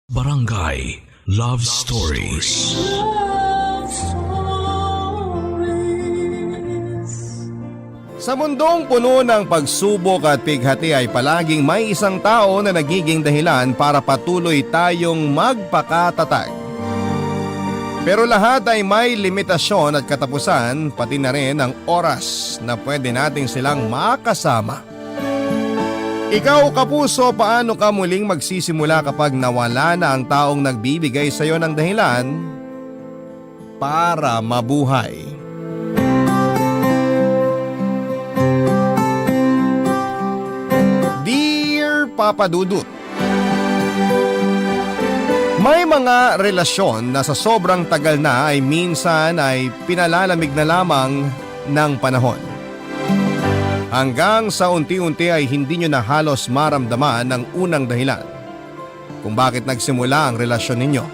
Barangay Love Stories. Love Stories. Sa mundong puno ng pagsubok at pighati ay palaging may isang tao na nagiging dahilan para patuloy tayong magpakatatag. Pero lahat ay may limitasyon at katapusan, pati na rin ang oras na pwede nating silang makasama. Ikaw kapuso, paano ka muling magsisimula kapag nawala na ang taong nagbibigay sa iyo ng dahilan para mabuhay? Dear Papa Dudut, may mga relasyon na sa sobrang tagal na ay minsan ay pinalalamig na lamang ng panahon. Hanggang sa unti-unti ay hindi nyo na halos maramdaman ang unang dahilan kung bakit nagsimula ang relasyon ninyo.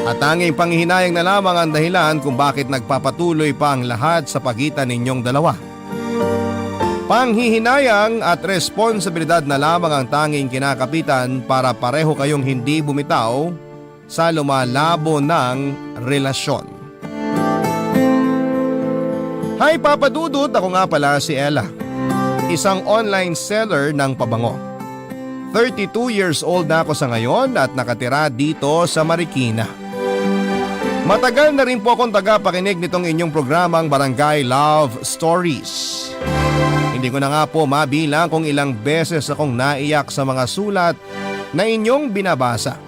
At tanging panghihinayang na lamang ang dahilan kung bakit nagpapatuloy pa ang lahat sa pagitan ninyong dalawa. Panghihinayang at responsibilidad na lamang ang tanging kinakapitan para pareho kayong hindi bumitaw sa lumalabo ng relasyon. Hi Papa Dudut, ako nga pala si Ella, isang online seller ng pabango. 32 years old na ako sa ngayon at nakatira dito sa Marikina. Matagal na rin po akong tagapakinig nitong inyong programang Barangay Love Stories. Hindi ko na nga po mabilang kung ilang beses akong naiyak sa mga sulat na inyong binabasa.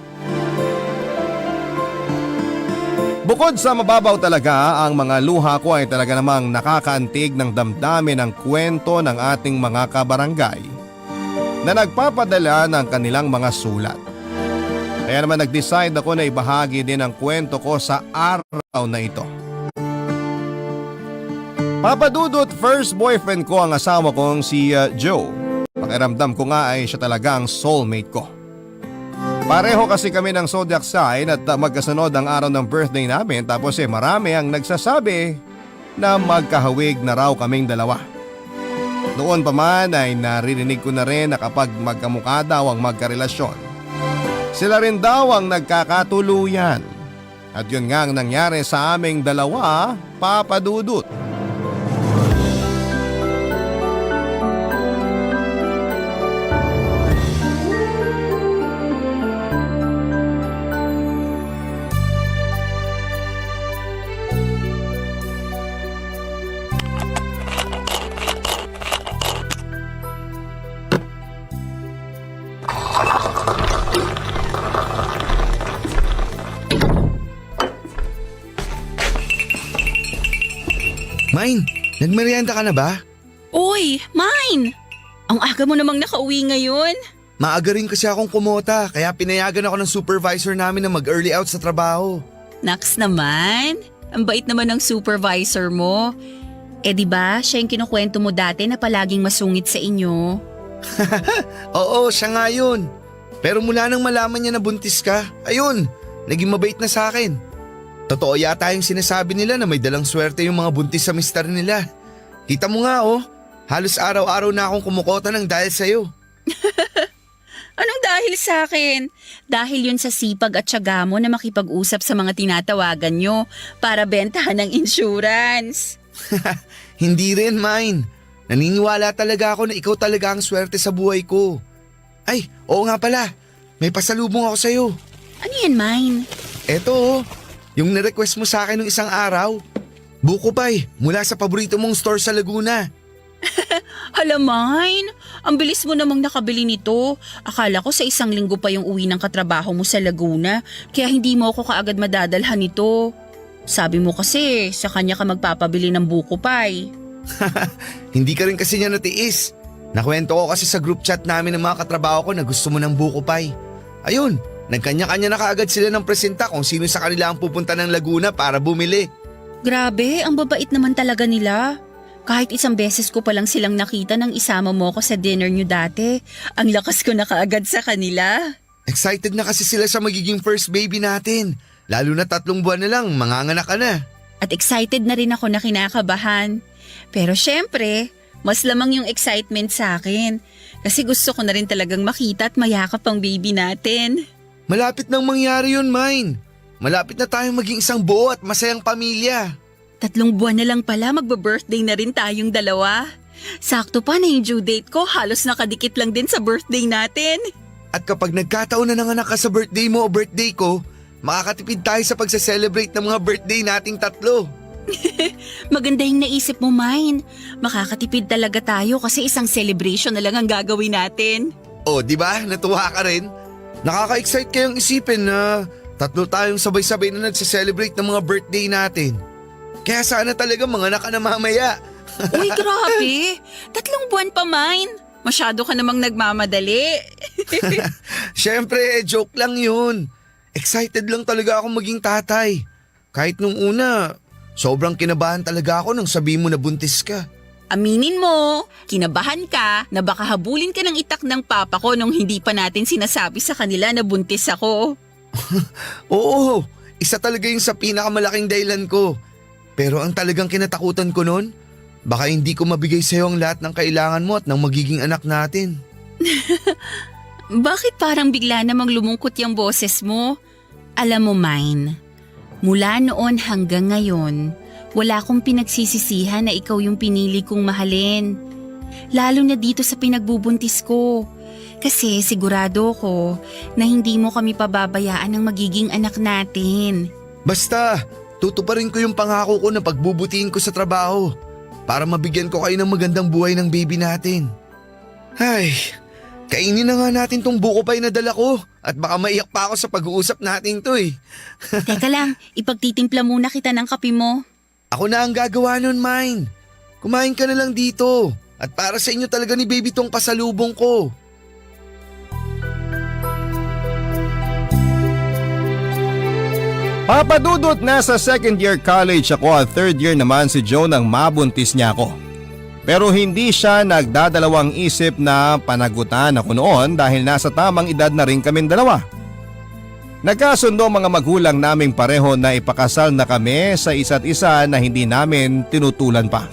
Bukod sa mababaw talaga, ang mga luha ko ay talaga namang nakakaantig ng damdamin ng kwento ng ating mga kabarangay na nagpapadala ng kanilang mga sulat. Kaya naman nag-decide ako na ibahagi din ang kwento ko sa araw na ito. Papa Dudut, first boyfriend ko ang asawa kong si Joe. Pakiramdam ko nga ay siya talaga ang soulmate ko. Pareho kasi kami ng zodiac sign at magkasunod ang araw ng birthday namin, tapos marami ang nagsasabi na magkahawig na raw kaming dalawa. Noon pa man ay naririnig ko na rin na kapag magkamukha daw ang magkarelasyon, sila rin daw ang nagkakatuluyan. At yun nga ang nangyari sa aming dalawa, Papa Dudut. Mine, nagmerienda ka na ba? Uy, Mine! Ang aga mo namang nakauwi ngayon. Maaga rin kasi akong kumota, kaya pinayagan ako ng supervisor namin na mag-early out sa trabaho. Naks naman, ang bait naman ng supervisor mo. Eh di ba, siya yung kinukwento mo dati na palaging masungit sa inyo. Oo, siya nga yun. Pero mula nang malaman niya na buntis ka, ayun, naging mabait na sa akin. Totoo yata yung sinasabi nila na may dalang swerte yung mga buntis sa mister nila. Kita mo nga halos araw-araw na akong kumukota ng dahil sa'yo. Anong dahil sa akin? Dahil yun sa sipag at tiyaga mo na makipag-usap sa mga tinatawagan nyo para bentahan ng insurance. Hindi rin, Mine. Naniniwala talaga ako na ikaw talaga ang swerte sa buhay ko. Ay, oo nga pala. May pasalubong ako sa'yo. Ano yan, Mine? Eto yung nirequest mo sa akin nung isang araw. Buko pie, mula sa paborito mong store sa Laguna. Hala, Mine, ang bilis mo namang nakabili nito. Akala ko sa isang linggo pa yung uwi ng katrabaho mo sa Laguna, kaya hindi mo ako kaagad madadalhan nito. Sabi mo kasi sa kanya ka magpapabili ng buko pie. Hindi ka rin kasi niya natiis. Nakwento ko kasi sa group chat namin ng mga katrabaho ko na gusto mo ng buko pie. Ayun, nagkanya-kanya na kaagad sila ng presenta kung sino sa kanila ang pupunta ng Laguna para bumili. Grabe, ang babait naman talaga nila. Kahit isang beses ko palang silang nakita nang isama mo ko sa dinner nyo dati, ang lakas ko na kaagad sa kanila. Excited na kasi sila sa magiging first baby natin. Lalo na 3 buwan na lang, manganganak ka na. At excited na rin ako na kinakabahan. Pero syempre, mas lamang yung excitement sa akin. Kasi gusto ko na rin talagang makita at mayakap ang baby natin. Malapit nang mangyari yun, Mine. Malapit na tayong maging isang buo at masayang pamilya. 3 buwan na lang pala, magbe-birthday na rin tayong dalawa. Sakto pa na yung due date ko, halos nakadikit lang din sa birthday natin. At kapag nagkataon na nanganak ka sa birthday mo o birthday ko, makakatipid tayo sa pagsa-celebrate ng mga birthday nating 3. Maganda yung naisip mo, Mine. Makakatipid talaga tayo kasi isang celebration na lang ang gagawin natin. Oh, di ba? Natuwa ka rin? Nakaka-excite kayong isipin na 3 tayong sabay-sabay na nagsa-celebrate ng mga birthday natin. Kaya sana talaga manganak ka na mamaya. Uy, grabe. 3 buwan pa, Mine. Masyado ka namang nagmamadali. Siyempre, joke lang yun. Excited lang talaga ako maging tatay. Kahit nung una, sobrang kinabahan talaga ako nung sabi mo na buntis ka. Aminin mo, kinabahan ka na baka habulin ka ng itak ng papa ko nung hindi pa natin sinasabi sa kanila na buntis ako. Oo, isa talaga yung sa pinakamalaking dahilan ko. Pero ang talagang kinatakutan ko nun, baka hindi ko mabigay sa'yo ang lahat ng kailangan mo at ng magiging anak natin. Bakit parang bigla namang lumungkot yung boses mo? Alam mo, Mine, mula noon hanggang ngayon, wala akong pinagsisisihan na ikaw yung pinili kong mahalin. Lalo na dito sa pinagbubuntis ko. Kasi sigurado ko na hindi mo kami pababayaan ng magiging anak natin. Basta, tutuparin ko yung pangako ko na pagbubutihin ko sa trabaho para mabigyan ko kayo ng magandang buhay ng baby natin. Ay, kainin na nga natin tong buko pie na dala ko at baka maiyak pa ako sa pag-uusap natin to eh. Teka lang, ipagtitimpla muna kita ng kape mo. Ako na ang gagawa nun, Mine. Kumain ka na lang dito at para sa inyo talaga ni baby tong pasalubong ko. Papadudot, nasa 2nd year college ako at 3rd year naman si Joe nang mabuntis niya ako. Pero hindi siya nagdadalawang isip na panagutan ako noon dahil nasa tamang edad na rin kaming dalawa. Nagkasundo mga magulang naming pareho na ipakasal na kami sa isa't isa na hindi namin tinutulan pa.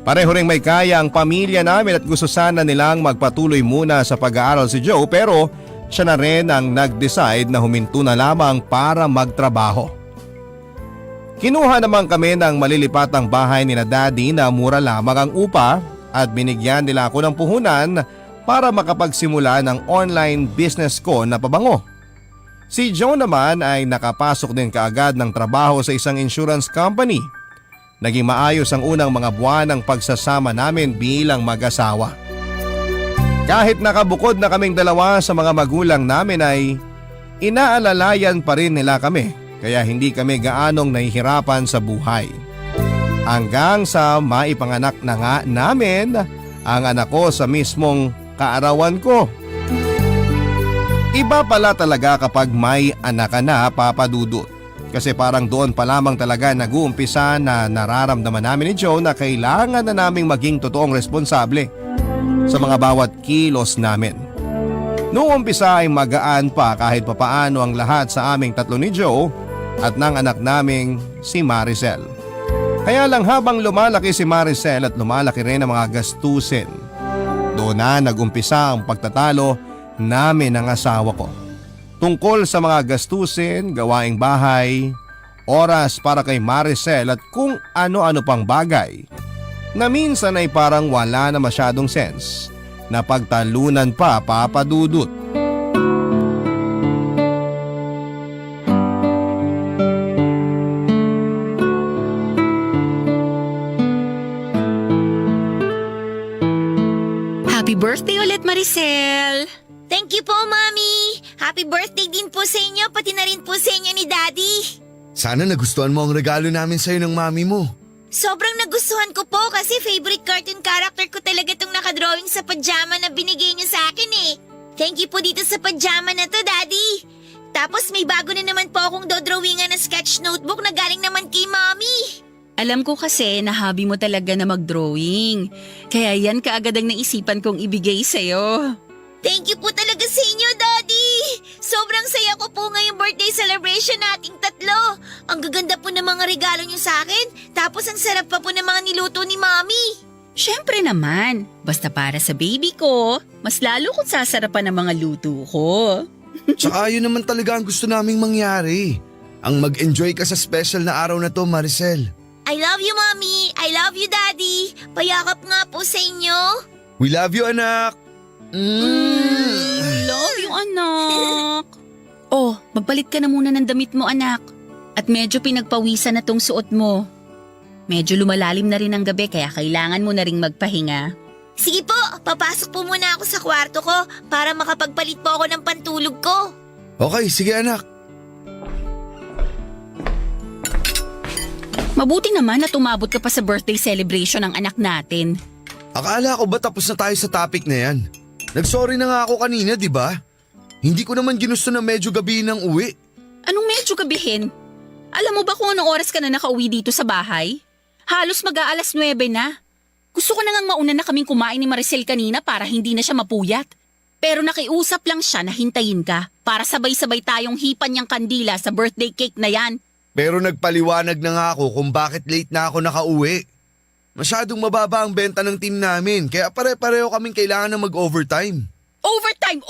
Pareho ring may kaya ang pamilya namin at gusto sana nilang magpatuloy muna sa pag-aaral si Joe pero siya na rin ang nag-decide na huminto na lamang para magtrabaho. Kinuha naman kami ng malilipatang bahay ni na Daddy na mura lamang ang upa at binigyan nila ako ng puhunan para makapagsimula ng online business ko na pabango. Si Joe naman ay nakapasok din kaagad ng trabaho sa isang insurance company. Naging maayos ang unang mga buwan ng pagsasama namin bilang mag-asawa. Kahit nakabukod na kaming dalawa sa mga magulang namin ay inaalalayan pa rin nila kami kaya hindi kami gaanong nahihirapan sa buhay. Hanggang sa maipanganak na nga namin ang anak ko sa mismong kaarawan ko. Iba pala talaga kapag may anak ka na, Papa Dudut. Kasi parang doon pa lamang talaga nag-uumpisa na nararamdaman namin ni Joe na kailangan na naming maging totoong responsable sa mga bawat kilos namin. Noong umpisa ay magaan pa kahit papaano ang lahat sa aming 3 ni Joe at ng anak naming si Maricel. Kaya lang habang lumalaki si Maricel at lumalaki rin ang mga gastusin, doon na nag-umpisa ang pagtatalo namin ng asawa ko. Tungkol sa mga gastusin, gawaing bahay, oras para kay Maricel at kung ano-ano pang bagay na minsan ay parang wala na masyadong sense na pagtalunan pa, Papa Dudut. Happy birthday ulit, Maricel! Thank you po, Mami. Happy birthday din po sa inyo, pati na rin po sa inyo ni Daddy. Sana nagustuhan mo ang regalo namin sa'yo ng mami mo. Sobrang nagustuhan ko po kasi favorite cartoon character ko talaga itong nakadrawing sa pajama na binigay niyo sa akin eh. Thank you po dito sa pajama na to, Daddy. Tapos may bago na naman po akong dodrawingan na sketch notebook na galing naman kay Mami. Alam ko kasi na hobby mo talaga na mag-drawing. Kaya yan kaagad ang naisipan kong ibigay sa'yo. Thank you po talaga sa inyo, Daddy! Sobrang saya ko po ngayong birthday celebration nating 3. Ang gaganda po ng mga regalo niyo sa akin, tapos ang sarap pa po ng mga niluto ni Mami. Siyempre naman, basta para sa baby ko, mas lalo kung sasarapan ng mga luto ko. Tsaka yun naman talaga ang gusto naming mangyari. Ang mag-enjoy ka sa special na araw na to, Maricel. I love you, Mommy. I love you, Daddy. Payakap nga po sa inyo. We love you, anak. Love you, anak. Oh, magpalit ka na muna ng damit mo, anak. At medyo pinagpawisan na tong suot mo. Medyo lumalalim na rin ang gabi kaya kailangan mo na ring magpahinga. Sige po, papasok po muna ako sa kwarto ko para makapagpalit po ako ng pantulog ko. Okay, sige anak. Mabuti naman na tumabot ka pa sa birthday celebration ng anak natin. Akala ko ba tapos na tayo sa topic na yan? Nagsorry na nga ako kanina, di ba? Hindi ko naman ginusto na medyo gabi ng uwi. Anong medyo gabihin? Alam mo ba kung anong oras ka na nakauwi dito sa bahay? Halos mag-aalas 9 na. Gusto ko na ngang mauna na kaming kumain ni Maricel kanina para hindi na siya mapuyat. Pero nakiusap lang siya na hintayin ka para sabay-sabay tayong hipan niyang kandila sa birthday cake na yan. Pero nagpaliwanag na nga ako kung bakit late na ako nakauwi. Masyadong mababa ang benta ng team namin kaya pare-pareho kaming kailangan na mag-overtime. Overtime!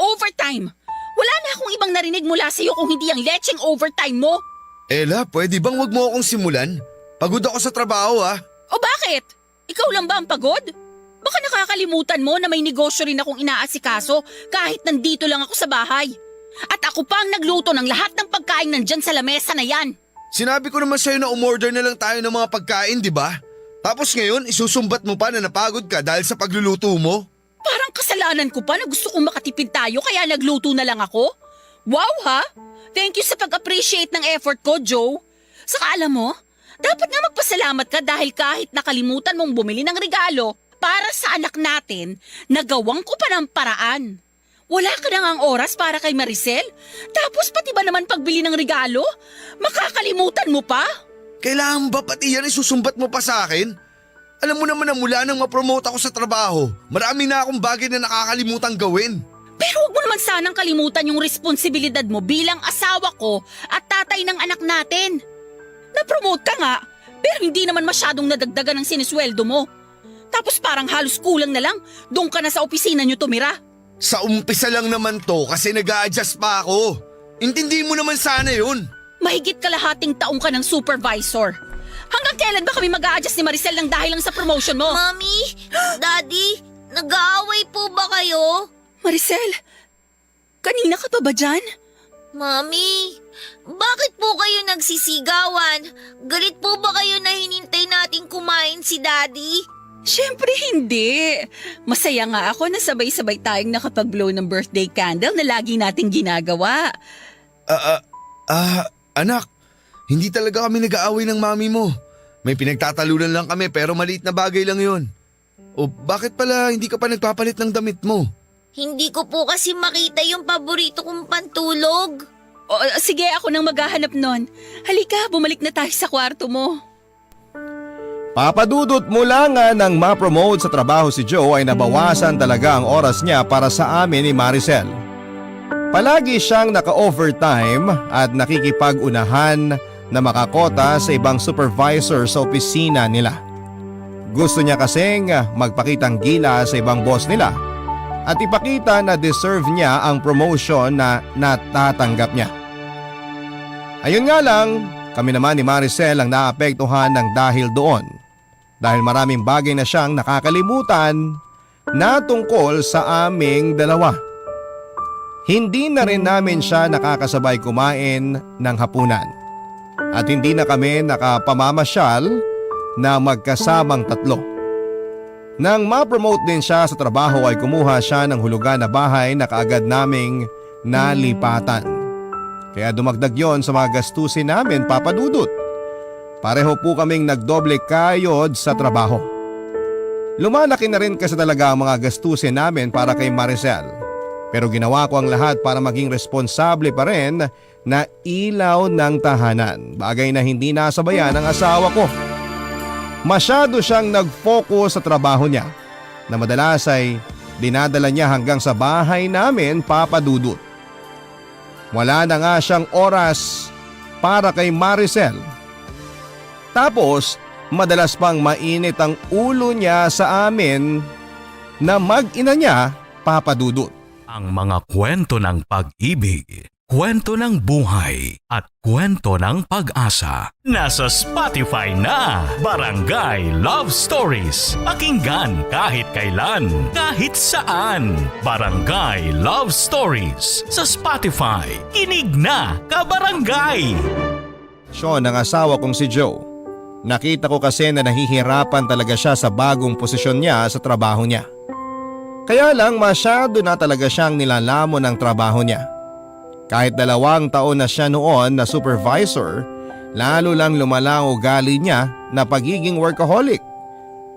Wala na akong ibang narinig mula sa iyo kung hindi ang lecheng overtime mo. Ella, pwede bang wag mo akong simulan? Pagod ako sa trabaho ah. O bakit? Ikaw lang ba ang pagod? Baka nakakalimutan mo na may negosyo rin akong inaasikaso kahit nandito lang ako sa bahay. At ako pa ang nagluto ng lahat ng pagkain nandyan sa lamesa na yan. Sinabi ko naman sa'yo na umorder na lang tayo ng mga pagkain, di ba? Tapos ngayon, isusumbat mo pa na napagod ka dahil sa pagluluto mo? Parang kasalanan ko pa na gusto kong makatipid tayo kaya nagluto na lang ako. Wow ha! Thank you sa pag-appreciate ng effort ko, Joe. Saka alam mo, dapat nga magpasalamat ka dahil kahit nakalimutan mong bumili ng regalo para sa anak natin, nagawang ko pa ng paraan. Wala ka na ngang oras para kay Maricel? Tapos pati ba naman pagbili ng regalo? Makakalimutan mo pa? Kailangan ba pati yan isusumbat mo pa sa akin? Alam mo naman na mula nang ma-promote ako sa trabaho, marami na akong bagay na nakakalimutang gawin. Pero huwag mo naman sanang kalimutan yung responsibilidad mo bilang asawa ko at tatay ng anak natin. Na-promote ka nga, pero hindi naman masyadong nadagdagan ng sinisweldo mo. Tapos parang halos kulang na lang, doon ka na sa opisina nyo tumira. Sa umpisa lang naman to kasi nag-a-adjust pa ako. Intindi mo naman sana yun. Mahigit kalahating taong ka ng supervisor. Hanggang kailan ba kami mag-a-adjust ni Maricel lang dahil lang sa promotion mo? Mommy, Daddy, nag-aaway po ba kayo? Maricel, kanina ka pa ba dyan? Mommy, bakit po kayo nagsisigawan? Galit po ba kayo na hinintay natin kumain si Daddy? Siyempre hindi. Masaya nga ako na sabay-sabay tayong nakapag-blow ng birthday candle na lagi nating ginagawa. Anak, hindi talaga kami nag-aaway ng mami mo. May pinagtatalunan lang kami pero maliit na bagay lang yun. O bakit pala hindi ka pa nagpapalit ng damit mo? Hindi ko po kasi makita yung paborito kong pantulog. O, sige, ako nang maghahanap nun. Halika, bumalik na tayo sa kwarto mo. Papadudot mula nga nang ma-promote sa trabaho si Joe ay nabawasan talaga ang oras niya para sa amin ni Maricel. Palagi siyang naka-overtime at nakikipag-unahan na makakota sa ibang supervisor sa opisina nila. Gusto niya kasing magpakitang gila sa ibang boss nila at ipakita na deserve niya ang promotion na natatanggap niya. Ayun nga lang, kami naman ni Maricel ang naapektuhan ng dahil doon. Dahil maraming bagay na siyang nakakalimutan na tungkol sa aming dalawa. Hindi na rin namin siya nakakasabay kumain ng hapunan. At hindi na kami nakapamamasyal na magkasamang tatlo. Nang ma-promote din siya sa trabaho ay kumuha siya ng hulugan na bahay na kaagad naming nalipatan. Kaya dumagdag yon sa mga gastusin namin, Papa Dudut. Pareho po kaming nagdoble kayod sa trabaho. Lumalaki na rin kasi talaga ang mga gastusin namin para kay Maricel. Pero ginawa ko ang lahat para maging responsable pa rin na ilaw ng tahanan. Bagay na hindi nasabayan ng asawa ko. Masyado siyang nag-focus sa trabaho niya na madalas ay dinadala niya hanggang sa bahay namin, Papa Dudut. Wala na nga siyang oras para kay Maricel. Tapos Madalas pang mainit ang ulo niya sa amin na mag-ina niya, Papa Dudut. Ang mga kwento ng pag-ibig, kwento ng buhay at kwento ng pag-asa. Nasa Spotify na, Barangay Love Stories. Pakinggan kahit kailan, kahit saan. Barangay Love Stories sa Spotify. Kinig na, kabarangay! Sean, ang asawa kong si Joe. Nakita ko kasi na nahihirapan talaga siya sa bagong posisyon niya sa trabaho niya. Kaya lang masyado na talaga siyang nilalamon ng trabaho niya. Kahit 2 taon na siya noon na supervisor, lalo lang lumala ang ugali niya na pagiging workaholic.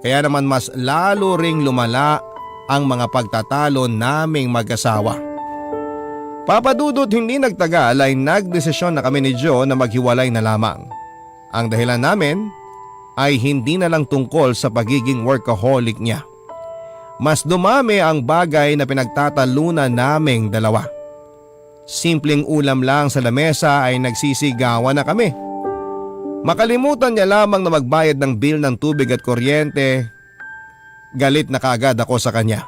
Kaya naman mas lalo ring lumala ang mga pagtatalo naming mag-asawa. Papa Dudut, hindi nagtagal ay nagdesisyon na kami ni Joe na maghiwalay na lamang. Ang dahilan namin ay hindi na lang tungkol sa pagiging workaholic niya. Mas dumami ang bagay na pinagtatalunan naming dalawa. Simpleng ulam lang sa lamesa ay nagsisigawan na kami. Makalimutan niya lamang na magbayad ng bill ng tubig at kuryente, galit na kaagad ako sa kanya.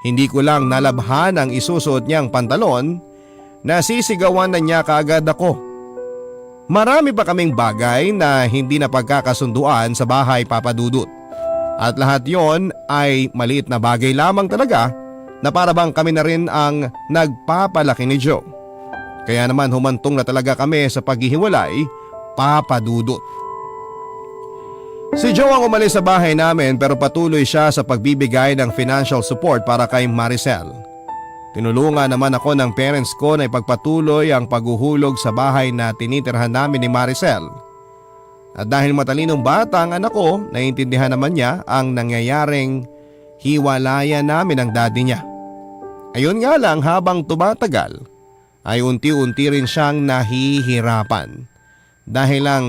Hindi ko lang nalabhan ang isusuot niyang pantalon, nasisigawan na niya kaagad ako. Marami pa kaming bagay na hindi na pagkakasunduan sa bahay, Papa Dudut. At lahat yon ay maliit na bagay lamang talaga na para bang kami na rin ang nagpapalaki ni Joe. Kaya naman humantong na talaga kami sa paghihiwalay, Papa Dudut. Si Joe ang umalis sa bahay namin pero patuloy siya sa pagbibigay ng financial support para kay Maricel. Tinulungan naman ako ng parents ko na ipagpatuloy ang paghuhulog sa bahay na tinitirhan namin ni Maricel. At dahil matalinong bata ang anak ko, naiintindihan naman niya ang nangyayaring hiwalayan namin ng daddy niya. Ayun nga lang, habang tumatagal ay unti-unti rin siyang nahihirapan. Dahil lang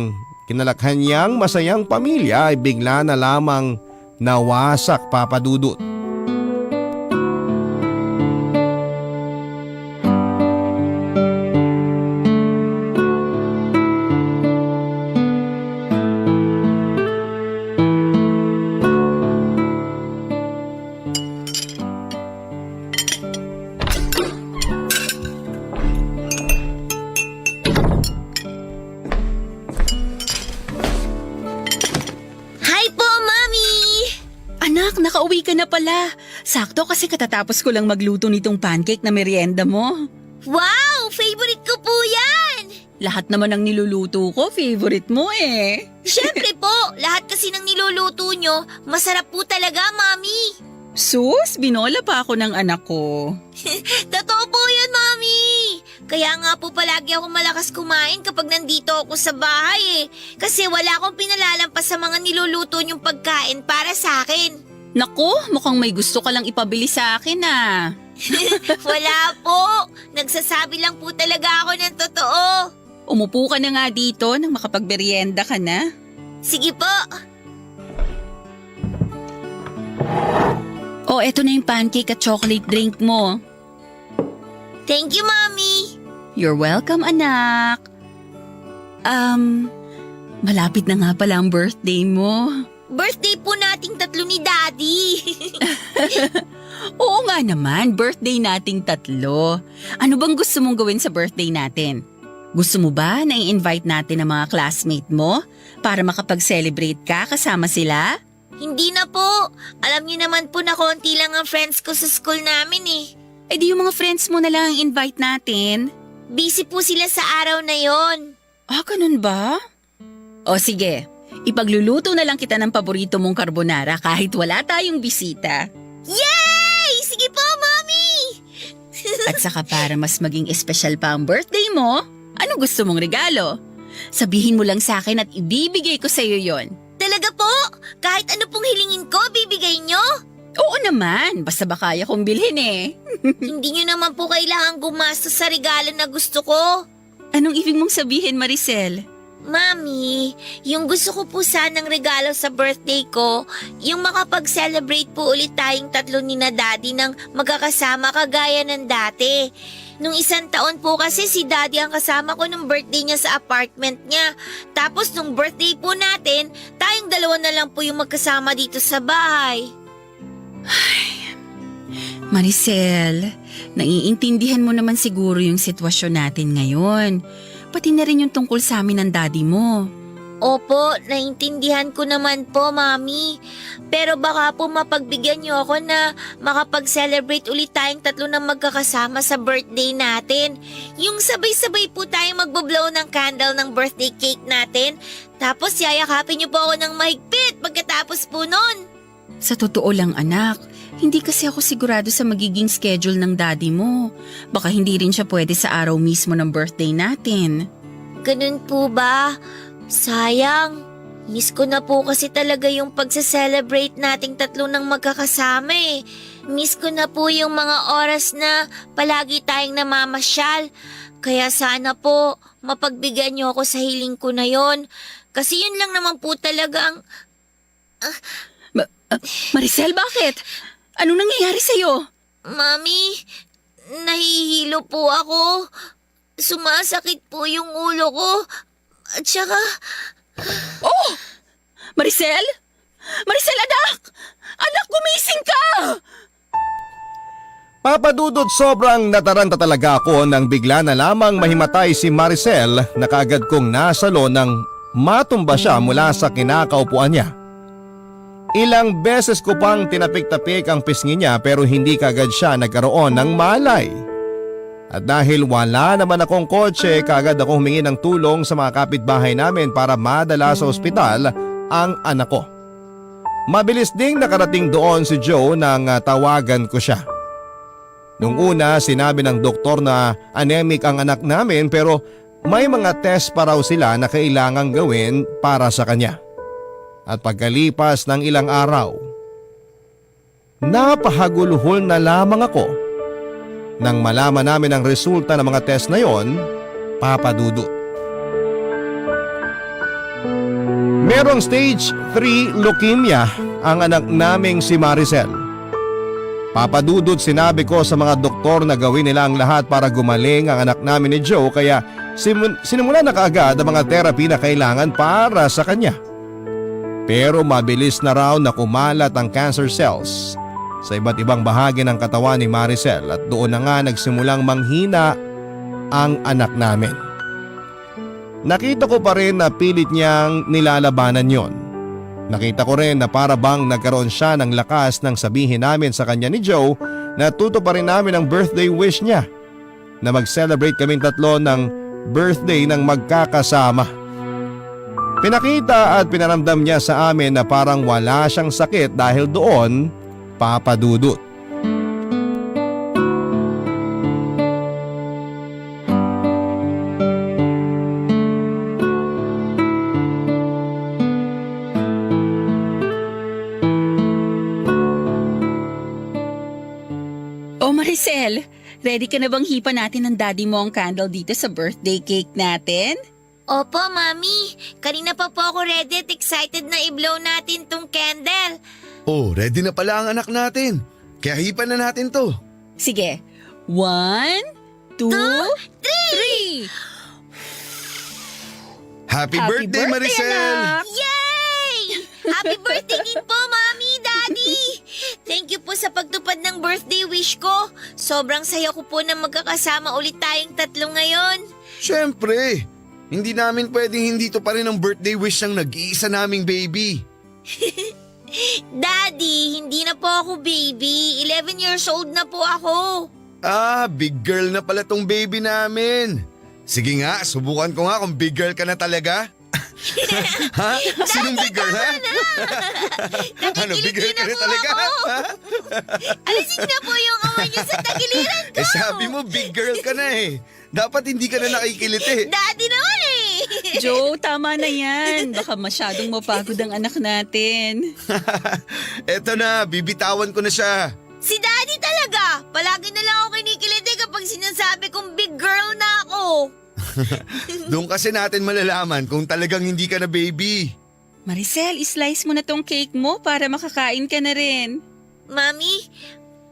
kinalakhan niyang masayang pamilya ay bigla na lamang nawasak, Papa Dudut. Nakauwi ka na pala. Sakto kasi katatapos ko lang magluto nitong pancake na merienda mo. Wow! Favorite ko po yan! Lahat naman ng niluluto ko, favorite mo eh. Siyempre po, lahat kasi ng niluluto nyo, masarap po talaga, Mami. Sus, binola pa ako ng anak ko. Totoo po yun, Mami. Kaya nga po palagi ako malakas kumain kapag nandito ako sa bahay eh. Kasi wala akong pinalalampas sa mga niluluto nyong pagkain para sa akin. Naku, mukhang may gusto ka lang ipabili sa akin ah. Wala po. Nagsasabi lang po talaga ako ng totoo. Umupo ka na nga dito nang makapagmerienda ka na. Sige po. Oh, eto na yung pancake at chocolate drink mo. Thank you, Mommy. You're welcome, anak. Malapit na nga pala ang birthday mo. Birthday po nating 3 ni Daddy. Oo nga naman, birthday nating 3. Ano bang gusto mong gawin sa birthday natin? Gusto mo ba na i-invite natin ang mga classmate mo para makapag-celebrate ka kasama sila? Hindi na po. Alam niyo naman po na konti lang ang friends ko sa school namin eh. Eh di yung mga friends mo na lang ang invite natin. Busy po sila sa araw na yon. Ah, ganun ba? O sige, ipagluluto na lang kita ng paborito mong carbonara kahit wala tayong bisita. Yay! Sige po, Mommy! At saka para mas maging espesyal pa ang birthday mo, ano gusto mong regalo? Sabihin mo lang sa akin at ibibigay ko sa'yo yon. Talaga po? Kahit ano pong hilingin ko, bibigay nyo? Oo naman, basta ba kaya kong bilhin eh. Hindi nyo naman po kailangan gumastos sa regalo na gusto ko. Anong ibig mong sabihin, Maricel? Mami, yung gusto ko po sanang regalo sa birthday ko, yung makapag-celebrate po ulit tayong 3 ni na Daddy ng magkakasama kagaya ng dati. Nung 1 taon po kasi si Daddy ang kasama ko nung birthday niya sa apartment niya. Tapos nung birthday po natin, tayo tayong dalawa na lang po yung magkasama dito sa bahay? Maricel, naiintindihan mo naman siguro yung sitwasyon natin ngayon. Pati na rin yung tungkol sa amin ng daddy mo. Opo, naintindihan ko naman po, Mami. Pero baka po mapagbigyan niyo ako na makapag-celebrate ulit tayong tatlo na magkakasama sa birthday natin. Yung sabay-sabay po tayong magbo-blow ng candle ng birthday cake natin. Tapos yayakapin niyo po ako ng mahigpit pagkatapos po nun. Sa totoo lang anak, hindi kasi ako sigurado sa magiging schedule ng daddy mo. Baka hindi rin siya pwede sa araw mismo ng birthday natin. Ganun po ba? Sayang. Miss ko na po kasi talaga yung pagsa-celebrate nating tatlo ng magkakasama eh. Miss ko na po yung mga oras na palagi tayong namamasyal. Kaya sana po mapagbigyan niyo ako sa hiling ko na yon. Kasi yun lang naman po talaga ang... Maricel, bakit? Anong nangyayari sa'yo? Mami, nahihilo po ako. Sumasakit po yung ulo ko. At saka... Oh! Maricel? Maricel, anak! Anak, gumising ka! Papadudot, sobrang nataranta talaga ako nang bigla na lamang mahimatay si Maricel na kaagad kong nasalo nang matumba siya mula sa kinakaupuan niya. Ilang beses ko pang tinapik-tapik ang pisngi niya pero hindi kaagad siya nagkaroon ng malay. At dahil wala naman akong kotse, kaagad ako humingi ng tulong sa mga kapitbahay namin para madala sa ospital ang anak ko. Mabilis ding nakarating doon si Joe nang tawagan ko siya. Nung una, sinabi ng doktor na anemic ang anak namin pero may mga test pa raw sila na kailangang gawin para sa kanya. At pagkalipas ng ilang araw, napahagulhol na lamang ako nang malaman namin ang resulta ng mga test na yon, papadudot. Merong stage 3 leukemia ang anak naming si Maricel. Papadudot, sinabi ko sa mga doktor na gawin nila ang lahat para gumaling ang anak namin ni Joe kaya sinimula na kaagad ang mga therapy na kailangan para sa kanya. Pero mabilis na raw na kumalat ang cancer cells sa iba't ibang bahagi ng katawan ni Maricel at doon na nga nagsimulang manghina ang anak namin. Nakita ko pa rin na pilit niyang nilalabanan yon. Nakita ko rin na para bang nagkaroon siya ng lakas nang sabihin namin sa kanya ni Joe na tutuparin namin ang birthday wish niya na mag-celebrate kaming tatlo ng birthday ng magkakasama. Pinakita at pinaramdam niya sa amin na parang wala siyang sakit dahil doon, papadudot. Oh Maricel, ready ka na bang hipa natin ng daddy mo ang candle dito sa birthday cake natin? Opo, Mami. Kanina pa po ako ready at excited na i-blow natin tong candle. Oh, ready na pala ang anak natin. Kaya hipan na natin to. Sige, 1, 2, 3! Happy birthday, Maricel! anak! Yay! Happy birthday din po, Mami, Daddy! Thank you po sa pagtupad ng birthday wish ko. Sobrang saya ko po na magkakasama ulit tayong tatlo ngayon. Siyempre, hindi namin pwedeng hindi to pa rin ang birthday wish ng nag-iisa naming baby. Daddy, hindi na po ako baby. 11 years old na po ako. Ah, big girl na pala tong baby namin. Sige nga, subukan ko nga kung big girl ka na talaga. Ha? Sinong big girl, ha? Ano, big girl ka na talaga? Ha? Alisin na po yung awa niyo sa tagiliran ko. Sabi mo big girl ka na eh. Dapat hindi ka na nakikiliti. Daddy naman eh. Joe, tama na yan. Baka masyadong mapagod ang anak natin. Eto na, bibitawan ko na siya. Si Daddy talaga. Palagi na lang ako kinikiliti kapag sinasabi kong big girl na ako. Doon kasi natin malalaman kung talagang hindi ka na baby. Maricel, islice mo na tong cake mo para makakain ka na rin. Mami,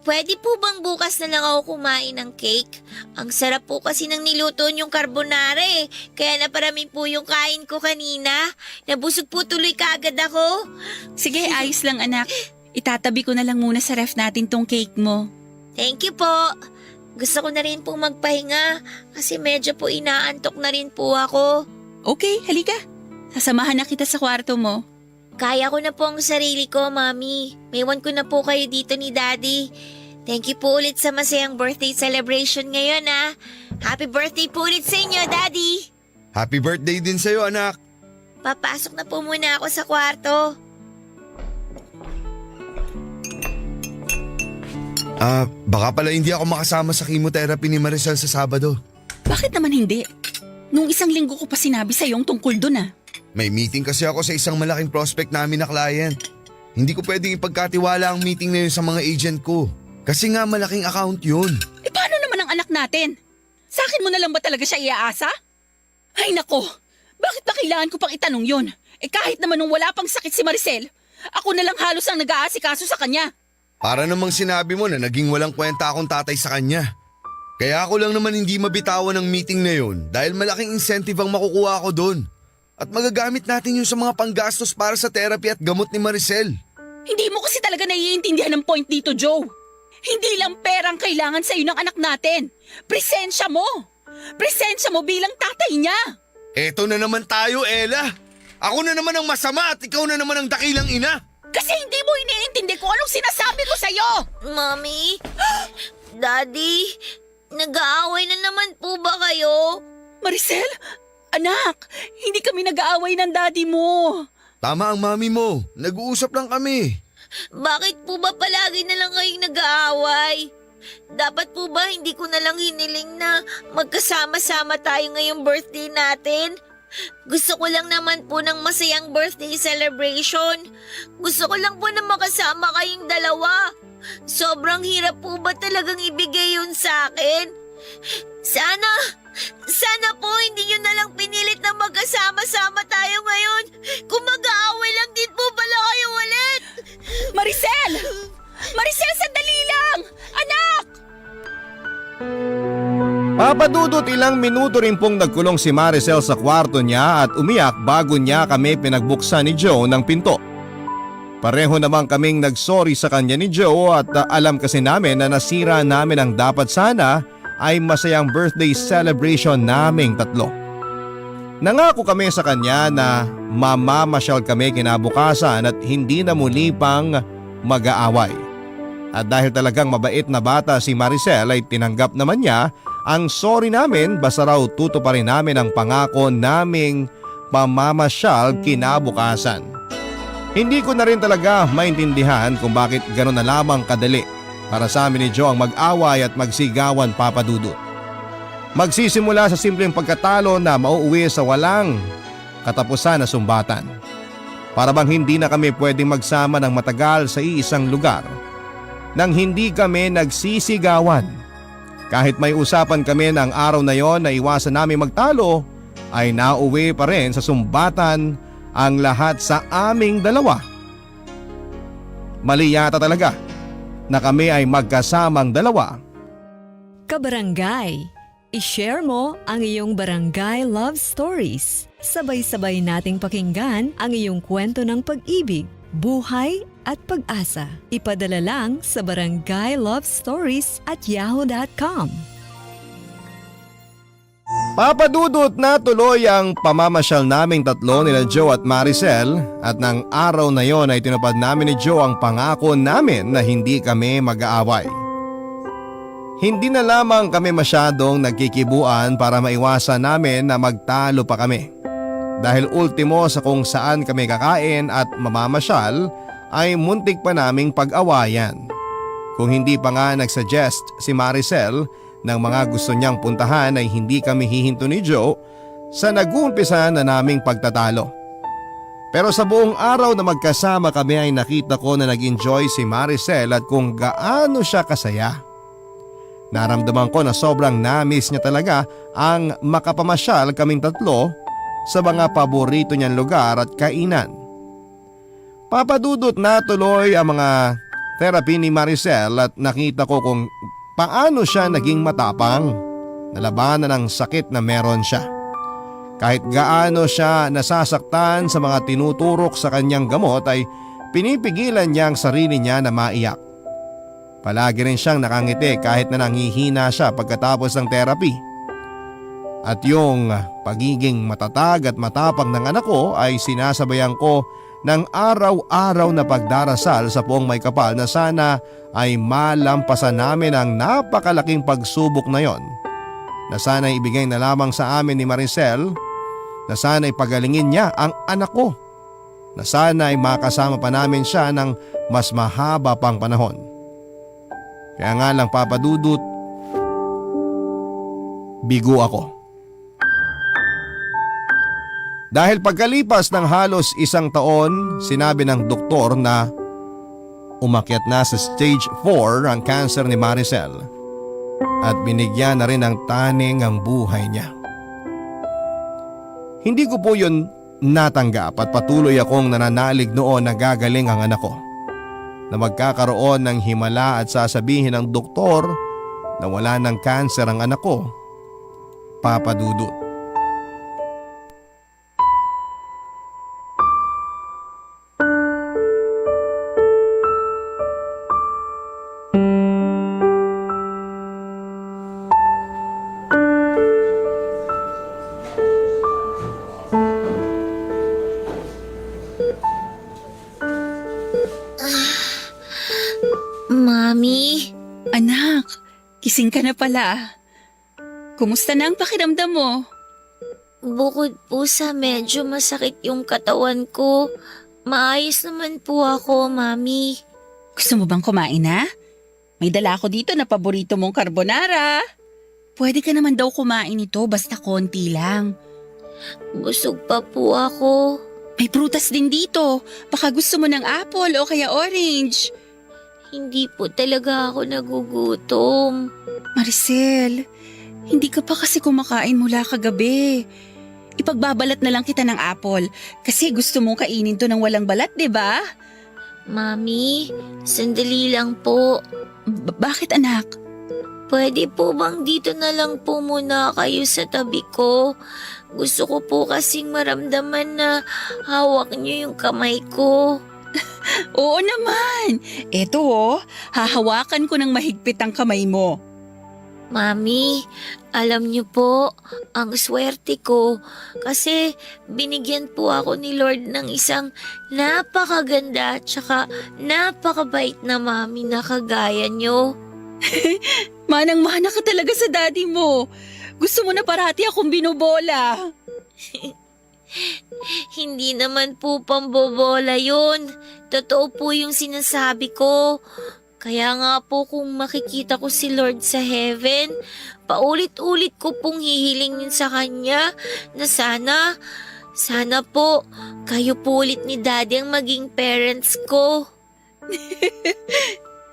Pwede po bang bukas na lang ako kumain ng cake? Ang sarap po kasi ng niluto niyong carbonara eh. Kaya naparami po yung kain ko kanina. Nabusog po tuloy kaagad ako. Sige, ayos lang anak. Itatabi ko na lang muna sa ref natin tong cake mo. Thank you po. Gusto ko na rin po magpahinga kasi medyo po inaantok na rin po ako. Okay, halika. Sasamahan na kita sa kwarto mo. Kaya ko na po ang sarili ko, Mami. Maiwan ko na po kayo dito ni Daddy. Thank you po ulit sa masayang birthday celebration ngayon, ah. Happy birthday po ulit sa inyo, Daddy. Happy birthday din sa'yo, anak. Papasok na po muna ako sa kwarto. Baka pala hindi ako makasama sa chemotherapy ni Maricel sa Sabado. Bakit naman hindi? Nung isang linggo ko pa sinabi sa iyong tungkol dun ah. May meeting kasi ako sa isang malaking prospect namin na client. Hindi ko pwedeng ipagkatiwala ang meeting na yun sa mga agent ko. Kasi nga malaking account yun. Eh paano naman ang anak natin? Sa akin mo na lang ba talaga siya iaasa? Ay nako, bakit ba kailangan ko pang itanong yun? Eh kahit naman nung wala pang sakit si Maricel, ako na lang halos ang nag-aasikaso sa kanya. Para namang sinabi mo na naging walang kwenta akong tatay sa kanya. Kaya ako lang naman hindi mabitawan ng meeting na yun dahil malaking incentive ang makukuha ko doon. At magagamit natin yun sa mga panggastos para sa therapy at gamot ni Maricel. Hindi mo kasi talaga naiintindihan ang point dito, Joe. Hindi lang perang kailangan sa'yo ng anak natin. Presensya mo. Presensya mo bilang tatay niya. Eto na naman tayo, Ella. Ako na naman ang masama at ikaw na naman ang dakilang ina. Kasi hindi mo iniintindi kung anong sinasabi ko sa'yo. Mami? Daddy? Nag-aaway na naman po ba kayo? Maricel, anak, hindi kami nag-aaway ng daddy mo. Tama ang mami mo. Nag-uusap lang kami. Bakit po ba palagi na lang kayong nag-aaway? Dapat po ba hindi ko na lang hiniling na magkasama-sama tayo ngayong birthday natin? Gusto ko lang naman po ng masayang birthday celebration. Gusto ko lang po na makasama kayong dalawa. Sobrang hirap po ba talagang ibigay yun sa akin? Sana po hindi nyo na lang pinilit na magkasama-sama tayo ngayon. Kung mag-aaway lang din po pala kayo ulit. Maricel! Maricel, sandali lang! Anak! Papadudot ilang minuto rin pong nagkulong si Maricel sa kwarto niya at umiyak bago niya kami pinagbuksan ni Joe ng pinto. Pareho namang kaming nagsorry sa kanya ni Joe at alam kasi namin na nasira namin ang dapat sana ay masayang birthday celebration naming tatlo. Nangako kami sa kanya na mamamasyal kami kinabukasan at hindi na muli pang mag-aaway. At dahil talagang mabait na bata si Maricel ay tinanggap naman niya ang sorry namin basta raw tutuparin namin ang pangako naming mamamasyal kinabukasan. Hindi ko na rin talaga maintindihan kung bakit gano'n na lamang kadali para sa amin ni Joe ang mag-away at magsigawan, Papa Dudut. Magsisimula sa simpleng pagkatalo na mauuwi sa walang katapusan na sumbatan. Para bang hindi na kami pwedeng magsama ng matagal sa iisang lugar nang hindi kami nagsisigawan. Kahit may usapan kami ng araw na yon na iwasan namin magtalo, ay nauwi pa rin sa sumbatan ang lahat sa aming dalawa. Mali yata talaga na kami ay magkasamang dalawa. Kabarangay, i-share mo ang iyong barangay love stories. Sabay-sabay nating pakinggan ang iyong kwento ng pag-ibig, buhay at pag-asa. Ipadala lang sa barangaylovestories@yahoo.com. Papadudot na tuloy ang pamamasyal naming tatlo nila Joe at Maricel at ng araw na yon ay tinupad namin ni Joe ang pangako namin na hindi kami mag-aaway. Hindi na lamang kami masyadong nagkikibuan para maiwasan namin na magtalo pa kami. Dahil ultimo sa kung saan kami kakain at mamamasyal ay muntik pa naming pag-awayan. Kung hindi pa nga nagsuggest si Maricel ng mga gusto niyang puntahan ay hindi kami hihinto ni Joe sa nag-uumpisa na naming pagtatalo. Pero sa buong araw na magkasama kami ay nakita ko na nag-enjoy si Maricel at kung gaano siya kasaya. Naramdaman ko na sobrang na-miss niya talaga ang makapamasyal kaming tatlo sa mga paborito niyang lugar at kainan. Papadudot na tuloy ang mga therapy ni Maricel at nakita ko kung paano siya naging matapang. Nalabanan ng sakit na meron siya. Kahit gaano siya nasasaktan sa mga tinuturok sa kanyang gamot ay pinipigilan niya ang sarili niya na maiyak. Palagi rin siyang nakangiti kahit na nanghihina siya pagkatapos ng therapy. At yung pagiging matatag at matapang ng anak ko ay sinasabayan ko ng araw-araw na pagdarasal sa Poong May Kapal na sana ay malampasan namin ang napakalaking pagsubok na yon. Na sana ibigay na lamang sa amin ni Maricel, na sana ipagalingin niya ang anak ko, na sana ay makasama pa namin siya ng mas mahaba pang panahon. Kaya nga lang Papa Dudut, bigo ako. Dahil pagkalipas ng halos 1 taon, sinabi ng doktor na umakyat na sa stage 4 ang cancer ni Maricel at binigyan na rin ng taning ang buhay niya. Hindi ko po yun natanggap at patuloy akong nananalig noon na gagaling ang anak ko, na magkakaroon ng himala at sasabihin ng doktor na wala ng cancer ang anak ko, Papa Dudut. Mami, Anak, kising ka na pala. Kumusta na ang pakiramdam mo? bukod po sa medyo masakit yung katawan ko, maayos naman po ako, Mami. Gusto mo bang kumain na? May dala ako dito na paborito mong carbonara. Pwede ka naman daw kumain ito basta konti lang. Busog pa po ako. May prutas din dito. Baka gusto mo ng apple o kaya orange. Hindi po talaga ako nagugutom. Maricel, hindi ka pa kasi kumakain mula kagabi. Ipagbabalat na lang kita ng apple kasi gusto mong kainin to ng walang balat, di ba? Mami, sandali lang po. Bakit anak? Pwede po bang dito na lang po muna kayo sa tabi ko? Gusto ko po kasing maramdaman na hawak niyo yung kamay ko. Oo naman. Eto hahawakan ko ng mahigpit ang kamay mo. Mami, alam niyo po, ang swerte ko kasi binigyan po ako ni Lord ng isang napakaganda at saka napakabait na mami na kagaya niyo. Manang-mana ka talaga sa daddy mo. Gusto mo na parati akong binobola. Hindi naman po pambobola yun. Totoo po yung sinasabi ko. Kaya nga po kung makikita ko si Lord sa heaven, paulit-ulit ko pong hihilingin sa Kanya na sana po kayo po ulit ni Daddy ang maging parents ko.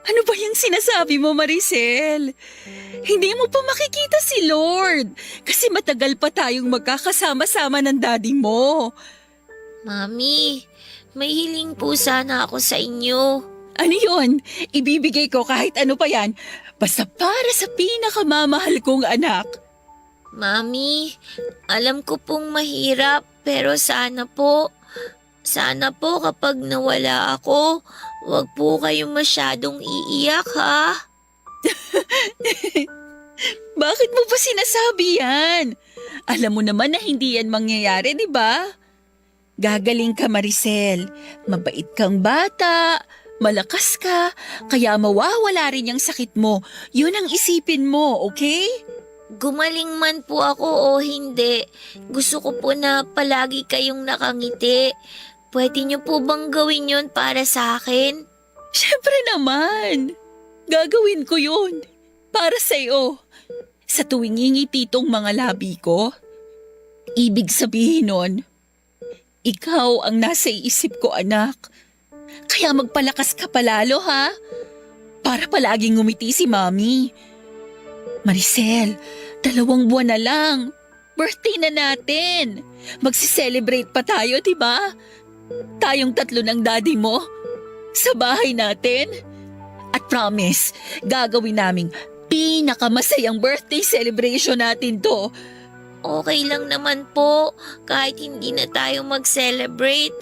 Ano ba yung sinasabi mo, Maricel? Hindi mo pa makikita si Lord kasi matagal pa tayong magkakasama-sama ng daddy mo. Mami, may hiling po sana ako sa inyo. Ano yun? Ibibigay ko kahit ano pa yan. Basta para sa pinakamamahal kong anak. Mami, alam ko pong mahirap pero sana po kapag nawala ako, wag po kayong masyadong iiyak ha. Bakit mo ba sinasabi yan? Alam mo naman na hindi yan mangyayari, di ba? Gagaling ka, Maricel. Mabait kang bata. Malakas ka, kaya mawawala rin yung sakit mo. Yun ang isipin mo, okay? Gumaling man po ako o hindi, gusto ko po na palagi kayong nakangiti. Pwede niyo po bang gawin yun para sa akin? Siyempre naman. Gagawin ko yun. Para sa'yo. Sa tuwing ngingiti tong mga labi ko, ibig sabihin nun, ikaw ang nasa isip ko, anak. Kaya magpalakas ka palalo, ha? Para palaging ngumiti si Mami. Maricel, 2 buwan na lang. Birthday na natin. Magsi-celebrate pa tayo, di ba? Tayong 3 ng daddy mo. Sa bahay natin. At promise, gagawin naming pinakamasayang birthday celebration natin to. Okay lang naman po kahit hindi na tayo mag-celebrate.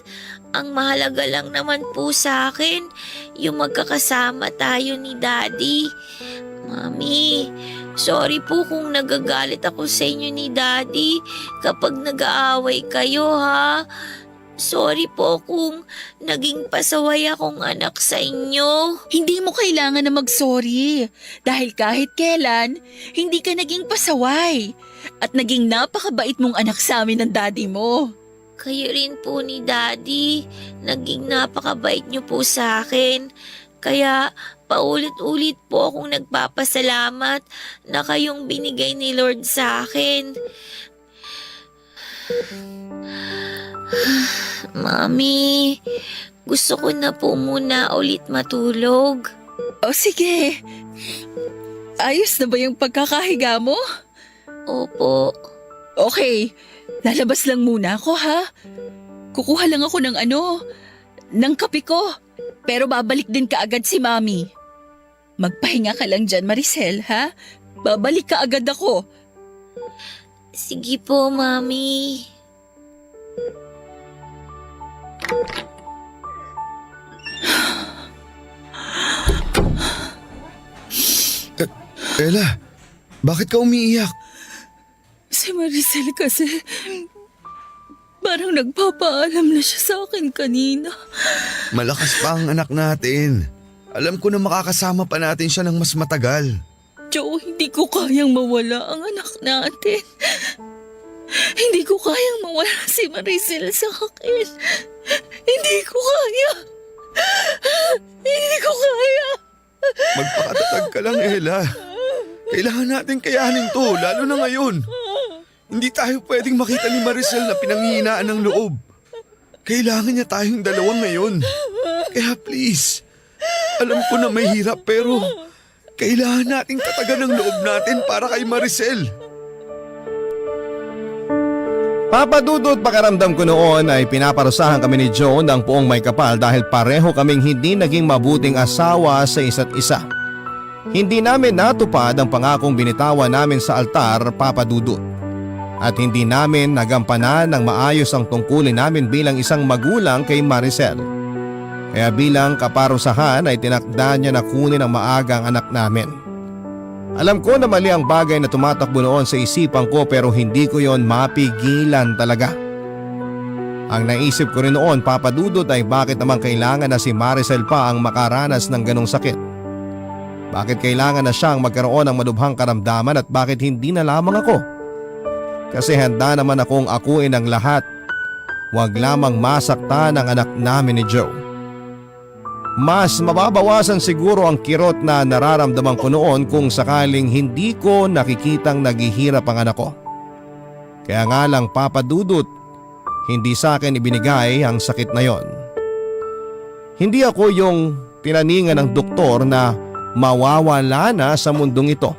Ang mahalaga lang naman po sa akin, yung magkakasama tayo ni Daddy. Mami, sorry po kung nagagalit ako sa inyo ni Daddy kapag nag-aaway kayo ha. Sorry po kung naging pasaway akong anak sa inyo. Hindi mo kailangan na mag-sorry dahil kahit kailan, hindi ka naging pasaway at naging napakabait mong anak sa amin ng daddy mo. Kayo rin po ni Daddy, naging napakabait niyo po sa akin. Kaya paulit-ulit po akong nagpapasalamat na kayong binigay ni Lord sa akin. Mami, gusto ko na po muna ulit matulog. O sige, ayos na ba yung pagkakahiga mo? Opo. Okay, lalabas lang muna ako ha. Kukuha lang ako ng kape ko. Pero babalik din kaagad si Mami. Magpahinga ka lang dyan, Maricel, ha? Babalik ka agad ako. Sige po, Mami. Ella, bakit ka umiiyak? Si Maricel kasi parang nagpapaalam na siya sa akin kanina. Malakas pa ang anak natin. Alam ko na makakasama pa natin siya ng mas matagal. Joe, hindi ko kayang mawala ang anak natin. Hindi ko kayang mawala si Maricel sa akin. Hindi ko kaya. Hindi ko kaya. Magpakatatag ka lang, Ella. Kailangan natin kayanin to, lalo na ngayon. Hindi tayo pwedeng makita ni Maricel na pinanghihinaan ng loob. Kailangan niya tayong dalawa ngayon. Kaya please, alam ko na may hirap pero kailangan nating tatagan ng loob natin para kay Maricel. Papa Dudut, pakiramdam ko noon ay pinaparusahan kami ni Joe ng puong may kapal dahil pareho kaming hindi naging mabuting asawa sa isa't isa. Hindi namin natupad ang pangakong binitawan namin sa altar, Papa Dudut. At hindi namin nagampanan ng maayos ang tungkulin namin bilang isang magulang kay Maricel. Kaya bilang kaparusahan ay tinakda niya na kunin ang maagang anak namin. Alam ko na mali ang bagay na tumatakbo noon sa isipan ko pero hindi ko yon mapigilan talaga. Ang naisip ko rin noon, Papa Dudut, ay bakit naman kailangan na si Maricel pa ang makaranas ng ganong sakit? Bakit kailangan na siyang magkaroon ng malubhang karamdaman at bakit hindi na lamang ako? Kasi handa naman akong akuin ang lahat. Huwag lamang masaktan ang anak namin ni Joe. Mas mababawasan siguro ang kirot na nararamdaman ko noon kung sakaling hindi ko nakikitang naghihirap ang anak ko. Kaya nga lang, Papa Dudut, hindi sa akin ibinigay ang sakit na yon. Hindi ako yung tinaningan ng doktor na mawawala na sa mundong ito.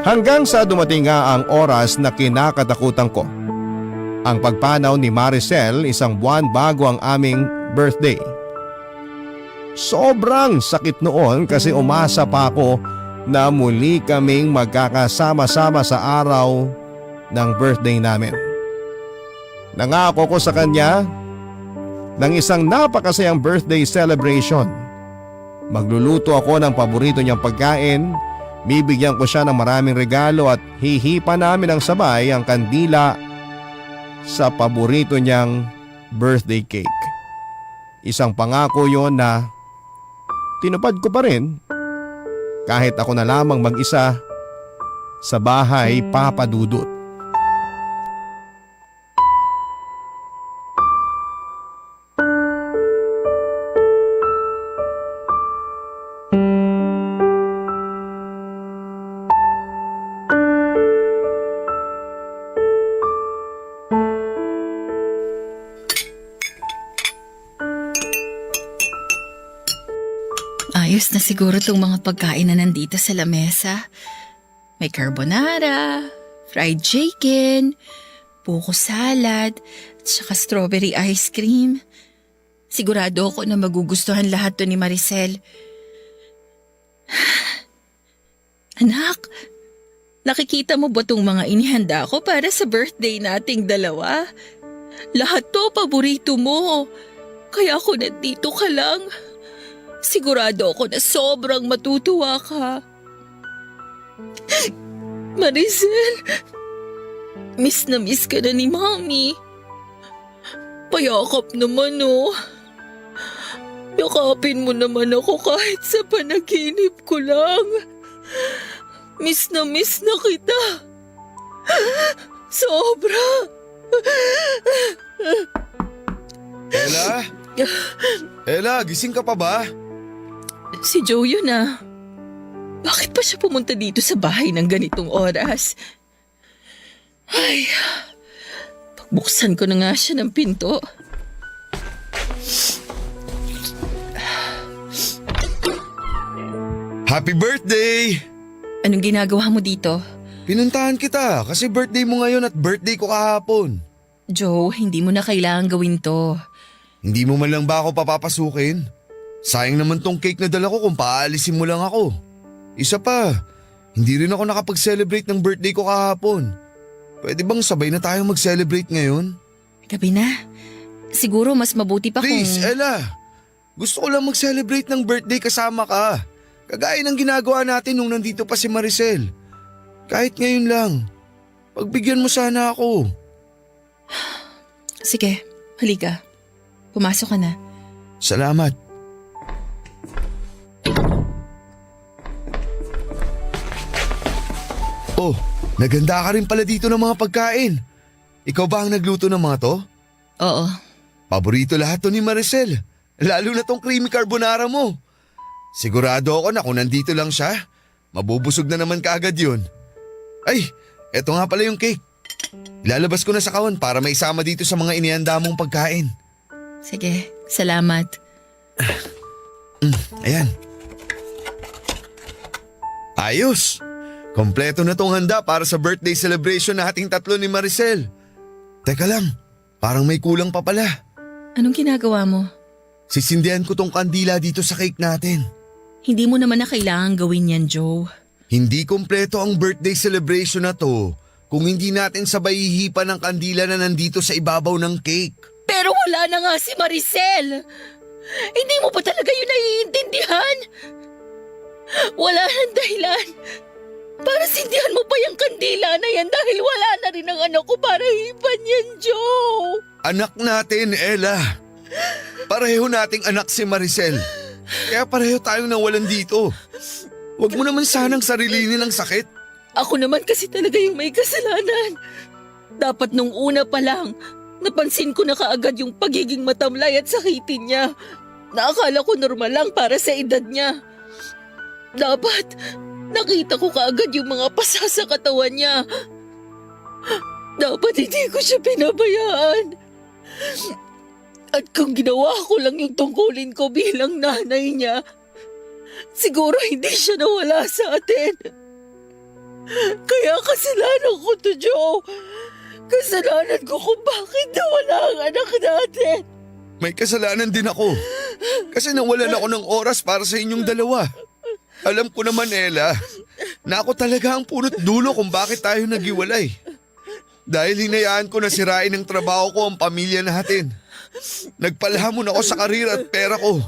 Hanggang sa dumating nga ang oras na kinakatakutan ko. Ang pagpanaw ni Maricel isang buwan bago ang aming birthday. Sobrang sakit noon kasi umasa pa ako na muli kaming magkakasama-sama sa araw ng birthday namin. Nangako ko sa kanya ng isang napakasayang birthday celebration. Magluluto ako ng paborito niyang pagkain, bibigyan ko siya ng maraming regalo at hihipa namin ng sabay ang kandila sa paborito niyang birthday cake. Isang pangako yon na tinupad ko pa rin kahit ako na lamang mag-isa sa bahay, Papa Dudut. Ayos na siguro itong mga pagkain na nandito sa lamesa. May carbonara, fried chicken, buko salad, at saka strawberry ice cream. Sigurado ako na magugustuhan lahat to ni Maricel. Anak, nakikita mo ba tong mga inihanda ko para sa birthday nating dalawa? Lahat to paborito mo. Kaya ako nandito ka lang. Sigurado ako na sobrang matutuwa ka. Maricel, miss na miss ka na ni Mami. Payakap naman oh. Yakapin mo naman ako kahit sa panaginip ko lang. Miss na kita. Sobra. Ella? Ella, gising ka pa ba? Si Joe yun ah. Bakit pa siya pumunta dito sa bahay ng ganitong oras? Ay, pagbuksan ko na nga siya ng pinto. Happy birthday! Anong ginagawa mo dito? Pinuntahan kita kasi birthday mo ngayon at birthday ko kahapon. Joe, hindi mo na kailangan gawin to. Hindi mo man lang ba ako papapasukin? Sayang naman tong cake na dala ko kung paalisin mo lang ako. Isa pa, hindi rin ako nakapag-celebrate ng birthday ko kahapon. Pwede bang sabay na tayong mag-celebrate ngayon? Gabi na. Siguro mas mabuti pa Please, kung… Ella. Gusto ko lang mag-celebrate ng birthday kasama ka. Kagaya ng ginagawa natin nung nandito pa si Maricel. Kahit ngayon lang. Pagbigyan mo sana ako. Sige, halika. Pumasok ka na. Salamat. Oh, naganda ka rin pala dito ng mga pagkain. Ikaw ba ang nagluto ng mga to? Oo. Paborito lahat to ni Maricel. Lalo na tong creamy carbonara mo. Sigurado ako na kung nandito lang siya, mabubusog na naman kaagad yun. Ay, eto nga pala yung cake. Ilalabas ko na sa kahon para maisama dito sa mga inihanda mong pagkain. Sige, salamat. Ayan. Ayos! Kompleto na tong handa para sa birthday celebration nating tatlo ni Maricel. Teka lang, parang may kulang pa pala. Anong ginagawa mo? Sisindihan ko tong kandila dito sa cake natin. Hindi mo naman na kailangan gawin yan, Joe. Hindi kompleto ang birthday celebration na to kung hindi natin sabay hihipan ng kandila na nandito sa ibabaw ng cake. Pero wala na nga si Maricel. Hindi mo ba talaga yun naiintindihan? Wala nang dahilan. Para sindihan mo pa yung kandila na yan dahil wala na rin ang anak ko para hipan yan, Joe. Anak natin, Ella. Pareho nating anak si Maricel. Kaya pareho tayong nawalan dito. Huwag mo naman sanang sarilinin ng sakit. Ako naman kasi talaga yung may kasalanan. Dapat nung una pa lang, napansin ko na kaagad yung pagiging matamlay at sakitin niya. Naakala ko normal lang para sa edad niya. Dapat nakita ko kaagad yung mga pasa sa katawan niya. Dapat hindi ko siya pinabayaan. At kung ginawa ko lang yung tungkulin ko bilang nanay niya, siguro hindi siya nawala sa atin. Kaya kasalanan ko to, Joe. Kasalanan ko kung bakit nawala ang anak natin. May kasalanan din ako. Kasi nawalan ako ng oras para sa inyong dalawa. Alam ko naman, Ella, na ako talaga ang punot dulo kung bakit tayo naghiwalay. Dahil hinayaan ko na sirain ng trabaho ko ang pamilya natin. Nagpalahamon ako sa karir at pera ko.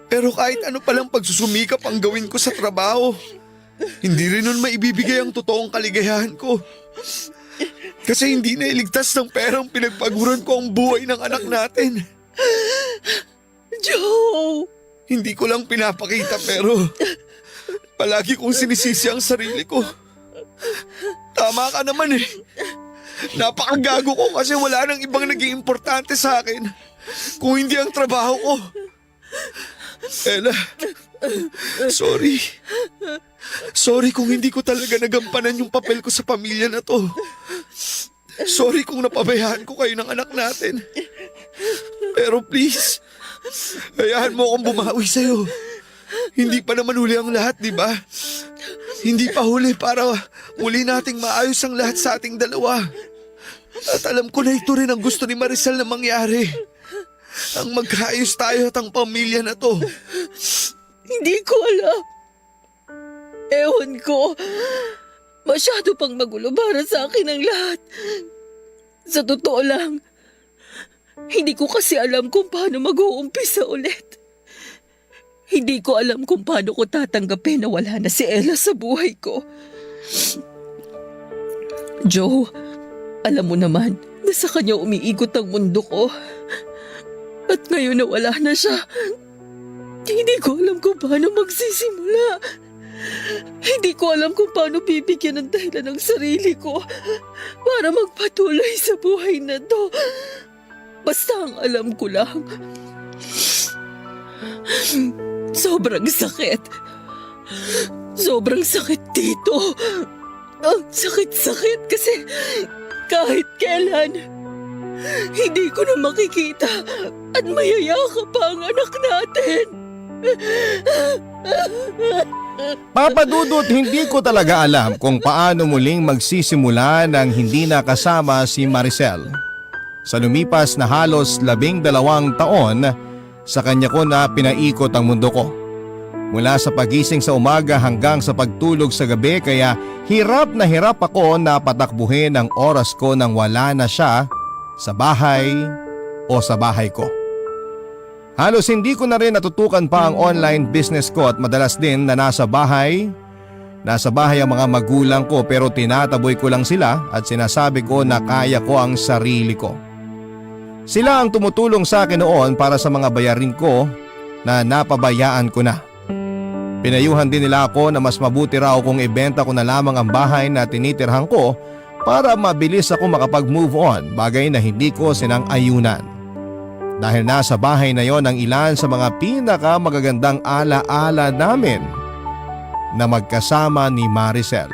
Pero kahit ano palang pagsusumikap ang gawin ko sa trabaho, hindi rin nun maibibigay ang totoong kaligayahan ko. Kasi hindi na iligtas ng perang pinagpaguran ko ang buhay ng anak natin. Joe! Hindi ko lang pinapakita pero palagi kong sinisisi ang sarili ko. Tama ka naman eh. Napakagago ko kasi wala nang ibang naging importante sa akin kung hindi ang trabaho ko. Ella, sorry. Sorry kung hindi ko talaga nagampanan yung papel ko sa pamilya na to. Sorry kung napabayaan ko kayo ng anak natin. Pero please, hayaan mo akong bumawi sa'yo. Hindi pa naman huli ang lahat, di ba? Hindi pa huli para muli nating maayos ang lahat sa ating dalawa. At alam ko na ito rin ang gusto ni Maricel na mangyari. Ang magkaayos tayo at ang pamilya na to. Hindi ko alam. Ewan ko. Masyado pang magulo para sa akin ang lahat. Sa totoo lang, hindi ko kasi alam kung paano mag-uumpisa ulit. Hindi ko alam kung paano ko tatanggapin na wala na si Ella sa buhay ko. Joe, alam mo naman na sa kanya umiikot ang mundo ko. At ngayon na wala na siya, hindi ko alam kung paano magsisimula. Hindi ko alam kung paano bibigyan ng dahilan ng sarili ko para magpatuloy sa buhay na to. Basta ang alam ko lang, sobrang sakit. Sobrang sakit dito. Ang sakit-sakit kasi kahit kailan, hindi ko na makikita at mayayakap pa ang anak natin. Papa Dudut, hindi ko talaga alam kung paano muling magsisimula nang hindi na kasama si Maricel. Sa lumipas na halos 12 taon, sa kanya ko na pinaikot ang mundo ko. Mula sa pagising sa umaga hanggang sa pagtulog sa gabi, kaya hirap ako na patakbuhin ang oras ko nang wala na siya sa bahay o sa bahay ko. Halos hindi ko na rin natutukan pa ang online business ko at madalas din na nasa bahay ang mga magulang ko, pero tinataboy ko lang sila at sinasabi ko na kaya ko ang sarili ko. Sila ang tumutulong sa akin noon para sa mga bayarin ko na napabayaan ko na. Pinayuhan din nila ako na mas mabuti raw kung ibenta ko na lamang ang bahay na tinitirhan ko para mabilis ako makapag-move on, bagay na hindi ko sinang-ayunan. Dahil nasa bahay na yon ang ilan sa mga pinakamagagandang ala-ala namin na magkasama ni Maricel.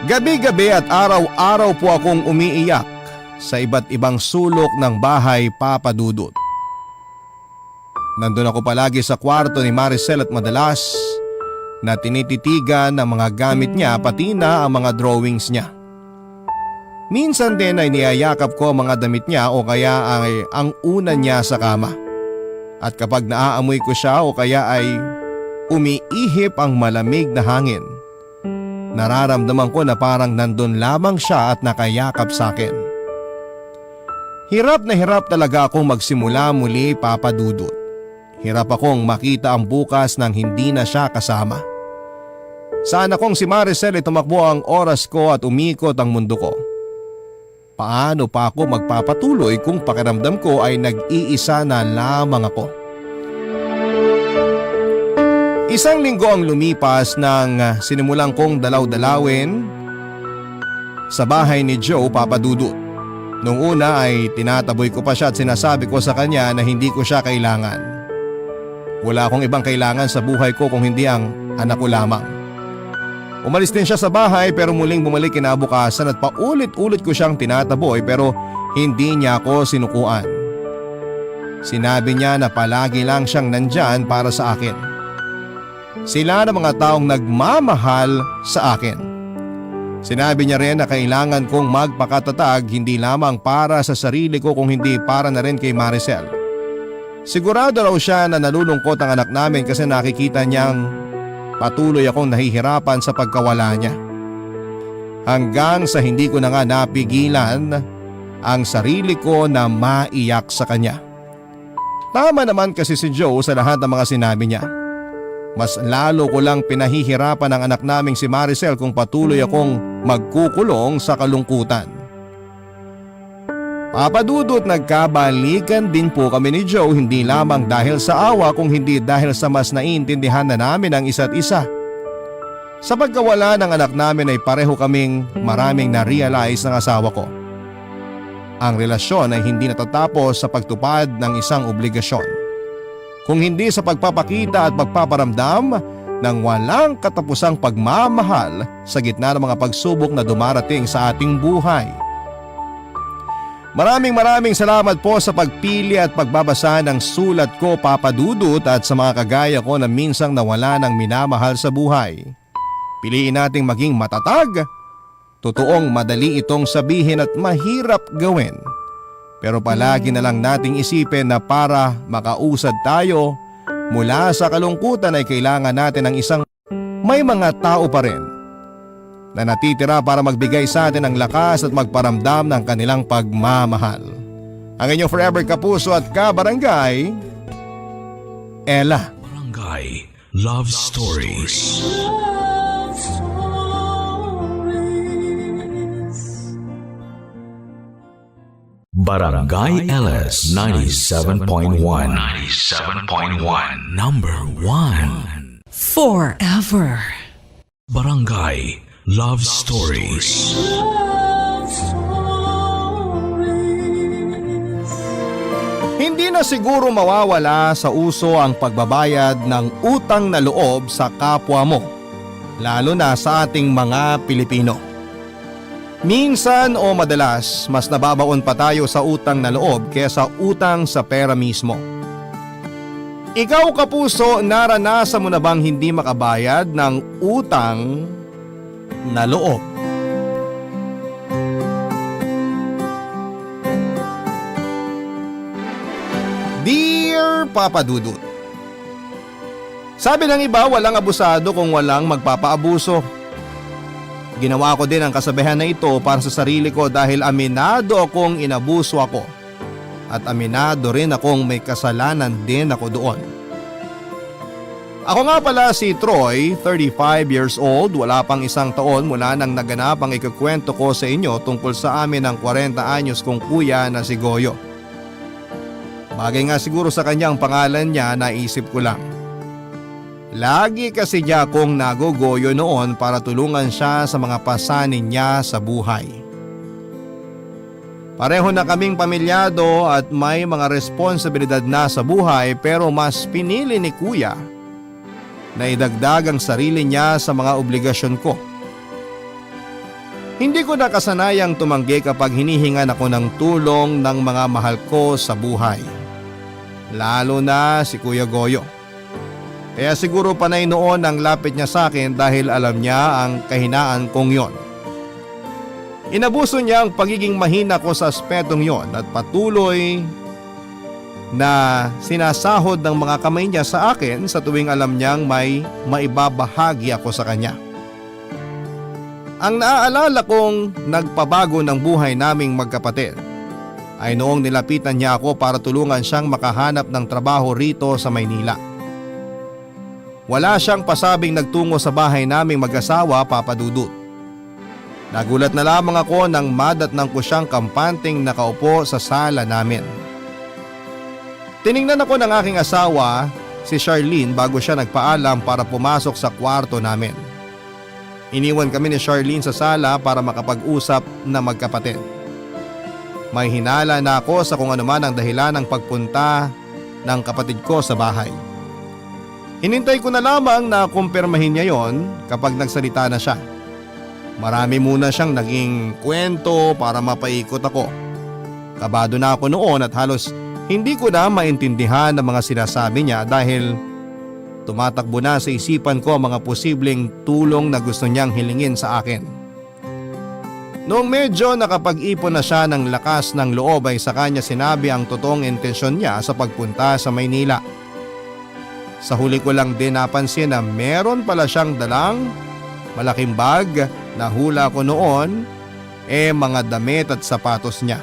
Gabi-gabi at araw-araw po akong umiiyak sa iba't ibang sulok ng bahay, Papa Dudut. Nandun ako palagi sa kwarto ni Maricel at madalas na tinititigan ang mga gamit niya pati na ang mga drawings niya. Minsan din ay niyayakap ko ang mga damit niya o kaya ay ang una niya sa kama. At kapag naaamoy ko siya o kaya ay umiihip ang malamig na hangin, nararamdaman ko na parang nandun lamang siya at nakayakap sa akin. Hirap na hirap talaga akong magsimula muli, Papa Dudut. Hirap akong makita ang bukas nang hindi na siya kasama. Sana kung si Maricel ay tumakbo ang oras ko at umikot ang mundo ko. Paano pa ako magpapatuloy kung pakiramdam ko ay nag-iisa na lamang ako? Isang linggo ang lumipas nang sinimulan kong dalaw-dalawin sa bahay ni Joe, Papa Dudut. Nung una ay tinataboy ko pa siya at sinasabi ko sa kanya na hindi ko siya kailangan. Wala akong ibang kailangan sa buhay ko kung hindi ang anak ko lamang. Umalis din siya sa bahay pero muling bumalik kinabukasan at paulit-ulit ko siyang tinataboy pero hindi niya ako sinukuan. Sinabi niya na palagi lang siyang nandyan para sa akin. Sila na mga taong nagmamahal sa akin. Sinabi niya rin na kailangan kong magpakatatag hindi lamang para sa sarili ko kung hindi para na rin kay Maricel. Sigurado raw siya na nalulungkot ang anak namin kasi nakikita niyang patuloy akong nahihirapan sa pagkawala niya. Hanggang sa hindi ko na nga napigilan ang sarili ko na maiyak sa kanya. Tama naman kasi si Joe sa lahat ng mga sinabi niya. Mas lalo ko lang pinahihirapan ang anak naming si Maricel kung patuloy akong magkukulong sa kalungkutan. Papa Dudut, nagkabalikan din po kami ni Joe hindi lamang dahil sa awa kung hindi dahil sa mas naiintindihan na namin ang isa't isa. Sa pagkawala ng anak namin ay pareho kaming maraming na-realize ng asawa ko. Ang relasyon ay hindi natatapos sa pagtupad ng isang obligasyon, kung hindi sa pagpapakita at pagpaparamdam ng walang katapusang pagmamahal sa gitna ng mga pagsubok na dumarating sa ating buhay. Maraming salamat po sa pagpili at pagbabasa ng sulat ko, Papa Dudut, at sa mga kagaya ko na minsang nawala ng minamahal sa buhay. Piliin nating maging matatag. Totoong madali itong sabihin at mahirap gawin. Pero palagi na lang nating isipin na para makausad tayo, mula sa kalungkutan ay kailangan natin ng isang may mga tao pa rin na natitira para magbigay sa atin ng lakas at magparamdam ng kanilang pagmamahal. Ang inyong forever kapuso at kabarangay, Ella. Barangay Love Stories. Barangay LS 97.1. 97.1. Number 1. Forever. Barangay Love Stories. Hindi na siguro mawawala sa uso ang pagbabayad ng utang na loob sa kapwa mo, lalo na sa ating mga Pilipino. Minsan o madalas, mas nababaon pa tayo sa utang na loob kaysa utang sa pera mismo. Ikaw kapuso, naranasan mo na bang hindi makabayad ng utang na loob? Dear Papa Dudut, sabi ng iba, walang abusado kung walang magpapaabuso. Ginawa ko din ang kasabihan na ito para sa sarili ko dahil aminado akong inabuso ako at aminado rin akong may kasalanan din ako doon. Ako nga pala si Troy, 35 years old, wala pang isang taon mula nang naganap ang ikukwento ko sa inyo tungkol sa amin ng 40 anyos kong kuya na si Goyo. Bagay nga siguro sa kanyang pangalan niya, naisip ko lang. Lagi kasi niya akong nagogoyo noon para tulungan siya sa mga pasanin niya sa buhay. Pareho na kaming pamilyado at may mga responsibilidad na sa buhay, pero mas pinili ni kuya na idagdag ang sarili niya sa mga obligasyon ko. Hindi ko na kasanayang tumanggi kapag hinihingan ako ng tulong ng mga mahal ko sa buhay. Lalo na si Kuya Goyo. Kaya siguro panay noon ang lapit niya sa akin dahil alam niya ang kahinaan kong yon. Inabuso niya ang pagiging mahina ko sa aspetong yon at patuloy na sinasahod ng mga kamay niya sa akin sa tuwing alam niyang may maibabahagi ako sa kanya. Ang naaalala kong nagpabago ng buhay naming magkapatid ay noong nilapitan niya ako para tulungan siyang makahanap ng trabaho rito sa Maynila. Wala siyang pasabing nagtungo sa bahay naming mag-asawa, Papa Dudut. Nagulat na lamang ako nang madatnang ko siyang kampanteng nakaupo sa sala namin. Tiningnan ako ng aking asawa, si Charlene, bago siya nagpaalam para pumasok sa kwarto namin. Iniwan kami ni Charlene sa sala para makapag-usap na magkapatid. May hinala na ako sa kung ano man ang dahilan ng pagpunta ng kapatid ko sa bahay. Hinintay ko na lamang na kumpirmahin niya yon kapag nagsalita na siya. Marami muna siyang naging kwento para mapaikot ako. Kabado na ako noon at halos hindi ko na maintindihan ang mga sinasabi niya dahil tumatakbo na sa isipan ko ang mga posibleng tulong na gusto niyang hilingin sa akin. Noong medyo nakapag-ipon na siya ng lakas ng loob ay sa kanya sinabi ang totoong intensyon niya sa pagpunta sa Maynila. Sa huli ko lang din napansin na meron pala siyang dalang malaking bag na hula ko noon mga damit at sapatos niya.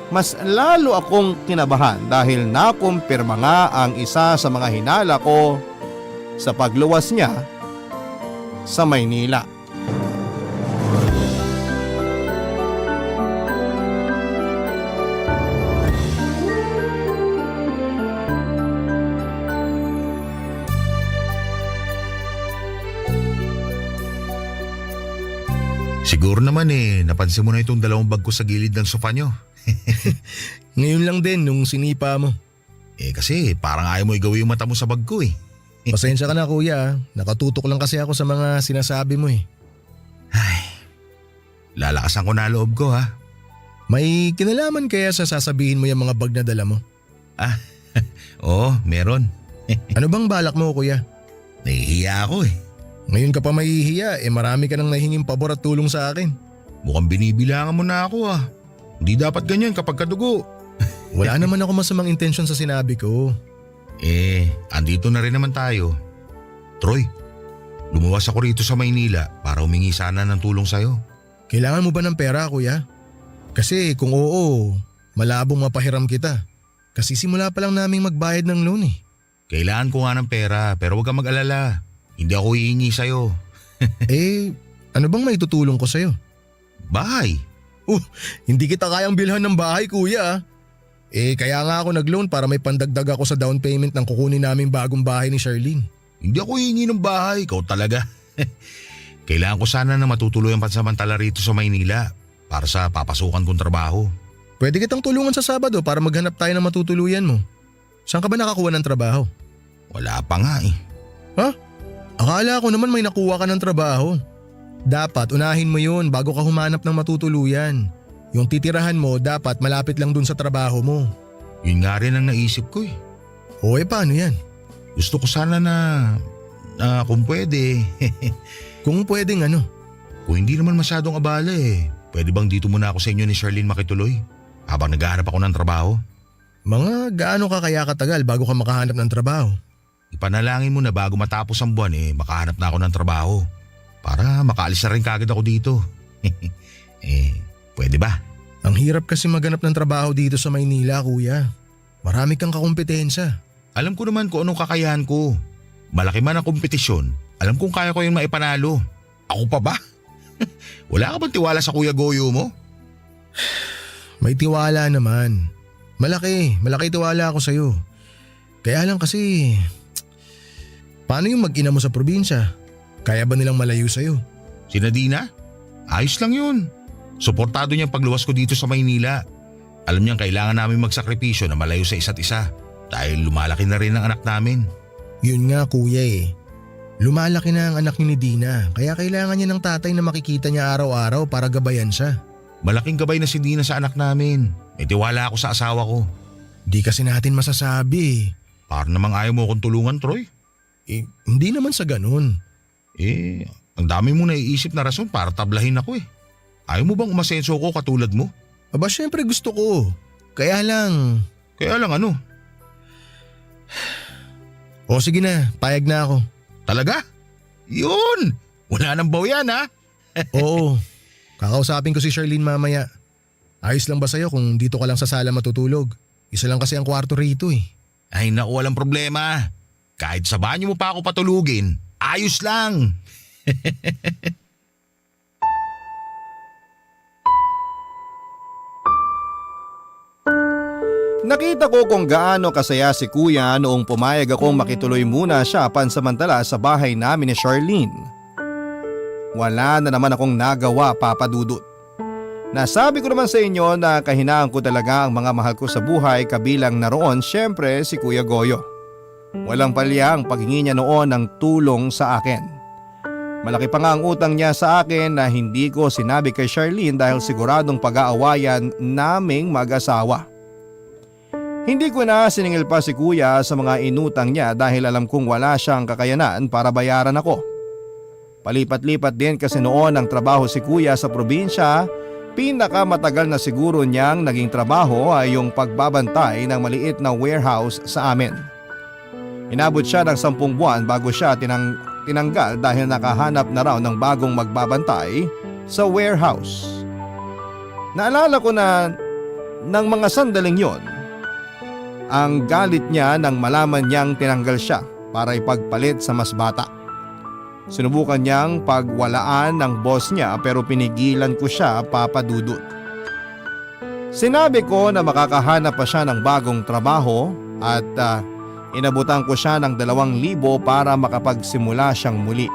Mas lalo akong kinabahan dahil nakumpirma nga ang isa sa mga hinala ko sa pagluwas niya sa Maynila. Siguro naman napansin mo na itong dalawang bag ko sa gilid ng sofa nyo. Ngayon lang din nung sinipa mo. Kasi parang ayaw mo igawi yung mata mo sa bag ko Pasensya ka na kuya, nakatutok lang kasi ako sa mga sinasabi mo Ay, lalakasan ko na loob ko ha. May kinalaman kaya sa sasabihin mo yung mga bag na dala mo? Oo, meron. Ano bang balak mo kuya? Nahihiya ako Ngayon ka pa mahihiya, marami ka nang nahinging pabor at tulong sa akin. Mukhang binibilangan mo na ako Hindi dapat ganyan kapag kadugo. Wala naman ako masamang intensyon sa sinabi ko. Andito na rin naman tayo. Troy, lumuwas ako rito sa Maynila para humingi sana ng tulong sa'yo. Kailangan mo ba ng pera, kuya? Kasi kung oo, malabong mapahiram kita. Kasi simula pa lang naming magbayad ng loan eh. Kailangan ko nga ng pera pero huwag kang mag-alala. Hindi ako hihingi sa'yo. Ano bang may tutulong ko sa'yo? Bahay. Hindi kita kayang bilhan ng bahay, kuya. Kaya nga ako nag-loan para may pandagdag ako sa down payment ng kukunin naming bagong bahay ni Charlene. Hindi ako hihingi ng bahay, ikaw talaga. Kailangan ko sana na matutuloy ang pansamantala rito sa Maynila para sa papasukan kong trabaho. Pwede kitang tulungan sa Sabado para maghanap tayo ng matutuluyan mo. Saan ka ba nakakuha ng trabaho? Wala pa nga eh. Akala ko naman may nakuha ka ng trabaho. Dapat unahin mo yun bago ka humanap ng matutuluyan. Yung titirahan mo dapat malapit lang dun sa trabaho mo. Yun nga rin ang naisip ko eh. Paano yan? Gusto ko sana na kung pwede. Kung pwedeng ano? Kung hindi naman masyadong abala eh. Pwede bang dito muna ako sa inyo ni Charlene makituloy? Habang naghahanap ako ng trabaho? Mga gaano ka kaya katagal bago ka makahanap ng trabaho? Ipanalangin mo na bago matapos ang buwan makahanap na ako ng trabaho. Para makaalis na rin kagad ako dito. Pwede ba? Ang hirap kasi maghanap ng trabaho dito sa Maynila, kuya. Marami kang kakumpetensya. Alam ko naman kung anong kakayahan ko. Malaki man ang kompetisyon, alam kong kaya ko yung maipanalo. Ako pa ba? Wala ka bang tiwala sa Kuya Goyo mo? May tiwala naman. Malaki tiwala ako sa'yo. Kaya lang kasi, paano yung mag-ina mo sa probinsya? Kaya ba nilang malayo sa'yo? Si Nadina? Ayos lang yun. Suportado niyang pagluwas ko dito sa Maynila. Alam niyang kailangan namin magsakripisyo na malayo sa isa't isa dahil lumalaki na rin ang anak namin. Yun nga, kuya eh. Lumalaki na ang anak ni Dina kaya kailangan niya ng tatay na makikita niya araw-araw para gabayan siya. Malaking gabay na si Dina sa anak namin. May tiwala ako sa asawa ko. Di kasi natin masasabi. Para namang ayaw mo akong tulungan, Troy. Hindi naman sa ganun. Ang dami mo naiisip na rason para tablahin ako eh. Ayaw mo bang umasenso ko katulad mo? Aba syempre gusto ko. Kaya lang… Kaya lang ano? O sige na, payag na ako. Talaga? Yun! Wala nang bawian ha? Oo, kakausapin ko si Charlene mamaya. Ayos lang ba sa'yo kung dito ka lang sa sala matutulog? Isa lang kasi ang kwarto rito eh. Ay naku, walang problema. Kahit sa banyo mo pa ako patulugin, ayos lang. Nakita ko kung gaano kasaya si kuya noong pumayag akong makituloy muna siya pansamantala sa bahay namin ni Charlene. Wala na naman akong nagawa, Papa Dudut. Nasabi ko naman sa inyo na kahinaan ko talaga ang mga mahal ko sa buhay, kabilang na roon syempre si Kuya Goyo. Walang palya ang paghingi niya noon ng tulong sa akin. Malaki pa nga ang utang niya sa akin na hindi ko sinabi kay Charlene dahil siguradong pag-aawayan naming mag-asawa. Hindi ko na siningil pa si kuya sa mga inutang niya dahil alam kong wala siyang kakayanan para bayaran ako. Palipat-lipat din kasi noon ang trabaho si kuya sa probinsya, pinakamatagal na siguro niyang naging trabaho ay yung pagbabantay ng maliit na warehouse sa amin. Inabot siya ng 10 buwan bago siya tinanggal dahil nakahanap na raw ng bagong magbabantay sa warehouse. Naalala ko na ng mga sandaling yon, ang galit niya nang malaman niyang tinanggal siya para ipagpalit sa mas bata. Sinubukan niyang pagwalaan ng boss niya pero pinigilan ko siya, Papa Dudut. Sinabi ko na makakahanap pa siya ng bagong trabaho at inabutan ko siya ng 2,000 para makapagsimula siyang muli.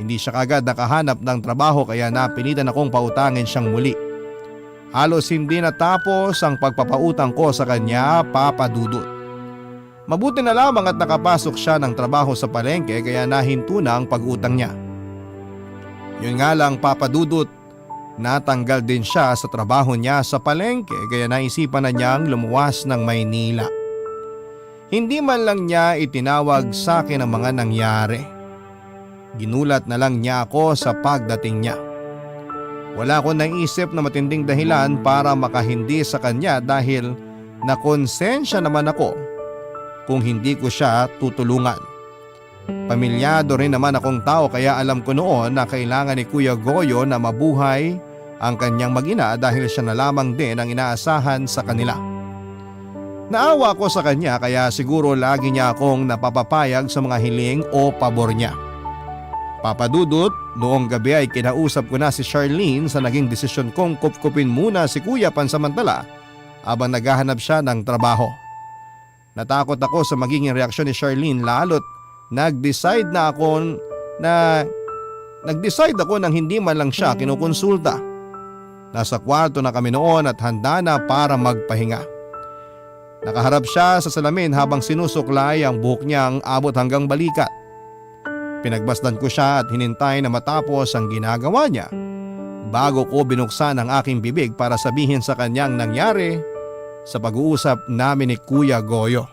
Hindi siya kagad nakahanap ng trabaho kaya napilitan akong pautangin siyang muli. Halos hindi natapos ang pagpapautang ko sa kanya, Papa Dudut. Mabuti na lamang at nakapasok siya ng trabaho sa palengke kaya nahinto na ang pag-utang niya. Yun nga lang, Papa Dudut, natanggal din siya sa trabaho niya sa palengke kaya naisipan na niyang lumuwas ng Maynila. Hindi man lang niya itinawag sa akin ang mga nangyari. Ginulat na lang niya ako sa pagdating niya. Wala akong naisip na matinding dahilan para makahindi sa kanya dahil nakonsensya naman ako kung hindi ko siya tutulungan. Pamilyado rin naman akong tao kaya alam ko noon na kailangan ni Kuya Goyo na mabuhay ang kanyang mag-ina dahil siya na lamang din ang inaasahan sa kanila. Naawa ko sa kanya kaya siguro lagi niya akong napapapayag sa mga hiling o pabor niya. Papadudot, noong gabi ay kinausap ko na si Charlene sa naging desisyon kong kupkupin muna si Kuya pansamantala habang naghahanap siya ng trabaho. Natakot ako sa magiging reaksyon ni Charlene lalo't nag-decide ako nang hindi man lang siya kinukonsulta. Nasa kwarto na kami noon at handa na para magpahinga. Nakaharap siya sa salamin habang sinusuklay ang buhok niyang abot hanggang balikat. Pinagbasdan ko siya at hinintay na matapos ang ginagawa niya bago ko binuksan ang aking bibig para sabihin sa kanyang nangyari sa pag-uusap namin ni Kuya Goyo.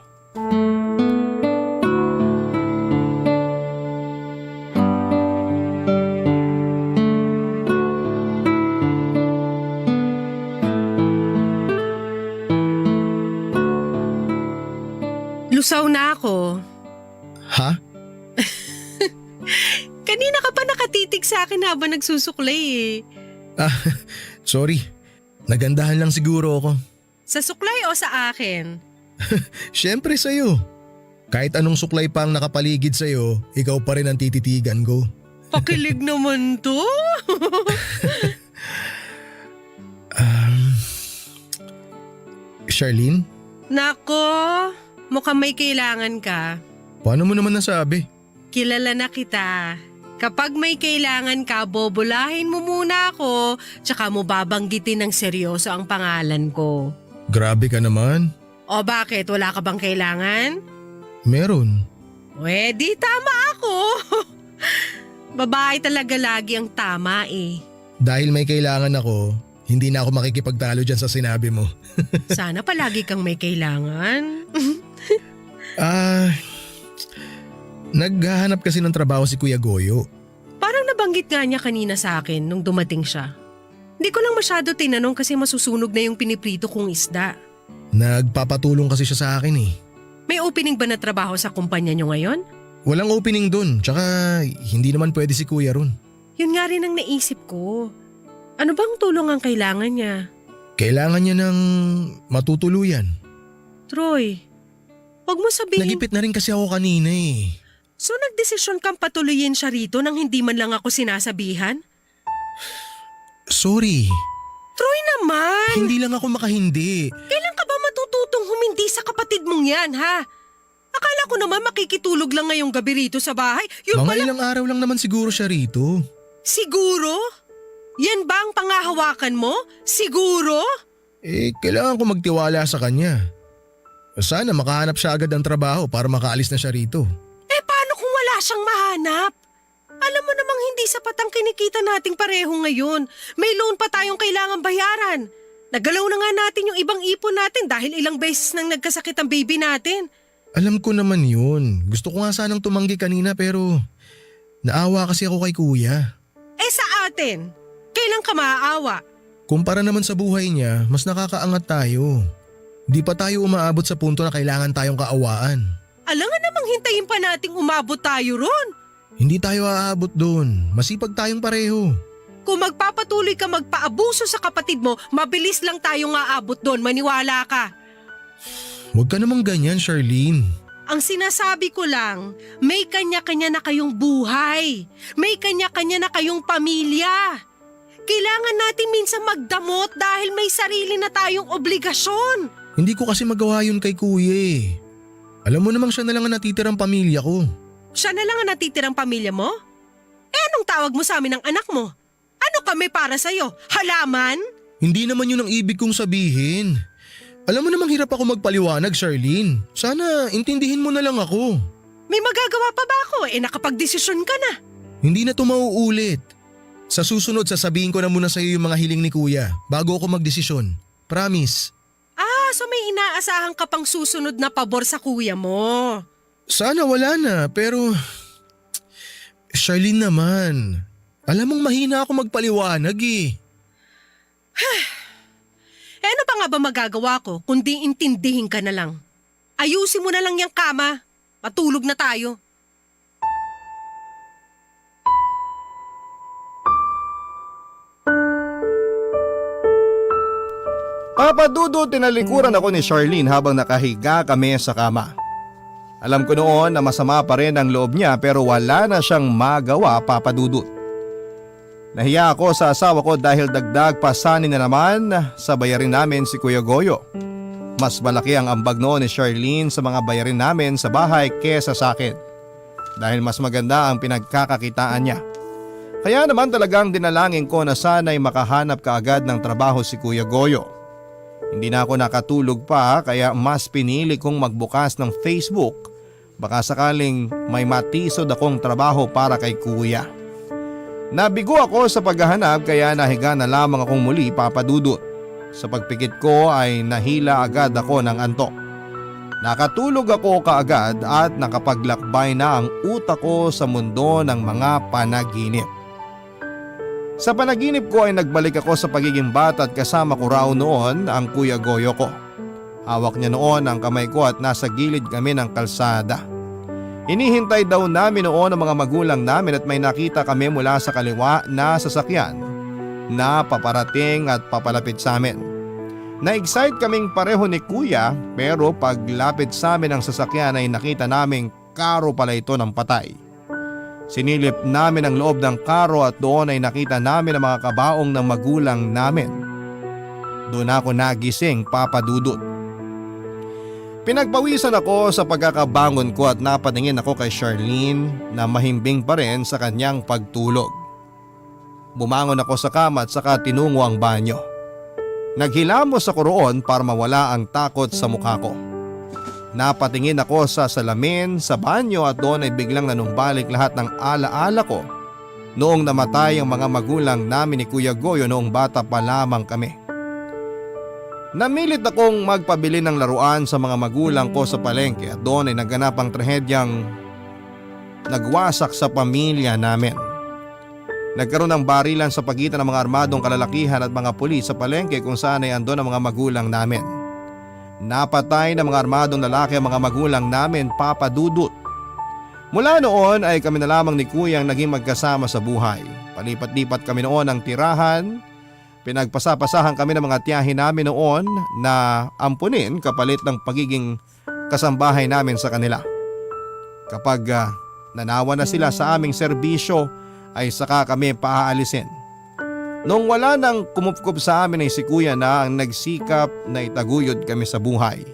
Lusaw na ako. Ha? Kanina ka pa nakatitig sa akin habang nagsusuklay eh. Sorry. Nagandahan lang siguro ako. Sa suklay o sa akin? Siyempre sa'yo. Kahit anong suklay pa ang nakapaligid sa'yo, ikaw pa rin ang tititigan ko. Pakilig naman to. Charlene? Nako, mukhang may kailangan ka. Paano mo naman nasabi? Kilala na kita. Kapag may kailangan ka, bobolahin mo muna ako, tsaka mo babanggitin ng seryoso ang pangalan ko. Grabe ka naman. O bakit? Wala ka bang kailangan? Meron. Di tama ako. Babae talaga lagi ang tama eh. Dahil may kailangan ako, hindi na ako makikipagtalo dyan sa sinabi mo. Sana palagi kang may kailangan. Naghahanap kasi ng trabaho si Kuya Goyo. Parang nabanggit nga niya kanina sa akin nung dumating siya. Hindi ko lang masyado tinanong kasi masusunog na yung piniprito kong isda. Nagpapatulong kasi siya sa akin eh. May opening ba na trabaho sa kumpanya niyo ngayon? Walang opening dun, tsaka hindi naman pwede si Kuya ron. Yun nga rin ang naisip ko. Ano bang tulong ang kailangan niya? Kailangan niya ng matutuluyan. Troy, wag mo sabihin… Nagipit na rin kasi ako kanina eh. So nagdesisyon kang patuloyin siya rito nang hindi man lang ako sinasabihan? Sorry, Troy naman! hindi lang ako makahindi. Kailan ka ba matututong humindi sa kapatid mong yan, ha? Akala ko naman makikitulog lang ngayong gabi rito sa bahay. Yun Mga pala… ilang araw lang naman siguro siya rito. Siguro? Yan ba ang pangahawakan mo? Siguro? Kailangan ko magtiwala sa kanya. Sana makahanap siya agad ng trabaho para makaalis na siya rito. Paano kung wala siyang mahanap? Alam mo namang hindi sapat ang kinikita nating pareho ngayon. May loan pa tayong kailangan bayaran. Nagalaw na nga natin yung ibang ipon natin dahil ilang beses nang nagkasakit ang baby natin. Alam ko naman yun. Gusto ko nga sanang tumanggi kanina pero naawa kasi ako kay Kuya. Sa atin, kailan ka maaawa? Kumpara naman sa buhay niya, mas nakakaangat tayo. Di pa tayo umaabot sa punto na kailangan tayong kaawaan. Alangan namang hintayin pa nating umabot tayo ron. Hindi tayo aabot doon. Masipag tayong pareho. Kung magpapatuloy ka magpaabuso sa kapatid mo, mabilis lang tayong aabot doon, maniwala ka. Huwag ka namang ganyan, Charlene. Ang sinasabi ko lang, may kanya-kanya na kayong buhay. May kanya-kanya na kayong pamilya. Kailangan natin minsan magdamot dahil may sarili na tayong obligasyon. Hindi ko kasi magawa yun kay Kuya eh. Alam mo namang siya na lang ang natitirang pamilya ko. Siya na lang ang natitirang pamilya mo? Anong tawag mo sa amin ng anak mo? Ano kami para sa'yo? Halaman? Hindi naman yun ang ibig kong sabihin. Alam mo namang hirap ako magpaliwanag, Charlene. Sana intindihin mo na lang ako. May magagawa pa ba ako? Nakapagdesisyon ka na. Hindi na to mauulit. Sa susunod sasabihin ko na muna sa iyo yung mga hiling ni Kuya bago ako magdesisyon. Promise. So may inaasahan ka pang susunod na pabor sa kuya mo. Sana wala na pero… Charlene naman. Alam mong mahina ako magpaliwanag eh. Ano pa nga ba magagawa ko kundi intindihin ka na lang? Ayusin mo na lang yung kama. Matulog na tayo. Papadudot, tinalikuran ako ni Charlene habang nakahiga kami sa kama. Alam ko noon na masama pa rin ang loob niya pero wala na siyang magawa, Papadudot. Nahiya ako sa asawa ko dahil dagdag pasanin na naman sa bayarin namin si Kuya Goyo. Mas malaki ang ambag noon ni Charlene sa mga bayarin namin sa bahay kesa sa akin. Dahil mas maganda ang pinagkakakitaan niya. Kaya naman talagang dinalangin ko na sana'y makahanap kaagad ng trabaho si Kuya Goyo. Hindi na ako nakatulog pa kaya mas pinili kong magbukas ng Facebook. Baka sakaling may matisod akong trabaho para kay Kuya. Nabigo ako sa paghahanap kaya nahiga na lamang akong muli, Papadudot. Sa pagpikit ko ay nahila agad ako ng antok. Nakatulog ako kaagad at nakapaglakbay na ang utak ko sa mundo ng mga panaginip. Sa panaginip ko ay nagbalik ako sa pagiging bata at kasama ko raw noon ang Kuya Goyo ko. Hawak niya noon ang kamay ko at nasa gilid kami ng kalsada. Hinihintay daw namin noon ang mga magulang namin at may nakita kami mula sa kaliwa na sasakyan na paparating at papalapit sa amin. Na-excite kaming pareho ni Kuya pero paglapit sa amin ng sasakyan ay nakita naming karo pala ito ng patay. Sinilip namin ang loob ng karo at doon ay nakita namin ang mga kabaong ng magulang namin. Doon ako nagising, Papadudot. Pinagpawisan ako sa pagkakabangon ko at napatingin ako kay Charlene na mahimbing pa rin sa kanyang pagtulog. Bumangon ako sa kama at saka tinungo ang banyo. Naghilamos ako roon para mawala ang takot sa mukha ko. Napatingin ako sa salamin sa banyo at doon ay biglang nanumbalik lahat ng alaala ko noong namatay ang mga magulang namin ni Kuya Goyo noong bata pa lamang kami. Namilit akong magpabili ng laruan sa mga magulang ko sa palengke at doon ay naganap ang trahedyang nagwasak sa pamilya namin. Nagkaroon ng barilan sa pagitan ng mga armadong kalalakihan at mga pulis sa palengke kung saan ay andon ang mga magulang namin. Napatay ng mga armadong lalaki ang mga magulang namin, Papadudot. Mula noon ay kami na lamang ni Kuya ang naging magkasama sa buhay. Palipat-lipat kami noon ng tirahan. Pinagpasapasahan kami ng mga tiyahin namin noon na ampunin kapalit ng pagiging kasambahay namin sa kanila. Kapag nanawa na sila sa aming serbisyo ay saka kami paaalisin. Nung wala nang kumupkup sa amin ay si Kuya na ang nagsikap na itaguyod kami sa buhay.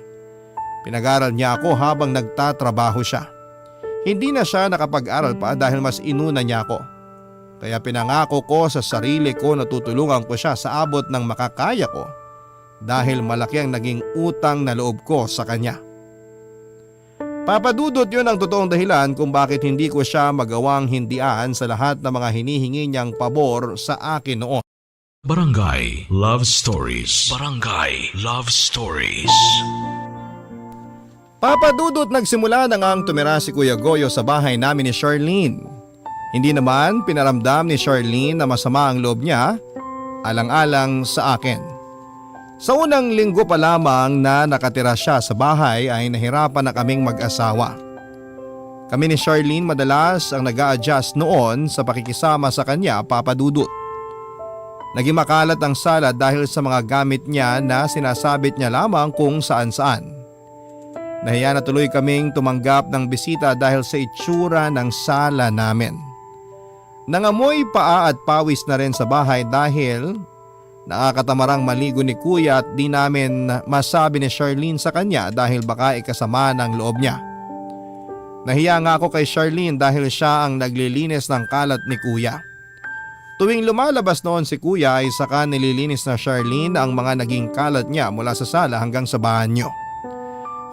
Pinag-aral niya ako habang nagtatrabaho siya. Hindi na siya nakapag-aral pa dahil mas inuna niya ako. Kaya pinangako ko sa sarili ko na tutulungan ko siya sa abot ng makakaya ko dahil malaki ang naging utang na loob ko sa kanya. Papadudot, yun ang totoong dahilan kung bakit hindi ko siya magawang hindian sa lahat ng mga hinihingi niyang pabor sa akin noon. Barangay Love Stories. Barangay Love Stories. Papadudot, nagsimula na ngang tumira si Kuya Goyo sa bahay namin ni Charlene. Hindi naman pinaramdam ni Charlene na masama ang loob niya, alang-alang sa akin. Sa unang linggo pa lamang na nakatira siya sa bahay ay nahirapan na kaming mag-asawa. Kami ni Charlene madalas ang nag-a-adjust noon sa pakikisama sa kanya, Papadudot. Naging makalat ang sala dahil sa mga gamit niya na sinasabit niya lamang kung saan-saan. Nahiya na tuloy kaming tumanggap ng bisita dahil sa itsura ng sala namin. Nangamoy paa at pawis na rin sa bahay dahil nakakatamarang maligo ni Kuya at di namin masabi ni Charlene sa kanya dahil baka ikasama ng loob niya. Nahiya nga ako kay Charlene dahil siya ang naglilinis ng kalat ni Kuya. Tuwing lumalabas noon si Kuya ay saka nililinis na Charlene ang mga naging kalat niya mula sa sala hanggang sa banyo.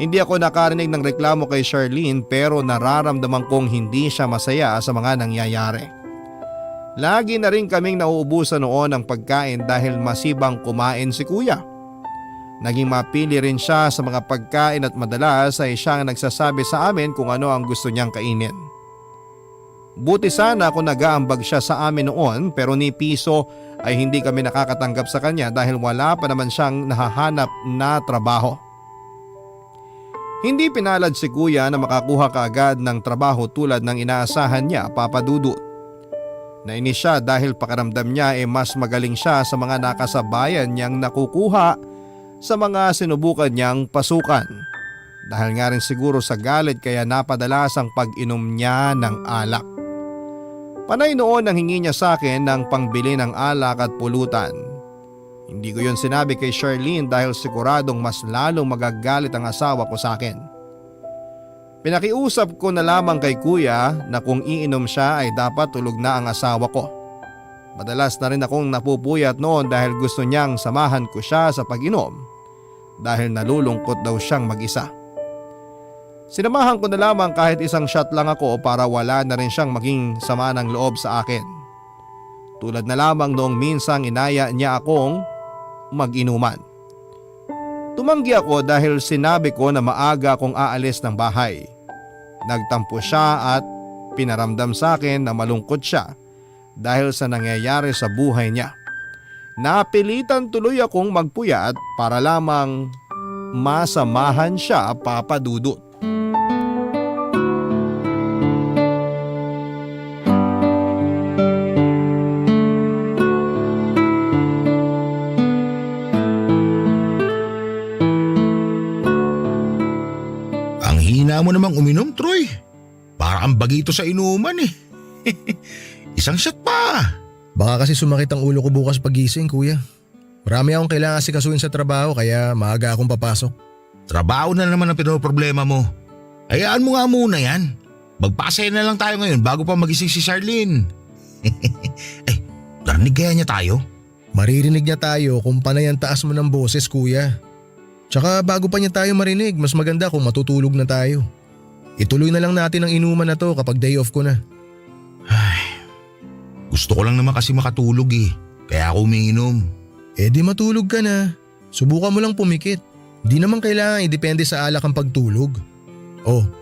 Hindi ako nakarinig ng reklamo kay Charlene pero nararamdaman kong hindi siya masaya sa mga nangyayari. Lagi na rin kaming nauubusan noon ng pagkain dahil masibang kumain si Kuya. Naging mapili rin siya sa mga pagkain at madalas ay siyang nagsasabi sa amin kung ano ang gusto niyang kainin. Buti sana kung nag-aambag siya sa amin noon pero ni piso ay hindi kami nakakatanggap sa kanya dahil wala pa naman siyang nahahanap na trabaho. Hindi pinalad si kuya na makakuha kaagad ng trabaho tulad ng inaasahan niya, Papa Dudut. Nainis siya dahil pakiramdam niya mas magaling siya sa mga nakasabayan niyang nakukuha sa mga sinubukan niyang pasukan. Dahil nga rin siguro sa galit kaya napadalas ang pag-inom niya ng alak. Panay noon ang hingi niya sa akin ng pangbili ng alak at pulutan. Hindi ko yun sinabi kay Charlene dahil siguradong mas lalong magagalit ang asawa ko sa akin. Pinakiusap ko na lamang kay kuya na kung iinom siya ay dapat tulog na ang asawa ko. Madalas na rin akong napupuyat noon dahil gusto niyang samahan ko siya sa pag-inom dahil nalulungkot daw siyang mag-isa. Sinamahan ko na lamang kahit isang shot lang ako para wala na rin siyang maging sama ng loob sa akin. Tulad na lamang noong minsang inaya niya akong mag-inuman. Tumanggi ako dahil sinabi ko na maaga akong aalis ng bahay. Nagtampo siya at pinaramdam sa akin na malungkot siya dahil sa nangyayari sa buhay niya. Napilitan tuloy akong magpuyat para lamang masamahan siya, Papa Dudut. Hina mo namang uminom, Troy. Para kang bagito sa inuman eh. Isang shot pa. Baka kasi sumakit ang ulo ko bukas pagising, kuya. Marami akong kailangan asikasuhin sa trabaho kaya maaga akong papasok. Trabaho na naman ang pinoproblema mo. Hayaan mo nga muna yan. Magpasaya na lang tayo ngayon bago pa magising si Charlene. Narinig kaya niya tayo? Maririnig niya tayo kung panay ang taas mo ng boses, kuya. Tsaka bago pa niya tayo marinig, mas maganda kung matutulog na tayo. Ituloy na lang natin ang inuman na to kapag day off ko na. Gusto ko lang naman kasi makatulog eh. Kaya ako umiinom. Di matulog ka na. Subukan mo lang pumikit. Di naman kailangan idepende sa alak ang pagtulog.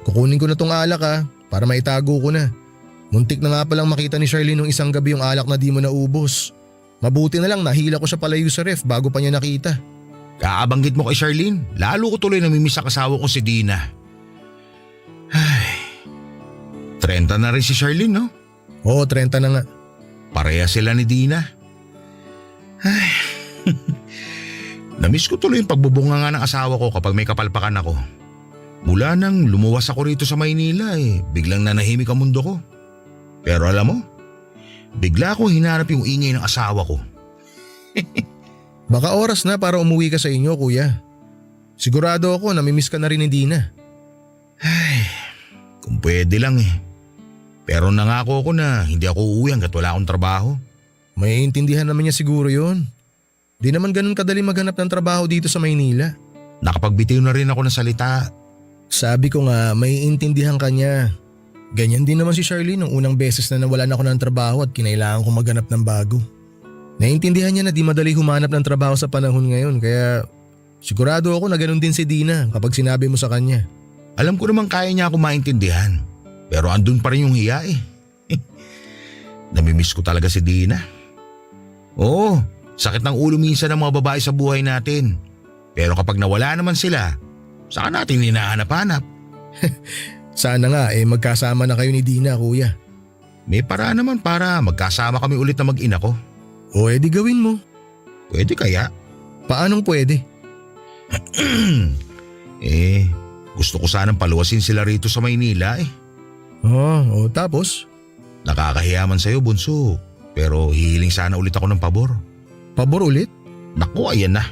Kukunin ko na tong alak para maitago ko na. Muntik na nga palang makita ni Charlene nung isang gabi yung alak na di mo naubos. Mabuti na lang nahila ko siya palayo sa ref bago pa niya nakita. Kaabanggit mo kay Charlene, lalo ko tuloy namimiss ang asawa ko si Dina. 30 na rin si Charlene, no? Oo, 30 na nga. Pareha sila ni Dina. Namiss ko tuloy yung pagbubunga nga ng asawa ko kapag may kapalpakan ako. Mula nang lumuwas ako rito sa Maynila biglang nanahimik ang mundo ko. Pero alam mo, bigla ko hinanap yung ingay ng asawa ko. Baka oras na para umuwi ka sa inyo, kuya. Sigurado ako namimiss ka na rin ni Dina. Kung pwede lang eh. Pero nangako ako na hindi ako uuwi hanggat wala akong trabaho. May intindihan naman niya siguro yon. Di naman ganun kadali maghanap ng trabaho dito sa Maynila. Nakapagbitiw na rin ako ng salita. Sabi ko nga, may intindihan ka niya. Ganyan din naman si Charlene nung unang beses na nawalan ako ng trabaho at kinailangan ko maghanap ng bago. Naintindihan niya na di madali humanap ng trabaho sa panahon ngayon kaya sigurado ako na ganun din si Dina kapag sinabi mo sa kanya. Alam ko naman kaya niya ako maintindihan pero andun pa rin yung hiya eh. Namimiss ko talaga si Dina. Oo, sakit ng ulo minsan ng mga babae sa buhay natin. Pero kapag nawala naman sila, saka natin hinahanap-hanap. Sana nga magkasama na kayo ni Dina, kuya. May paraan naman para magkasama kami ulit na mag-ina ko. Di gawin mo. Pwede kaya? Paanong pwede? Gusto ko sanang paluwasin sila rito sa Maynila eh. Tapos? Nakakahiyaman sa'yo, bunso. Pero hihiling sana ulit ako ng pabor. Pabor ulit? Naku, ayan na.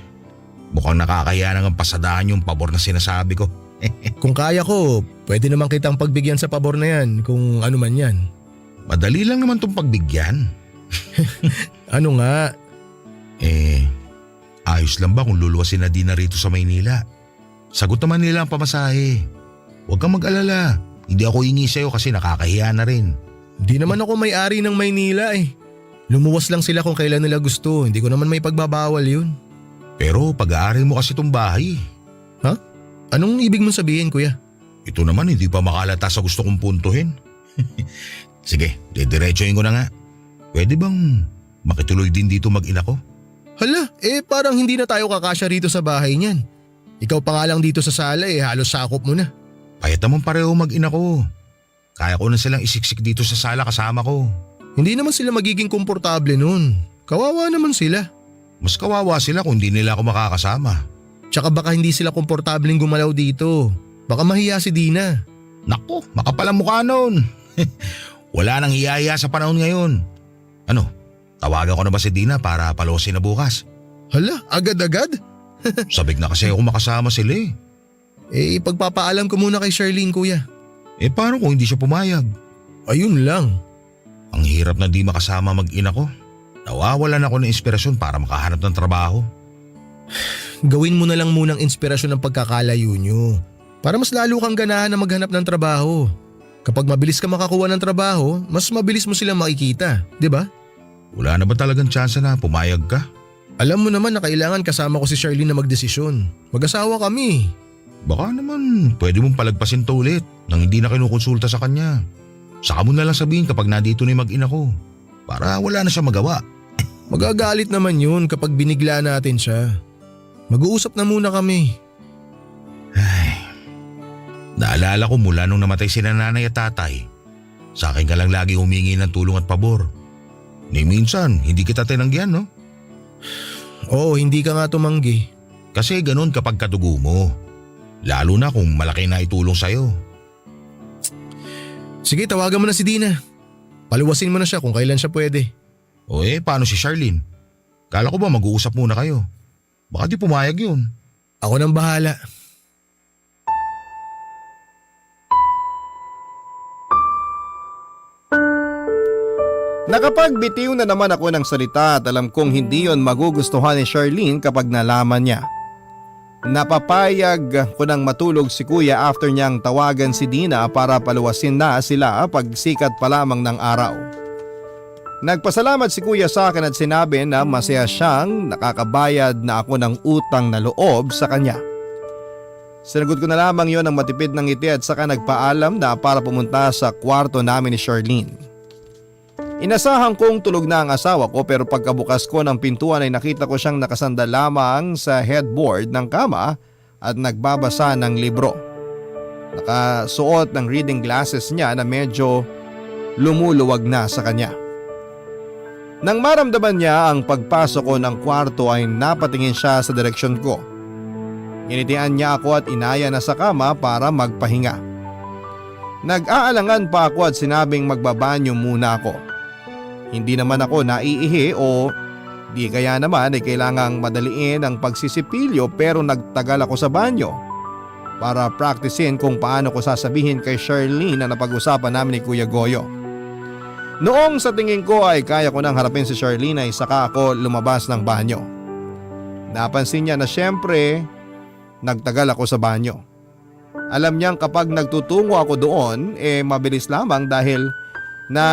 Mukhang nakakahiya na ng pasadahan yung pabor na sinasabi ko. Kung kaya ko, pwede naman kitang pagbigyan sa pabor na yan kung ano man yan. Madali lang naman tong pagbigyan. Ano nga? Ayos lang ba kung luluwasin na Dina rito sa Maynila? Sagot naman nila ang pamasahe. Huwag kang mag-alala. Hindi ako hingi sa'yo kasi nakakahiya na rin. Di naman ako may-ari ng Maynila eh. Lumuwas lang sila kung kailan nila gusto. Hindi ko naman may pagbabawal yun. Pero pag-aari mo kasi itong bahay. Ha? Anong ibig mong sabihin, kuya? Ito naman hindi pa makalata sa gusto kong puntuhin. Sige, didiretsohin ko na nga. Pwede bang makituloy din dito mag-ina ko? Hala, parang hindi na tayo kakasya rito sa bahay niyan. Ikaw pa nga lang dito sa sala halos sakop mo na. Kahit naman pareho mag-ina ko. Kaya ko na silang isiksik dito sa sala kasama ko. Hindi naman sila magiging komportable nun. Kawawa naman sila. Mas kawawa sila kung hindi nila ako makakasama. Tsaka baka hindi sila komportableng gumalaw dito. Baka mahiya si Dina. Naku, makapal ang mukha nun. Wala nang hiyaya sa panahon ngayon. Ano, tawagan ko na ba si Dina para palosin na bukas? Hala, agad-agad? Sabik na kasi ako makasama sila eh. Ipagpapaalam ko muna kay Charlene, kuya. Paano kung hindi siya pumayag? Ayun lang. Ang hirap na di makasama mag-ina ko. Nawawalan ako ng inspirasyon para makahanap ng trabaho. Gawin mo na lang munang inspirasyon ng pagkakalayo nyo. Para mas lalo kang ganahan na maghanap ng trabaho. Kapag mabilis ka makakuha ng trabaho, mas mabilis mo silang makikita, di ba? Wala na ba talagang tsansa na pumayag ka? Alam mo naman na kailangan kasama ko si Charlene na magdesisyon. Mag-asawa kami. Baka naman pwede mong palagpasin to ulit nang hindi na kinukonsulta sa kanya. Saka mo na lang sabihin kapag nandito na yung mag-ina ko. Para wala na siya magawa. Magagalit naman yun kapag binigla natin siya. Mag-uusap na muna kami. Ay, naalala ko mula nung namatay sila nanay at tatay. Sa akin ka lang lagi humingi ng tulong at pabor. Ni minsan, hindi kita tinanggihan, no? Oo, hindi ka nga tumanggi. Kasi ganun kapag kadugo mo. Lalo na kung malaki na itulong sa'yo. Sige, tawagan mo na si Dina. Paluwasin mo na siya kung kailan siya pwede. O paano si Charlene? Kala ko ba mag-uusap muna kayo? Baka di pumayag yun. Ako nang bahala. Nakapagbitiw na naman ako ng salita at alam kong hindi yon magugustuhan ni Charlene kapag nalaman niya. Napapayag ko nang matulog si kuya after niyang tawagan si Dina para paluwasin na sila pag sikat pa lamang ng araw. Nagpasalamat si kuya sa akin at sinabi na masaya siyang nakakabayad na ako ng utang na loob sa kanya. Sinagot ko na lamang yon ng matipid ng ngiti at saka nagpaalam na para pumunta sa kwarto namin ni Charlene. Inasahan kong tulog na ang asawa ko pero pagkabukas ko ng pintuan ay nakita ko siyang nakasandal lamang sa headboard ng kama at nagbabasa ng libro. Nakasuot ng reading glasses niya na medyo lumuluwag na sa kanya. Nang maramdaman niya ang pagpasok ko ng kwarto ay napatingin siya sa direksyon ko. Initian niya ako at inaya na sa kama para magpahinga. Nag-aalangan pa ako at sinabing magbabanyo muna ako. Hindi naman ako naiihi o di kaya naman ay kailangang madaliin ang pagsisipilyo pero nagtagal ako sa banyo para practicein kung paano ko sasabihin kay Charlene na napag-usapan namin ni Kuya Goyo. Noong sa tingin ko ay kaya ko nang harapin si Charlene ay saka ako lumabas ng banyo. Napansin niya na siyempre nagtagal ako sa banyo. Alam niyang kapag nagtutungo ako doon mabilis lamang dahil na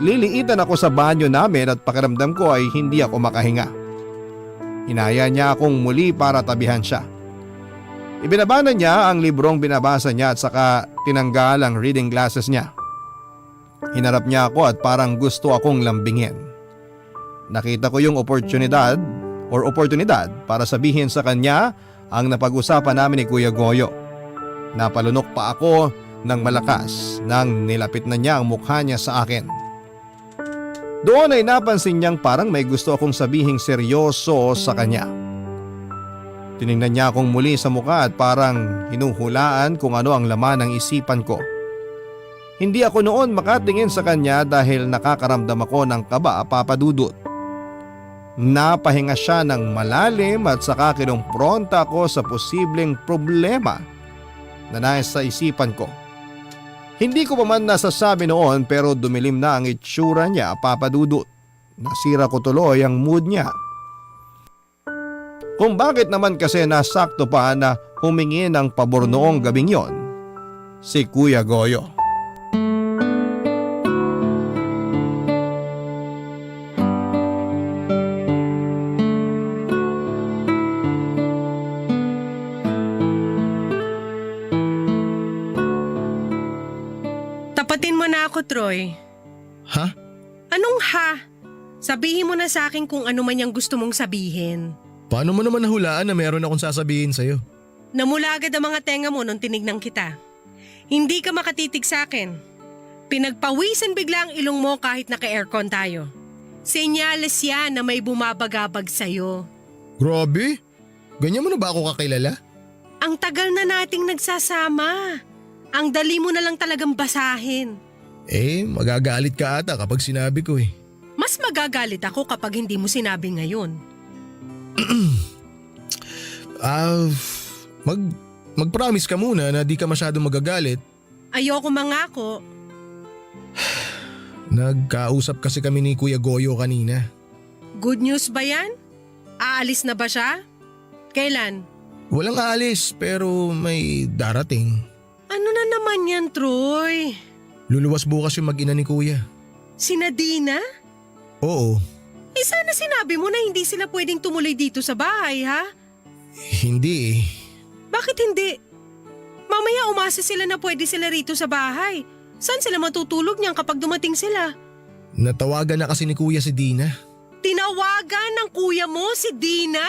liliitan ako sa banyo namin at pakiramdam ko ay hindi ako makahinga. Inaya niya akong muli para tabihan siya. Ibinabana niya ang librong binabasa niya at saka tinanggal ang reading glasses niya. Hinarap niya ako at parang gusto akong lambingin. Nakita ko yung oportunidad para sabihin sa kanya ang napag-usapan namin ni Kuya Goyo. Napalunok pa ako ng malakas nang nilapit na niya ang mukha niya sa akin. Doon ay napansin niyang parang may gusto akong sabihing seryoso sa kanya. Tiningnan niya akong muli sa mukha at parang hinuhulaan kung ano ang laman ng isipan ko. Hindi ako noon makatingin sa kanya dahil nakakaramdam ako ng kaba, Papa Dudut. Napahinga siya ng malalim at saka kinumpronta ako sa posibleng problema na nasa isipan ko. Hindi ko pa man nasasabi noon pero dumilim na ang itsura niya, Papa Dudut. Nasira ko tuloy ang mood niya. Kung bakit naman kasi nasakto pa na humingi ng pabor noong gabing yon, si Kuya Goyo. Tapatin mo na ako, Troy. Ha? Anong ha? Sabihin mo na sa akin kung ano man yung gusto mong sabihin. Paano mo naman nahulaan na meron akong sasabihin sa'yo? Namula agad ang mga tenga mo nung tinignan kita. Hindi ka makatitig sa akin. Pinagpawisan bigla ang ilong mo kahit naka-aircon tayo. Senyales yan na may bumabagabag sa'yo. Grabe? Ganyan mo na ba ako kakilala? Ang tagal na nating nagsasama. Ang dali mo na lang talagang basahin. Magagalit ka ata kapag sinabi ko eh. Mas magagalit ako kapag hindi mo sinabi ngayon. Mag-promise ka muna na di ka masyadong magagalit. Ayoko mangako. Nagkausap kasi kami ni Kuya Goyo kanina. Good news ba yan? Aalis na ba siya? Kailan? Walang aalis pero may darating. Ano na naman yan, Troy? Luluwas bukas yung mag-ina ni Kuya. Sina Dina? Oo, Sana sinabi mo na hindi sila pwedeng tumuloy dito sa bahay, ha? hindi eh. Bakit hindi? Mamaya umasa sila na pwede sila rito sa bahay. Saan sila matutulog niyan kapag dumating sila? Natawagan na kasi ni Kuya si Dina. Tinawagan ng kuya mo si Dina?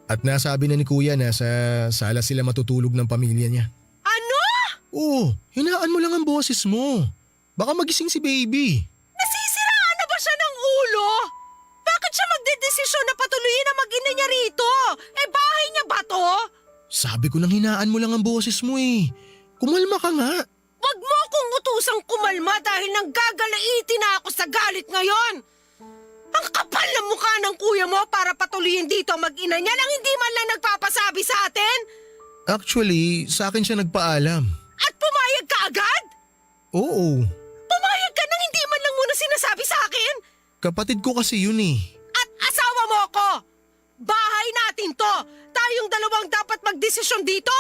At nasabi na ni Kuya na sa sala sila matutulog ng pamilya niya. Ano? Oo, hinaan mo lang ang boses mo. Baka magising si baby. Nasisiraan na ba siya ng ulo? Bakit siya magdedesisyon na patuloyin na mag-ina niya rito? Bahay niya ba to? Sabi ko nang hinaan mo lang ang boses mo eh. Kumalma ka nga. Wag mo akong utusang kumalma dahil nanggagalaiti na ako sa galit ngayon. Ang kapal ng mukha ng kuya mo para patuloyin dito ang mag-ina niya nang hindi man lang nagpapasabi sa atin? Actually, sa akin siya nagpaalam. At pumayag ka agad? Oo, Pumayag ka nang hindi man lang muna sinasabi sa akin? kapatid ko kasi yun eh. At asawa mo ako! Bahay natin to! Tayong dalawang dapat magdesisyon dito!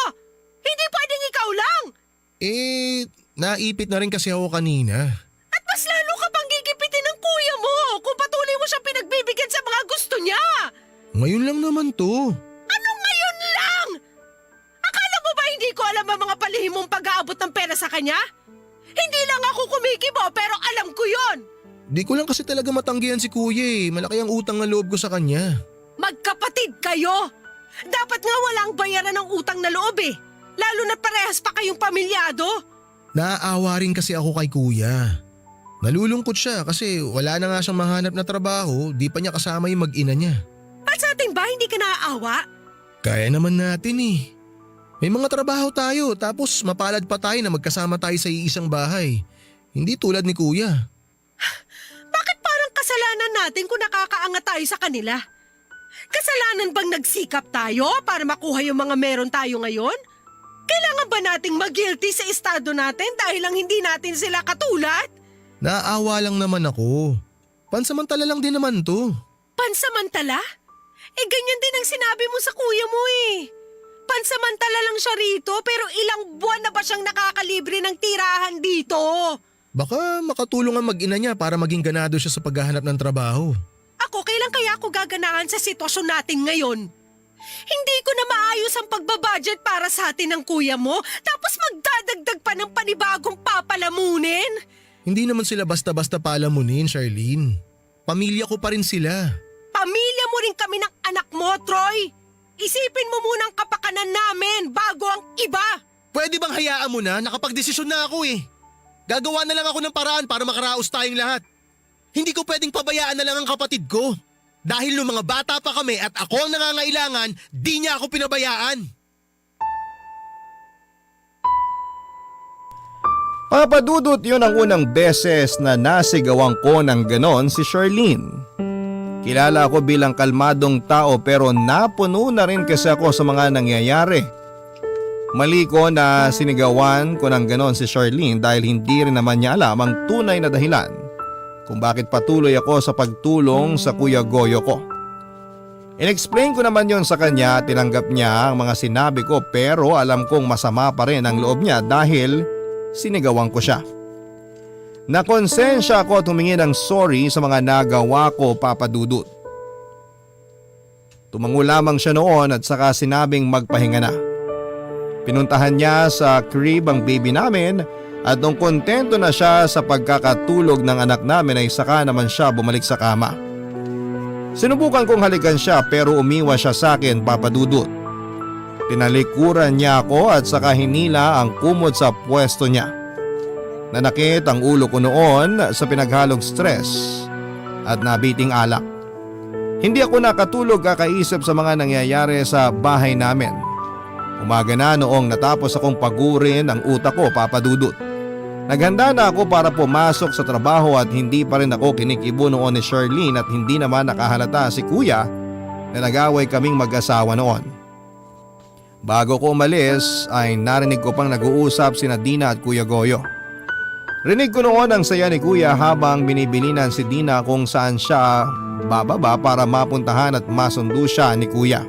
Hindi pwedeng ikaw lang! Naipit na rin kasi ako kanina. At mas lalo ka pang gigipitin ng kuya mo kung patuloy mo siya pinagbibigyan sa mga gusto niya! Ngayon lang naman to. Anong ngayon lang? Akala mo ba hindi ko alam ang mga palihim mong pag-aabot ng pera sa kanya? Hindi lang ako kumikibo pero alam ko yon. Di ko lang kasi talaga matanggihan si Kuya eh. Malaki ang utang na loob ko sa kanya. Magkapatid kayo! Dapat nga walang bayaran ng utang na loob eh. Lalo na parehas pa kayong pamilyado. Naaawa rin kasi ako kay Kuya. Nalulungkot siya kasi wala na nga siyang mahanap na trabaho, di pa niya kasama yung mag-ina niya. At sa atin ba hindi ka naaawa? Kaya naman natin eh. May mga trabaho tayo tapos mapalad pa tayo na magkasama tayo sa iisang bahay. Hindi tulad ni Kuya. Bakit parang kasalanan natin kung nakakaangat tayo sa kanila? Kasalanan bang nagsikap tayo para makuha yung mga meron tayo ngayon? Kailangan ba nating mag-guilty sa estado natin dahil lang hindi natin sila katulad? Naaawa lang naman ako. Pansamantala lang din naman to. Pansamantala? Ganyan din ang sinabi mo sa kuya mo eh. Pansamantala lang siya rito pero ilang buwan na ba siyang nakakalibre ng tirahan dito? Baka makatulong ang mag-ina niya para maging ganado siya sa paghahanap ng trabaho. Ako, kailan kaya ako gaganahan sa sitwasyon natin ngayon? Hindi ko na maayos ang pagbabudget para sa atin ng kuya mo tapos magdadagdag pa ng panibagong papalamunin? Hindi naman sila basta-basta palamunin, Charlene. Pamilya ko pa rin sila. Pamilya mo rin kami ng anak mo, Troy! Isipin mo muna ang kapakanan namin bago ang iba! Pwede bang hayaan mo na? Nakapagdesisyon na ako eh. Gagawa na lang ako ng paraan para makaraos tayong lahat. Hindi ko pwedeng pabayaan na lang ang kapatid ko. Dahil nung mga bata pa kami at ako ang nangangailangan, di niya ako pinabayaan. Papadudot yun ang unang beses na nasigawan ko ng ganon si Charlene. Kilala ako bilang kalmadong tao pero napuno na rin kasi ako sa mga nangyayari. Mali ko na sinigawan ko ng ganon si Charlene dahil hindi rin naman niya alam ang tunay na dahilan kung bakit patuloy ako sa pagtulong sa Kuya Goyo ko. In-explain ko naman yon sa kanya at tinanggap niya ang mga sinabi ko pero alam kong masama pa rin ang loob niya dahil sinigawan ko siya. Nakonsensya ako at humingi ng sorry sa mga nagawa ko, Papa Dudut. Tumango lamang siya noon at saka sinabing magpahinga na. Pinuntahan niya sa crib ang baby namin at nung kontento na siya sa pagkakatulog ng anak namin ay saka naman siya bumalik sa kama. Sinubukan kong halikan siya pero umiwas siya sa akin, Papa Dudut. Tinalikuran niya ako at saka hinila ang kumot sa pwesto niya. Nanakit ang ulo ko noon sa pinaghalong stress at nabiting alak. Hindi ako nakatulog kakaisip sa mga nangyayari sa bahay namin. Umaga na noong natapos akong pagurin ang utak ko, Papa Dudut. Naghanda na ako para pumasok sa trabaho at hindi pa rin ako kinikibo noon ni Charlene at hindi naman nakahalata si Kuya na nag-away kaming mag-asawa noon. Bago ko umalis ay narinig ko pang nag-uusap sina Dina at Kuya Goyo. Rinig ko noon ang saya ni Kuya habang binibilinan si Dina kung saan siya bababa para mapuntahan at masundo siya ni Kuya.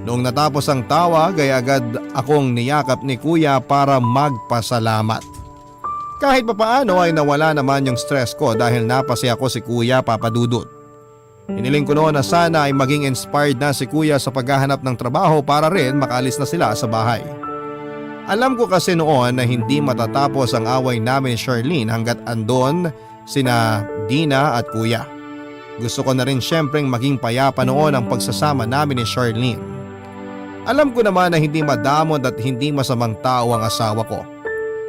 Noong natapos ang tawag ay agad akong niyakap ni Kuya para magpasalamat. Kahit papaano ay nawala naman yung stress ko dahil napasaya ko si Kuya, Papa Dudut. Hiniling ko noon na sana ay maging inspired na si Kuya sa paghahanap ng trabaho para rin makaalis na sila sa bahay. Alam ko kasi noon na hindi matatapos ang away namin ni Charlene hanggat andon sina Dina at Kuya. Gusto ko na rin syempreng maging payapa noon ang pagsasama namin ni Charlene. Alam ko naman na hindi madamot at hindi masamang tao ang asawa ko.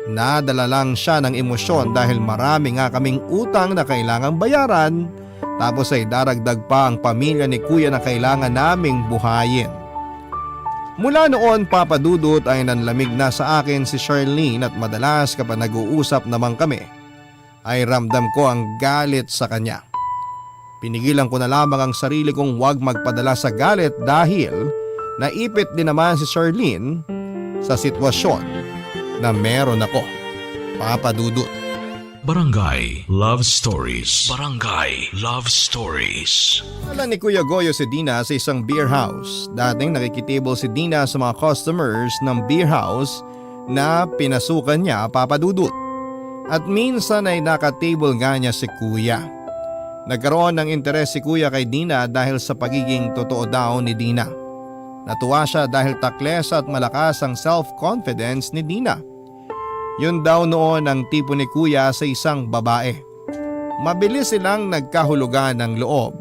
Nadala lang siya ng emosyon dahil marami nga kaming utang na kailangang bayaran, tapos ay daragdag pa ang pamilya ni Kuya na kailangan naming buhayin. Mula noon, Papa Dudut, ay nanlamig na sa akin si Charlene at madalas kapag nag-uusap naman kami ay ramdam ko ang galit sa kanya. Pinigilan ko na lamang ang sarili kong huwag magpadala sa galit dahil naipit din naman si Charlene sa sitwasyon na meron ako, Papa Dudut. Barangay Love Stories. Barangay Love Stories. Wala ni Kuya Goyo si Dina sa isang beer house. Dating nakikitable si Dina sa mga customers ng beer house na pinasukan niya, Papa Dudut. At minsan ay nakatable nga niya si Kuya. Nagkaroon ng interes si Kuya kay Dina dahil sa pagiging totoo daw ni Dina. Natuwa siya dahil takles at malakas ang self-confidence ni Dina. Yun daw noon ang tipo ni Kuya sa isang babae. Mabilis silang nagkahulugan ng loob.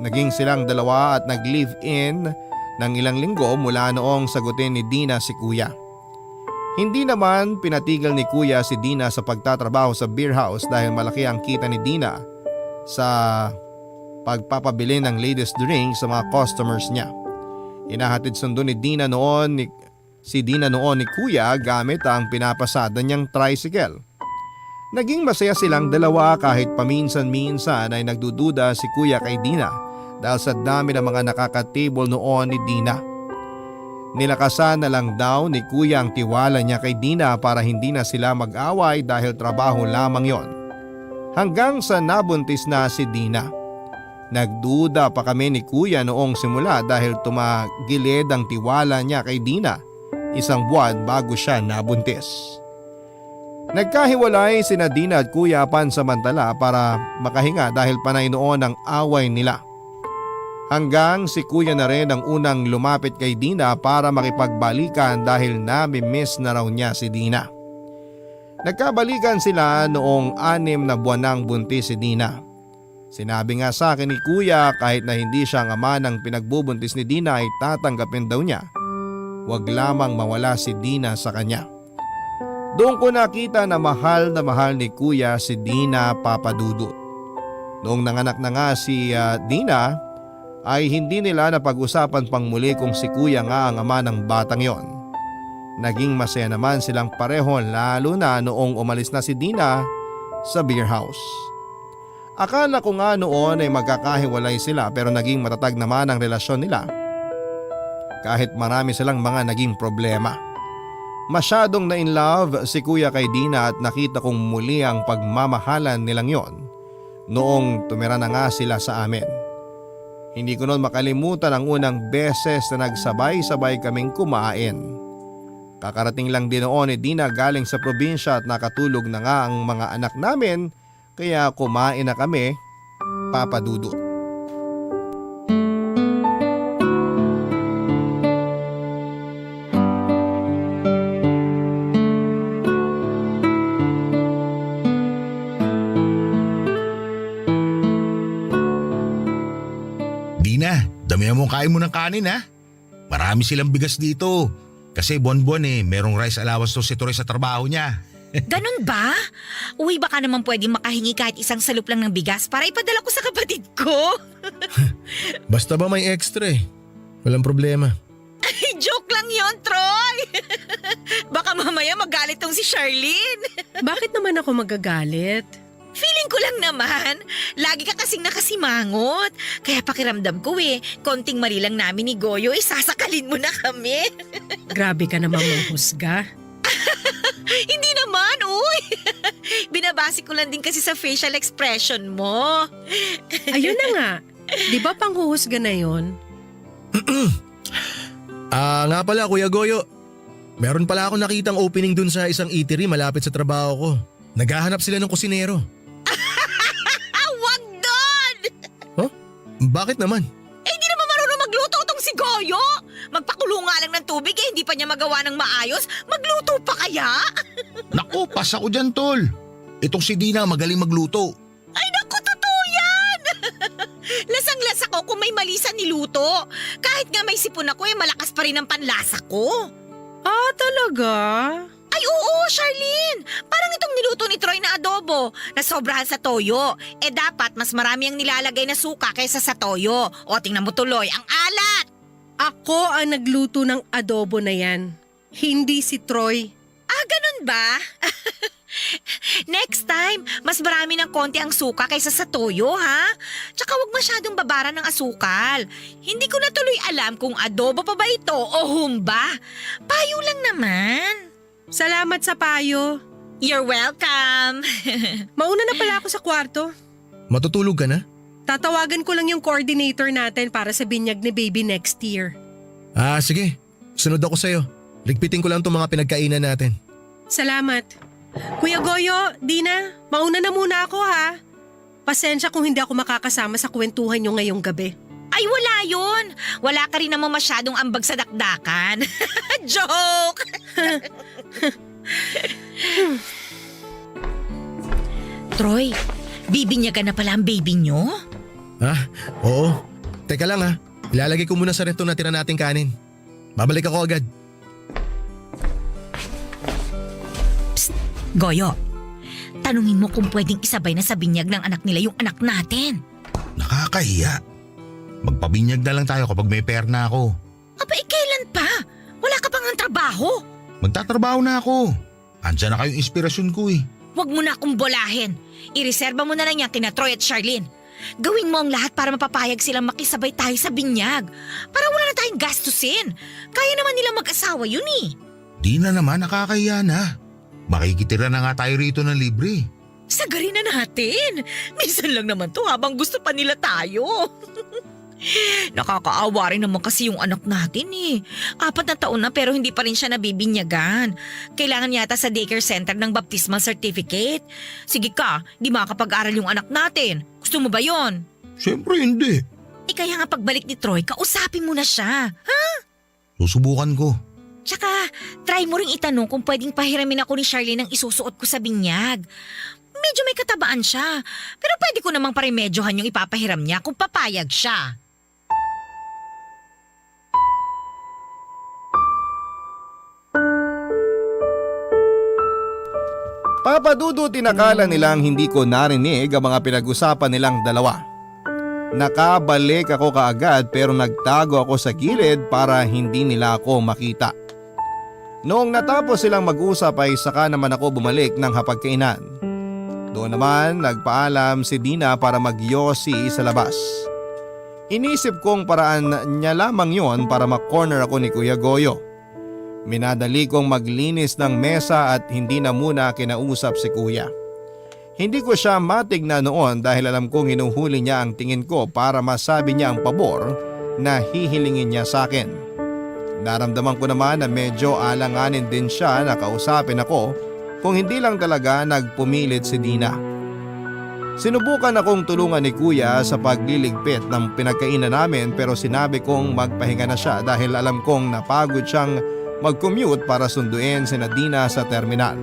Naging silang dalawa at nag-live-in ng ilang linggo mula noong sagutin ni Dina si Kuya. Hindi naman pinatigil ni Kuya si Dina sa pagtatrabaho sa beer house dahil malaki ang kita ni Dina sa pagpapabili ng latest drink sa mga customers niya. Inahatid sundo ni Dina noon ni Kuya gamit ang pinapasada niyang tricycle. Naging masaya silang dalawa kahit paminsan-minsan ay nagdududa si Kuya kay Dina dahil sa dami ng mga nakakatable noon ni Dina. Nilakasan na lang daw ni Kuya ang tiwala niya kay Dina para hindi na sila mag-away dahil trabaho lamang yon. Hanggang sa nabuntis na si Dina. Nagduda pa kami ni Kuya noong simula dahil tumagilid ang tiwala niya kay Dina 1 buwan bago siya nabuntis. Nagkahiwalay sina Dina at Kuya pansamantala para makahinga dahil panay noon ang away nila. Hanggang si Kuya na rin ang unang lumapit kay Dina para makipagbalikan dahil nami-miss na raw niya si Dina. Nagkabalikan sila noong 6 na buwan nang buntis si Dina. Sinabi nga sa akin ni Kuya kahit na hindi siya ang ama ng pinagbubuntis ni Dina ay tatanggapin daw niya. Huwag lamang mawala si Dina sa kanya. Doon ko nakita na mahal ni Kuya si Dina, Papa Dudut. Noong nanganak na nga si Dina ay hindi nila napag-usapan pang muli kung si Kuya nga ang ama ng batang yon. Naging masaya naman silang pareho lalo na noong umalis na si Dina sa beer house. Akala ko nga noon ay magkakahiwalay sila pero naging matatag naman ang relasyon nila. Kahit marami silang mga naging problema. Masyadong na in love si Kuya kay Dina at nakita kong muli ang pagmamahalan nilang yon noong tumira na nga sila sa amin. Hindi ko noon makalimutan ang unang beses na nagsabay-sabay kaming kumain. Kakarating lang din noon ni Dina galing sa probinsya at nakatulog na nga ang mga anak namin. Kaya kumain na kami, Papa Dudut. Damihan mo kain mo ng kanin ha. Marami silang bigas dito. Kasi buwan-buwan merong rice allowance to si Troy sa trabaho niya. Ganun ba? Uy, baka naman pwedeng makahingi kahit isang salup lang ng bigas para ipadala ko sa kapatid ko. Basta ba may extra Walang problema. Joke lang yon, Troy. Baka mamaya magalit tong si Charlene. Bakit naman ako magagalit? Feeling ko lang naman, lagi ka kasing nakasimangot. Kaya pakiramdam ko konting mali lang namin ni Goyo, sasakalin mo na kami. Grabe ka namang manghusga. Hindi naman, uy. Binabase ko lang din kasi sa facial expression mo. Ayun na nga. Di ba panghuhusga na yon? Nga pala Kuya Goyo. Meron pala ako nakitang opening dun sa isang eatery malapit sa trabaho ko. Naghahanap sila ng kusinero. Wag doon! Bakit naman? Hindi naman marunong magluto tong si Goyo. Magpakulo nga lang ng tubig hindi pa niya magawa ng maayos. Magluto pa kaya? Naku, pas ako dyan tol. Itong si Dina magaling magluto. Ay naku, totoo yan! Lasang-lasa ko kung may mali sa niluto. Kahit nga may sipon ako malakas pa rin ang panlasa ko. Ah, talaga? Ay oo, Charlene! Parang itong niluto ni Troy na adobo na sobrahan sa toyo. Dapat mas marami ang nilalagay na suka kaysa sa toyo. O tingnan mo tuloy, ang alat! Ako ang nagluto ng adobo na yan. Hindi si Troy. Ganun ba? Next time, mas marami ng konti ang suka kaysa sa toyo, ha? Tsaka wag masyadong babara ng asukal. Hindi ko na tuloy alam kung adobo pa ba ito o humba. Payo lang naman. Salamat sa payo. You're welcome. Mauna na pala ako sa kwarto. Matutulog ka na? Tatawagan ko lang yung coordinator natin para sa binyag ni baby next year. Sige. Sunod ako sa'yo. Ligpitin ko lang itong mga pinagkainan natin. Salamat. Kuya Goyo, Dina, mauna na muna ako ha. Pasensya kung hindi ako makakasama sa kwentuhan nyo ngayong gabi. Ay wala yun. Wala ka rin naman masyadong ambag sa dakdakan. Joke! Troy, bibinyagan na pala ang baby nyo? Oo. Teka lang Ilalagay ko muna sa ref itong natira nating kanin. Babalik ako agad. Goyo, tanungin mo kung pwedeng isabay na sa binyag ng anak nila yung anak natin. Nakakahiya. Magpabinyag na lang tayo kapag may pera na ako. Kailan pa? Wala ka pang ang trabaho. Magtatrabaho na ako. Andiyan na kayong inspirasyon ko Huwag mo na akong bolahin. Ireserba mo na lang yan kina Troy at Charlene. Gawin mo ang lahat para mapapayag silang makisabay tayo sa binyag. Para wala na tayong gastusin. Kaya naman nilang mag-asawa yun Di na naman, nakakahiya na. Makikitira na nga tayo rito ng libre. Sagarin na natin. Minsan lang naman to habang gusto pa nila tayo. Nakakaawa rin naman kasi yung anak natin 4 na taon na pero hindi pa rin siya nabibinyagan. Kailangan yata sa daycare center ng baptismal certificate. Sige ka, di makakapag-aral yung anak natin. Gusto mo ba yon? Siyempre hindi. Kaya nga pagbalik ni Troy, kausapin mo na siya. Susubukan ko. Tsaka, try mo ring itanong kung pwedeng pahiramin ako ni Charlene ang isusuot ko sa binyag. Medyo may katabaan siya. Pero pwede ko namang paremedyohan yung ipapahiram niya kung papayag siya. Papadudot inakala nilang hindi ko narinig ang mga pinag-usapan nilang dalawa. Nakabalik ako kaagad pero nagtago ako sa gilid para hindi nila ako makita. Noong natapos silang mag-usap ay saka naman ako bumalik ng hapagkainan. Doon naman nagpaalam si Dina para magyosi sa labas. Inisip kong paraan niya lamang yon para makorner ako ni Kuya Goyo. Minadali kong maglinis ng mesa at hindi na muna kinausap si Kuya. Hindi ko siya matignan noon dahil alam kong hinuhuli niya ang tingin ko para masabi niya ang pabor na hihilingin niya sa akin. Naramdaman ko naman na medyo alanganin din siya na kausapin ako kung hindi lang talaga nagpumilit si Dina. Sinubukan akong tulungan ni Kuya sa pagliligpit ng pinagkainan namin pero sinabi kong magpahinga na siya dahil alam kong napagod siyang mag-commute para sunduin si Dina sa terminal.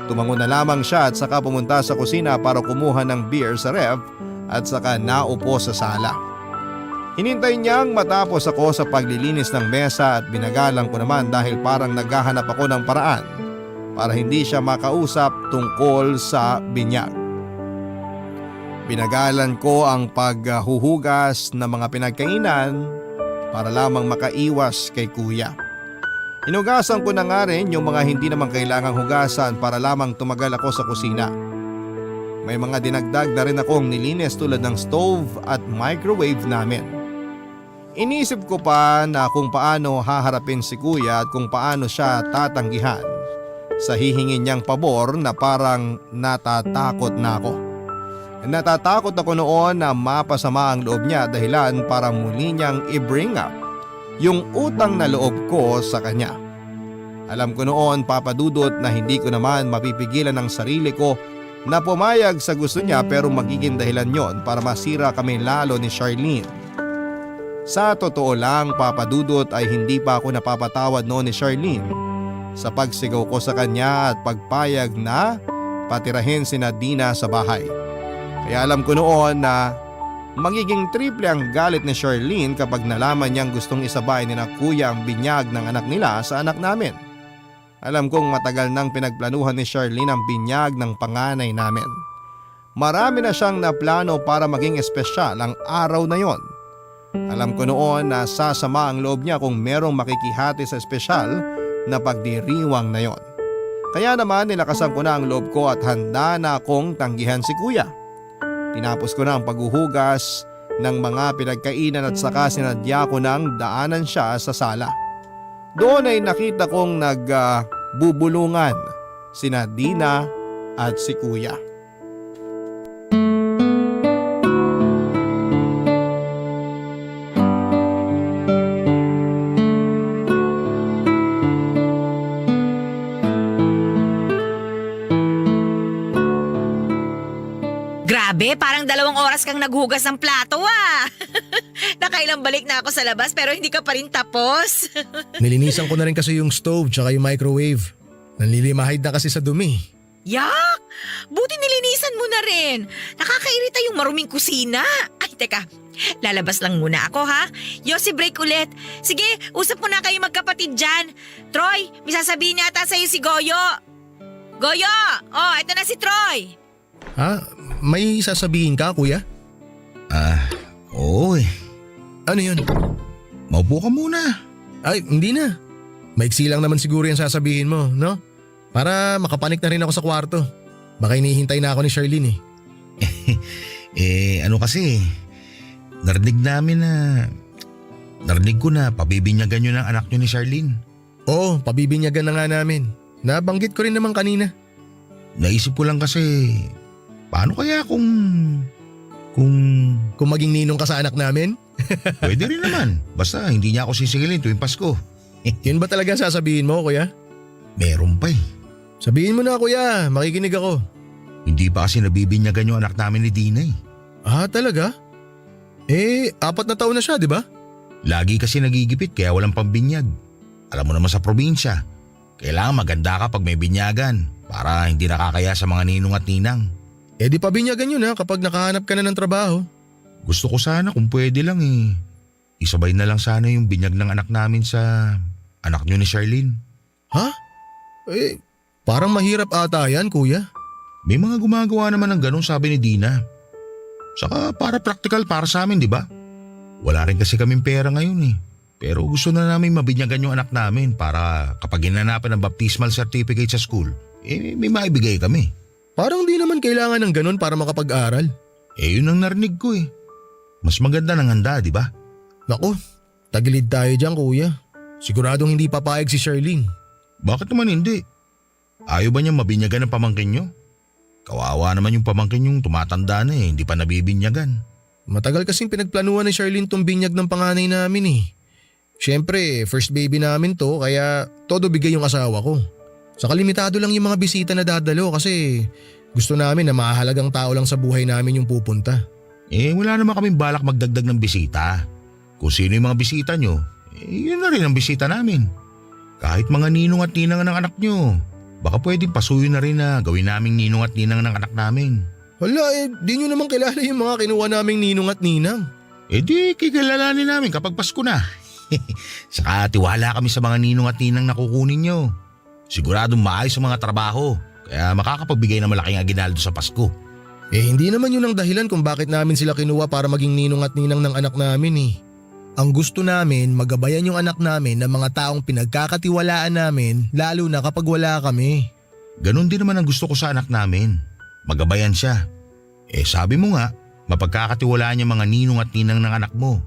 Tumango na lamang siya at saka pumunta sa kusina para kumuha ng beer sa ref at saka naupo sa sala. Hinintay niyang matapos ako sa paglilinis ng mesa at binagalan ko naman dahil parang naghahanap ako ng paraan para hindi siya makausap tungkol sa binyag. Binagalan ko ang paghuhugas ng mga pinagkainan para lamang makaiwas kay kuya. Hinugasan ko na nga rin yung mga hindi naman kailangang hugasan para lamang tumagal ako sa kusina. May mga dinagdag na rin akong nilinis tulad ng stove at microwave namin. Inisip ko pa na kung paano haharapin si kuya at kung paano siya tatanggihan sa hihingin niyang pabor na parang natatakot na ako. Natatakot ako noon na mapasama ang loob niya dahilan para muli niyang i-bring up yung utang na loob ko sa kanya. Alam ko noon, Papa Dudut, na hindi ko naman mapipigilan ang sarili ko na pumayag sa gusto niya pero magiging dahilan yon para masira kami lalo ni Charlene. Sa totoo lang, Papa Dudut, ay hindi pa ako napapatawad noon ni Charlene sa pagsigaw ko sa kanya at pagpayag na patirahin si Dina sa bahay. Kaya alam ko noon na magiging triple ang galit ni Charlene kapag nalaman niyang gustong isabay ni na kuya ang binyag ng anak nila sa anak namin. Alam kong matagal nang pinagplanuhan ni Charlene ang binyag ng panganay namin. Marami na siyang naplano para maging espesyal ang araw na yon. Alam ko noon na sasama ang loob niya kung merong makikihati sa espesyal na pagdiriwang na yon. Kaya naman nilakasan ko na ang loob ko at handa na akong tanggihan si kuya. Tinapos ko na ang paghuhugas ng mga pinagkainan at saka sinadya ko nang daanan siya sa sala. Doon ay nakita kong nagbubulungan sina Dina at si kuya. Grabe, parang 2 oras kang naghugas ng plato ah. Nakailang balik na ako sa labas pero hindi ka pa rin tapos. Nilinisan ko na rin kasi yung stove tsaka yung microwave. Nanlilimahid na kasi sa dumi. Yak! Buti nilinisan mo na rin. Nakakairita yung maruming kusina. Ay, teka. Lalabas lang muna ako ha. Yossi, break ulit. Sige, usap mo na kayo magkapatid dyan. Troy, may sasabihin yata sa'yo si Goyo. Goyo! Oh, ito na si Troy. Ha? May sasabihin ka, kuya? Oo eh. Ano yun? Maupo ka muna. Ay, hindi na. Maiksi lang naman siguro yung sasabihin mo, no? Para makapanik na rin ako sa kwarto. Baka inihintay na ako ni Charlene Ano kasi, narinig ko na pabibinyagan nyo ng anak nyo ni Charlene. Oo, pabibinyagan na nga namin. Nabanggit ko rin naman kanina. Naisip ko lang kasi, paano kaya kung maging ninong ka sa anak namin? pwede rin naman. Basta hindi niya ako sisigilin tuwing Pasko. Yun ba talaga sasabihin mo, kuya? Meron pa eh. Sabihin mo na, kuya. Makikinig ako. Hindi pa kasi nabibinyagan yung anak namin ni Dina eh. Ah, talaga? 4 na taon na siya, di ba? Lagi kasi nagigipit kaya walang pambinyag. Alam mo naman sa probinsya, kailangan maganda ka pag may binyagan para hindi nakakaya sa mga ninong at ninang. Di pabinyagan yun kapag nakahanap ka na ng trabaho. Gusto ko sana kung pwede lang isabay na lang sana yung binyag ng anak namin sa anak nyo ni Charlene. Ha? Parang mahirap ata yan, kuya. May mga gumagawa naman ng ganun, sabi ni Dina. Saka para practical para sa amin, di ba? Wala rin kasi kaming pera ngayon Pero gusto na namin mabinyagan yung anak namin para kapag ginanapan ng baptismal certificate sa school, may maibigay kami. Parang di naman kailangan ng ganun para makapag-aral. Yun ang narinig ko Mas maganda ng handa, di ba? Naku, tagilid tayo dyan, kuya. Siguradong hindi papayag si Charlene. Bakit naman hindi? Ayaw ba niya mabinyagan ng pamangkin nyo? Kawawa naman yung pamangkin yung tumatanda na hindi pa nabibinyagan. Matagal kasing pinagplanuhan ni Charlene tong binyag ng panganay namin Siyempre, first baby namin to kaya todo bigay yung asawa ko. Saka limitado lang yung mga bisita na dadalo kasi gusto namin na mahalagang tao lang sa buhay namin yung pupunta. Wala naman kaming balak magdagdag ng bisita. Kung sino yung mga bisita nyo, yun na rin ang bisita namin. Kahit mga ninong at ninang ng anak nyo, baka pwedeng pasuyo na rin na gawin naming ninong at ninang ng anak namin. Wala di nyo naman kilala yung mga kinuha naming ninong at ninang. Eh di, kikilalanin namin kapag Pasko na. Saka tiwala kami sa mga ninong at ninang na kukunin nyo. Siguradong maayos sa mga trabaho, kaya makakapagbigay ng malaking aginaldo sa Pasko. Eh hindi naman yun ang dahilan kung bakit namin sila kinuha para maging ninong at ninang ng anak namin eh. Ang gusto namin, magabayan yung anak namin ng mga taong pinagkakatiwalaan namin, lalo na kapag wala kami. Ganon din naman ang gusto ko sa anak namin. Magabayan siya. Eh sabi mo nga, mapagkakatiwalaan niya mga ninong at ninang ng anak mo.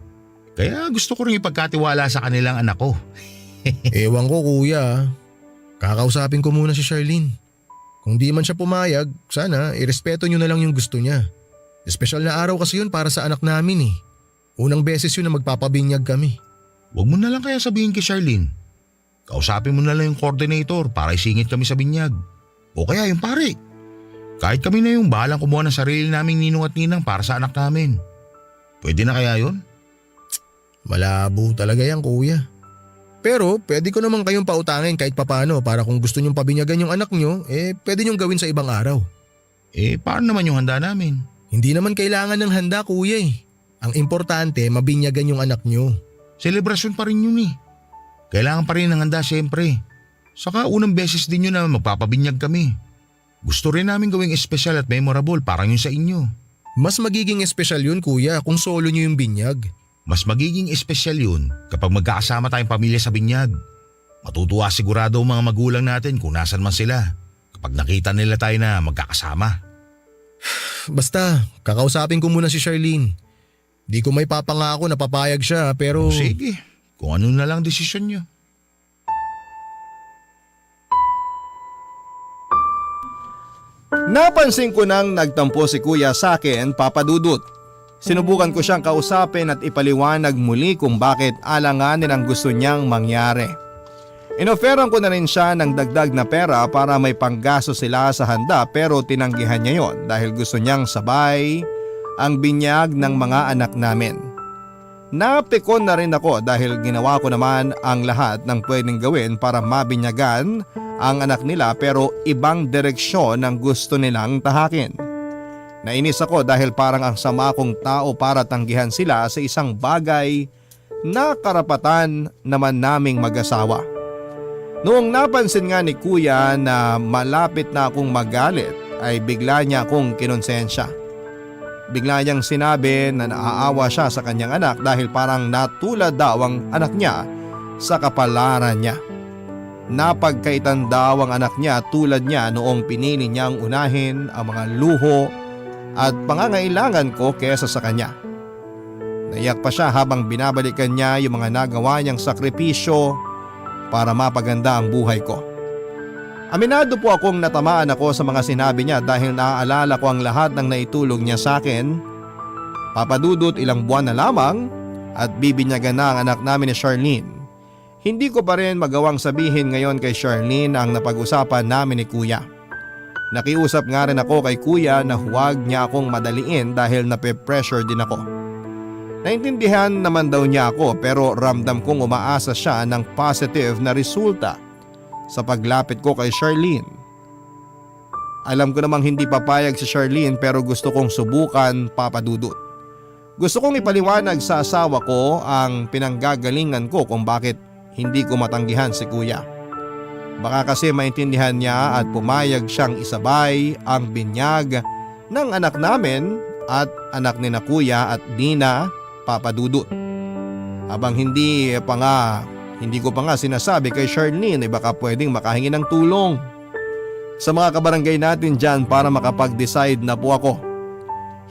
Kaya gusto ko rin ipagkatiwala sa kanilang anak ko. Ewan ko kuya, kakausapin ko muna si Charlene. Kung di man siya pumayag, sana irespeto nyo na lang yung gusto niya. Espesyal na araw kasi yun para sa anak namin eh. Unang beses yun na magpapabinyag kami. Huwag mo na lang kaya sabihin kay Charlene. Kausapin mo na lang yung coordinator para isingit kami sa binyag. O kaya yung pare. Kahit kami na yung bahalang kumuha ng sarili naming ninong at ninang para sa anak namin. Pwede na kaya yun? Malabo talaga yan kuya. Pero pwede ko naman kayong pautangin kahit papano para kung gusto nyong pabinyagan yung anak nyo, pwede nyong gawin sa ibang araw. Paano naman yung handa namin? Hindi naman kailangan ng handa kuya eh. Ang importante, mabinyagan yung anak nyo. Selebrasyon pa rin yun eh. Kailangan pa rin ng handa siyempre. Saka unang beses din yun na magpapabinyag kami. Gusto rin namin gawing espesyal at memorable parang yun sa inyo. Mas magiging espesyal yun kuya kung solo nyo yung binyag. Mas magiging espesyal yun kapag magkakasama tayong pamilya sa binyag. Matutuwa sigurado ang mga magulang natin kung nasan man sila kapag nakita nila tayo na magkakasama. Basta, kakausapin ko muna si Charlene. Di ko may papangako na papayag siya pero… Sige, kung ano na lang desisyon niyo. Napansin ko nang nagtampo si kuya sa akin, Papa Dudut. Sinubukan ko siyang kausapin at ipaliwanag muli kung bakit alanganin ang gusto niyang mangyari. Inoferan ko na rin siya ng dagdag na pera para may panggasto sila sa handa pero tinanggihan niya yon dahil gusto niyang sabay ang binyag ng mga anak namin. Napikon na rin ako dahil ginawa ko naman ang lahat ng pwedeng gawin para mabinyagan ang anak nila pero ibang direksyon ang gusto nilang tahakin. Nainis ako dahil parang ang sama kong tao para tanggihan sila sa isang bagay na karapatan naman naming mag-asawa. Noong napansin nga ni kuya na malapit na akong magalit ay bigla niya akong kinonsensya. Bigla niyang sinabi na naaawa siya sa kanyang anak dahil parang natulad daw ang anak niya sa kapalaran niya. Napagkaitan daw ang anak niya tulad niya noong pinili niyang unahin ang mga luho at pangangailangan ko kesa sa kanya. Naiyak pa siya habang binabalikan niya yung mga nagawa niyang sakripisyo para mapaganda ang buhay ko. Aminado po akong natamaan ako sa mga sinabi niya dahil naaalala ko ang lahat ng naitulong niya sa akin. Papadudot ilang buwan na lamang at bibinyagan na ang anak namin ni Charlene. Hindi ko pa rin magawang sabihin ngayon kay Charlene ang napag-usapan namin ni kuya. Nakiusap nga rin ako kay kuya na huwag niya akong madaliin dahil nape-pressure din ako. Naintindihan naman daw niya ako pero ramdam kong umaasa siya ng positive na resulta sa paglapit ko kay Charlene. Alam ko namang hindi papayag si Charlene pero gusto kong subukan, Papa Dudut. Gusto kong ipaliwanag sa asawa ko ang pinanggagalingan ko kung bakit hindi ko matanggihan si kuya. Baka kasi maintindihan niya at pumayag siyang isabay ang binyag ng anak namin at anak ni na kuya at Nina, Papa Dudut. Habang hindi ko pa nga sinasabi kay Charlene baka pwedeng makahingi ng tulong sa mga kabarangay natin dyan para makapag-decide na po ako.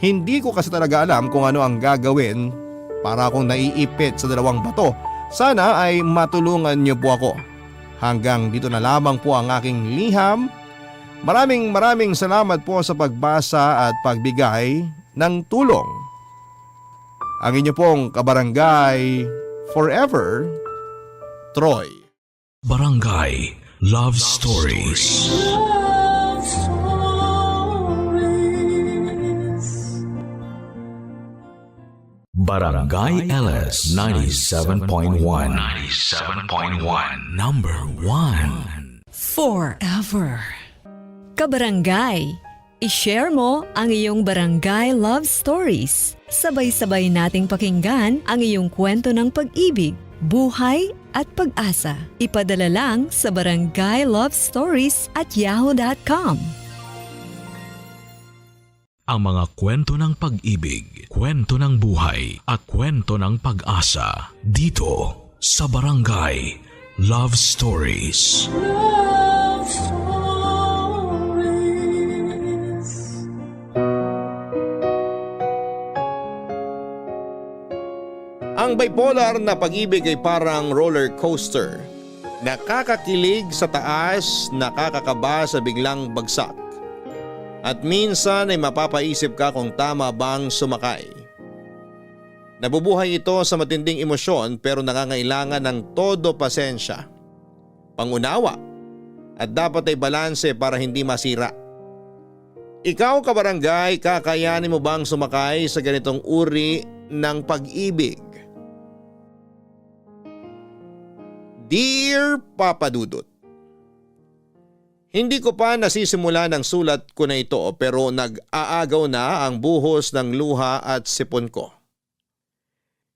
Hindi ko kasi talaga alam kung ano ang gagawin para akong naiipit sa dalawang bato. Sana ay matulungan niyo po ako. Hanggang dito na lamang po ang aking liham. Maraming salamat po sa pagbasa at pagbigay ng tulong. Ang inyo pong kabarangay forever, Troy. Barangay Love Stories. Barangay LS 97.1 Number 1 Forever. Kabarangay, I-share mo ang iyong barangay love stories. Sabay-sabay nating pakinggan ang iyong kwento ng pag-ibig, buhay at pag-asa. Ipadala lang sa barangaylovestories@yahoo.com. Ang mga kwento ng pag-ibig, kwento ng buhay at kwento ng pag-asa dito sa Barangay Love Stories. Ang bipolar na pag-ibig ay parang roller coaster. Nakakakilig sa taas, nakakakaba sa biglang bagsak. At minsan ay mapapaisip ka kung tama bang sumakay. Nabubuhay ito sa matinding emosyon pero nangangailangan ng todo pasensya, pangunawa at dapat ay balanse para hindi masira. Ikaw kabarangay, kakayanin mo bang sumakay sa ganitong uri ng pag-ibig? Dear Papa Dudut, hindi ko pa nasisimula ng sulat ko na ito pero nag-aagaw na ang buhos ng luha at sipon ko.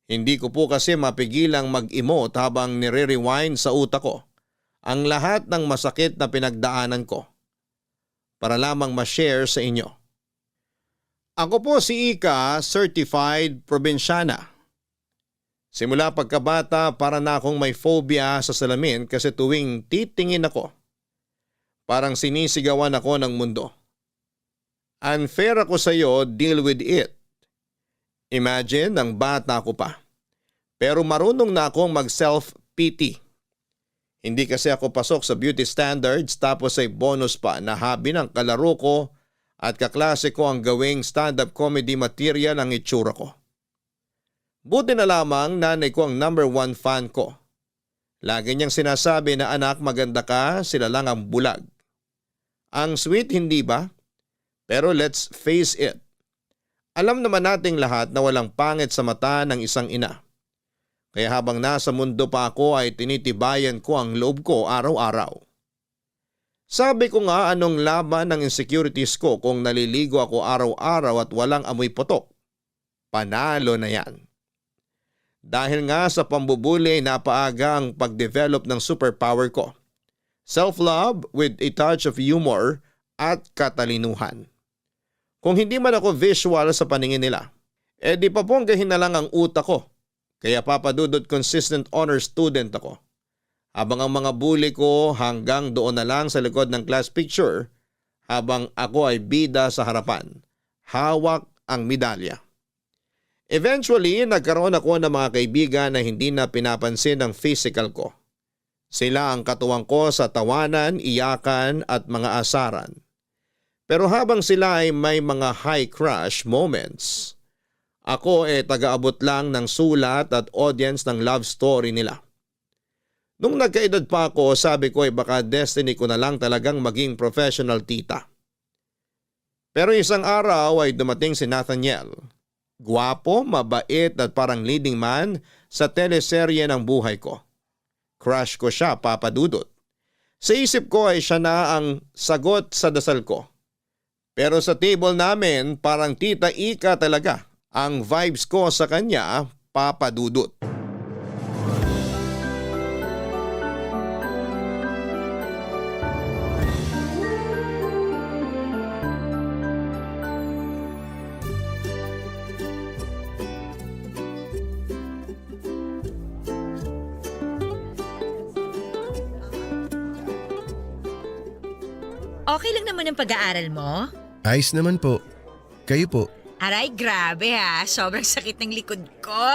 Hindi ko po kasi mapigilang mag-emote habang nire-rewind sa utak ko ang lahat ng masakit na pinagdaanan ko para lamang ma-share sa inyo. Ako po si Ika, certified probinsyana. Simula pagkabata para na akong may phobia sa salamin kasi tuwing titingin ako, parang sinisigawan ako ng mundo. Unfair ako sa iyo, deal with it. Imagine, ang bata ko pa. Pero marunong na akong mag-self-pity. Hindi kasi ako pasok sa beauty standards tapos ay bonus pa na hobby ng kalaro ko at kaklase ko ang gawing stand-up comedy material ang itsura ko. Buti na lamang nanay ko ang #1 fan ko. Lagi niyang sinasabi na anak maganda ka, sila lang ang bulag. Ang sweet hindi ba? Pero let's face it. Alam naman nating lahat na walang pangit sa mata ng isang ina. Kaya habang nasa mundo pa ako ay tinitibayan ko ang loob ko araw-araw. Sabi ko nga anong laban ng insecurities ko kung naliligo ako araw-araw at walang amoy putok. Panalo na yan. Dahil nga sa pambubuli napaaga ang pag-develop ng superpower ko. Self-love with a touch of humor at katalinuhan. Kung hindi man ako visual sa paningin nila, di paponggahin na lang ang utak ko. Kaya papadudod consistent honor student ako. Habang ang mga bully ko hanggang doon na lang sa likod ng class picture, habang ako ay bida sa harapan, hawak ang medalya. Eventually, nagkaroon ako ng mga kaibigan na hindi na pinapansin ang physical ko. Sila ang katuwang ko sa tawanan, iyakan at mga asaran. Pero habang sila ay may mga high crush moments, ako taga-abot lang ng sulat at audience ng love story nila. Nung nagkaedad pa ako, sabi ko baka destiny ko na lang talagang maging professional tita. Pero isang araw ay dumating si Nathaniel. Gwapo, mabait at parang leading man sa teleserye ng buhay ko. Crush ko siya, Papa Dudut. Sa isip ko ay siya na ang sagot sa dasal ko. Pero sa table namin parang Tita Ika talaga ang vibes ko sa kanya, Papa Dudut. Okay lang naman ang pag-aaral mo? Ayos naman po. Kayo po. Aray, grabe ha. Sobrang sakit ng likod ko.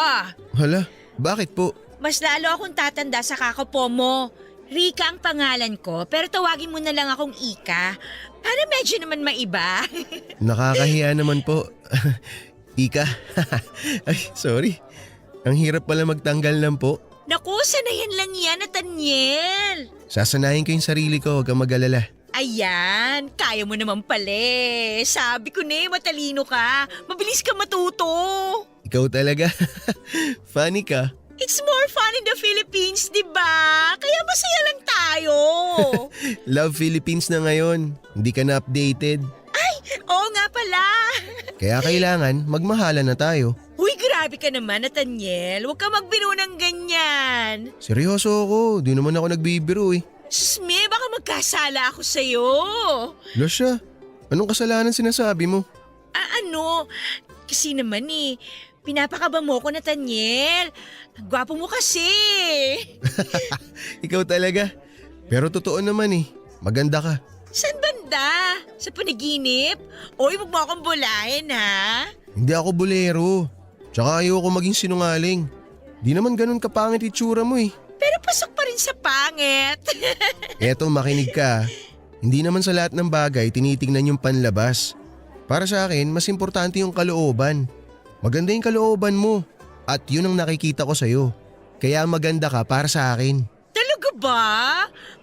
Hala, bakit po? Mas lalo akong tatanda sa kakapo mo. Rika ang pangalan ko, pero tawagin mo na lang akong Ika. Para medyo naman maiba. Nakakahiya naman po. Ika. Ay, sorry. Ang hirap pala magtanggal lang po. Naku, sanayan lang yan, Nathaniel. Sasanayin ko yung sarili ko, huwag kang mag-alala. Ayan, kaya mo naman pala. Sabi ko na matalino ka. Mabilis ka matuto. Ikaw talaga. Funny ka. It's more fun in the Philippines, di ba? Kaya masaya lang tayo. Love Philippines na ngayon. Hindi ka na updated. Ay, Kaya kailangan magmahalan na tayo. Uy, grabe ka naman, Nathaniel. Huwag ka magbiro ng ganyan. Seryoso ako, di naman ako nagbibiro eh. Sme, baka magkasala ako sa'yo. Lasya, anong kasalanan sinasabi mo? Ano? Kasi naman pinapakaba mo ko, Nathaniel. Ang gwapo mo kasi. Ikaw talaga. Pero totoo naman maganda ka. Saan banda? Sa panaginip? Oy, wag mo akong bulahin, ha? Hindi ako bolero. Tsaka ayoko maging sinungaling. Di naman ganun kapangit itsura mo Pero pasok pa rin sa pangit. Eto, makinig ka. Hindi naman sa lahat ng bagay tinitingnan yung panlabas. Para sa akin, mas importante yung kalooban. Maganda yung kalooban mo. At yun ang nakikita ko sa'yo. Kaya maganda ka para sa akin. Talaga ba?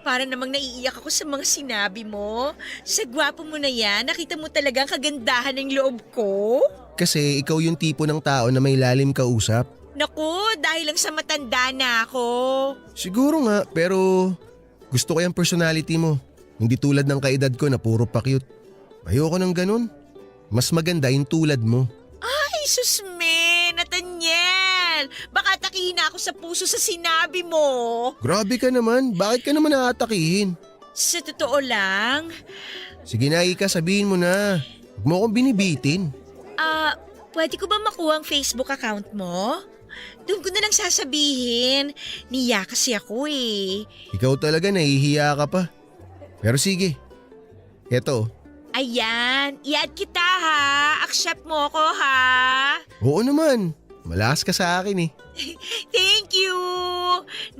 Para namang naiiyak ako sa mga sinabi mo. Sa gwapo mo na yan, nakita mo talaga ang kagandahan ng loob ko. Kasi ikaw yung tipo ng tao na may lalim kausap. Naku, dahil lang sa matanda na ako. Siguro nga, pero gusto ko yung personality mo. Hindi tulad ng kaedad ko na puro pa cute. Ayoko ng ganun. Mas maganda yung tulad mo. Ay, susme, Nathaniel. Baka takihin na ako sa puso sa sinabi mo. Grabe ka naman. Bakit ka naman naatakihin? Sa totoo lang, Sige na, Ika, sabihin mo na. Huwag mo akong binibitin. pwede ko ba makuha ang Facebook account mo? Doon ko na lang sasabihin. Niya kasi ako Ikaw talaga, nahihiya ka pa. Pero sige. Eto. Ayan, i-add kita ha. Accept mo ako ha. Oo naman. Malakas ka sa akin Thank you!